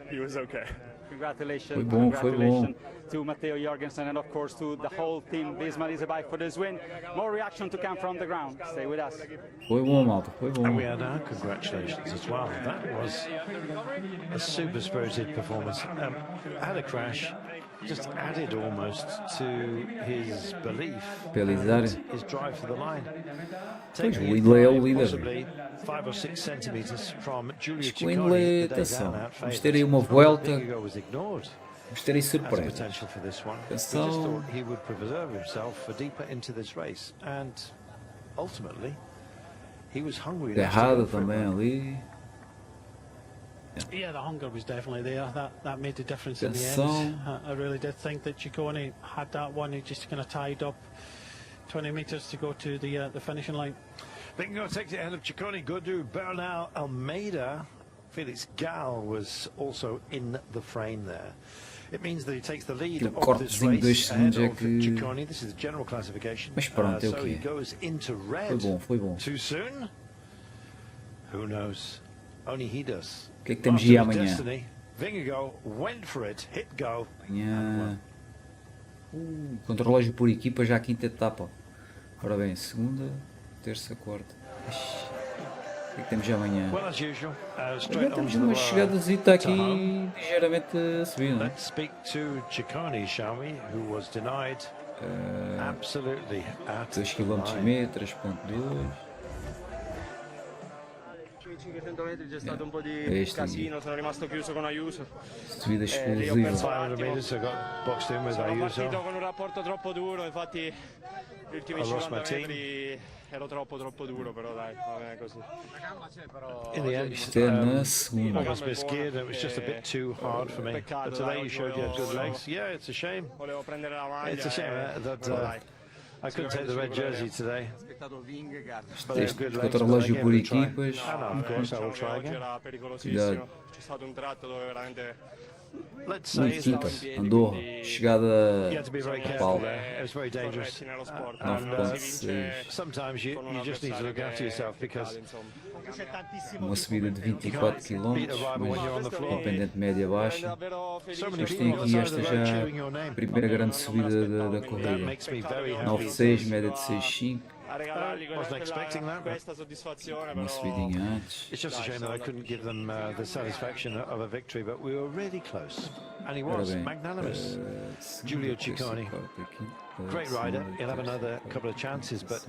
he was okay. Congratulations, foi bom. To Matteo Jorgensen and of course to the whole team. Visma Leasebike for this win. More reaction to come from the ground. Stay with us. Foi bom, malta, foi bom. And we had our congratulations as well. That was a super spirited performance. Had a crash, just added almost to his belief, his drive for the line. Pois, o Windley é o líder. Possibly 5 or 6 centimeters from Giulio Acho que o Windley, atenção, vamos ter aí uma Vuelta, vamos ter aí surpresa. Atenção. He would preserve himself for deeper into this race, and ultimately he was hungry. Errado também ali. Yeah, the hunger was definitely there. That made the difference in the end. I really did think that Ciccone had that one. He just kind of tied up 20 meters to go to the finishing line. Vingegaard takes it ahead of Ciccone, Godu, Bernal, Almeida. Felix Gal was also in the frame there. It means that he takes the lead of this race ahead of Ciccone. This is the general classification. Mas pronto, so he goes into red. Foi bom. Too soon? Who knows? Only he does. O que é que temos de amanhã? Vingegaard went for it, hit go. Amanhã. Contra-relógio por equipa, já a quinta etapa. Ora bem, segunda, terça, quarta. O que é que temos de amanhã? Já temos uma chegadazita aqui ligeiramente a subir, não é? Let's speak to Ciccone, shall we? Who was denied absolutely at 2 km e 3.2. 500 metri c'è stato un po' di casino, sono rimasto chiuso con Ayuso. Subida esplosiva. Sono partito con un rapporto troppo duro, infatti gli ultimi 50 metri ero troppo duro, però dai, va bene così. In the end, isto é na segunda. I was a bit scared, it was just a bit too hard for me. But today you showed you had good legs. Yeah, it's a shame. Volevo prendere la maglia. It's a shame that I couldn't take the red jersey today. Este contra-relógio por equipas. Cuidado. C'è stato un tratto dove veramente quinta, andou, chegada Paulo, 9.6. Sometimes you just need to look after yourself because uma subida de 24 km, mas com pendente média baixa. Depois tem aqui esta já primeira grande subida da corrida, 9.6, média de 6.5. wasn't expecting that. Uma subidinha antes. It's just a shame that I couldn't give them the satisfaction of a victory, but we were really close. And he was magnanimous. Giulio Ciccone, great rider. He'll have another couple of chances, but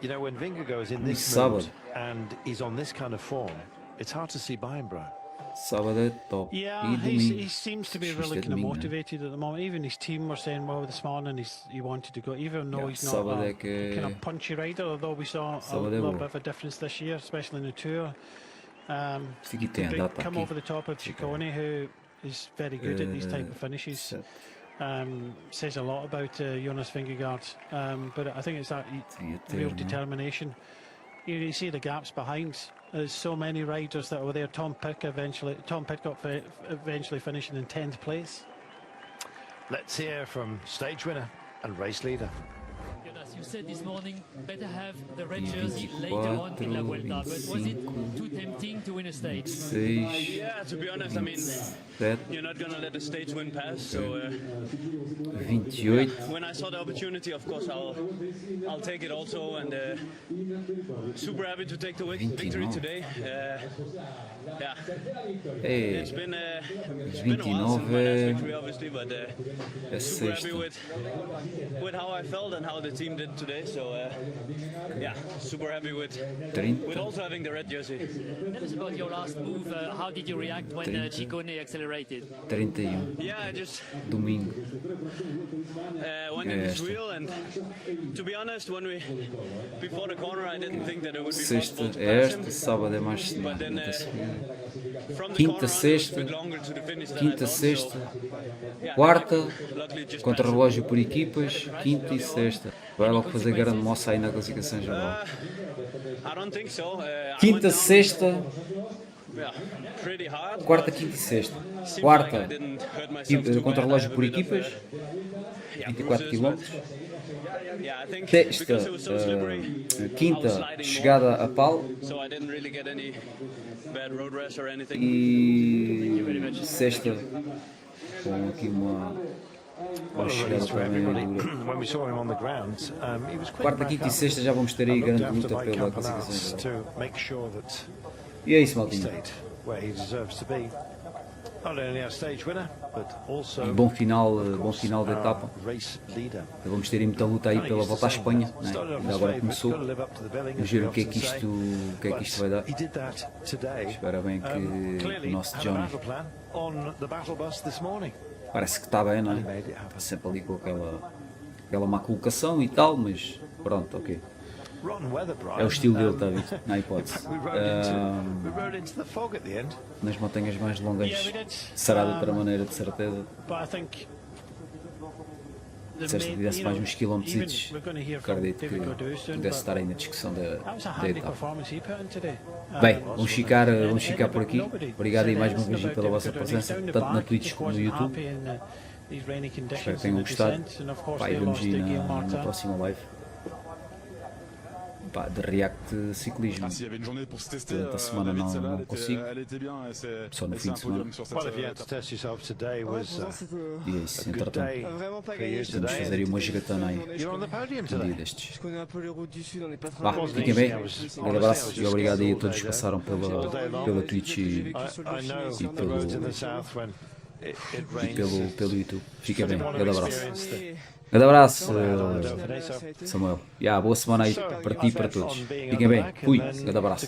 you know, when Vingegaard is in this mood and he's on this kind of form, it's hard to see by him, bro. Sábado é top. Yeah, he seems to be really kind of motivated at the moment. Even his team were saying, well, this morning he wanted to go, even though he's not a kind of punchy rider, although we saw a little bit of a difference this year, especially in the Tour. Come over the top of Ciccone, who is very good at these type of finishes. Says a lot about Jonas Vingegaard, but I think it's that real determination. You see the gaps behind. There's so many riders that were there. Tom Pidcock eventually finishing in 10th place. Let's hear from stage winner and race leader. Jonas, you said this morning, better have the red jersey later on in La Vuelta, but was it too tempting to win a stage? Yeah, to be honest, I mean, you're not going to let the stage win pass, so 28. When I saw the opportunity, of course, I'll take it also, and super happy to take the victory today. Yeah, it's been a while since my last victory, obviously, but super happy with how I felt and how the team did today. So yeah, super happy with also having the red jersey. Tell us about your last move. How did you react when Ciccone accelerated? 31. Yeah, I just domingo. Went in his wheel, and to be honest, before the corner, I didn't think that it would be possible to pass him. Sábado é mais But then quinta, sexta, quarta, contra-relógio por equipas, quinta e sexta. Vai logo fazer grande moça aí na classificação geral. Quinta, sexta, quarta, quinta e sexta. Quarta, contra-relógio por equipas, 24 km. Sexta, quinta, chegada a pau. E sexta, com aqui uma chegada para mim dura. Quarta, quinta e sexta já vamos ter aí grande luta pela classificação. E é isso, maltinho. Bom final da etapa. Vamos ter aí muita luta aí pela volta à Espanha, né? Ainda agora começou. Vamos ver o que é que isto vai dar. Espero bem que o nosso Johnny parece que está bem, não é? Está sempre ali com aquela má colocação e tal, mas pronto, ok. É o estilo dele, está a ver? Não há hipótese. Nas montanhas mais longas será de outra maneira, de certeza. Se esta tivesse mais uns quilómetros, acredito que pudesse estar aí na discussão da etapa. Bem, vamos ficar por aqui. Obrigado aí mais uma vez pela vossa presença, tanto na Twitch como no YouTube. Espero que tenham gostado. Pá, e vemos aí na próxima live. De React ciclismo. Durante a semana não consigo, só no fim de semana. E é isso, entretanto, vamos fazer aí uma jogatana aí, um dia destes. Fiquem bem, um abraço e obrigado aí a todos que passaram pela Twitch e pelo YouTube. Fiquem bem, um grande abraço. Grande abraço, Samuel. Boa semana aí para ti e para todos. Fiquem bem. Fui. Grande abraço.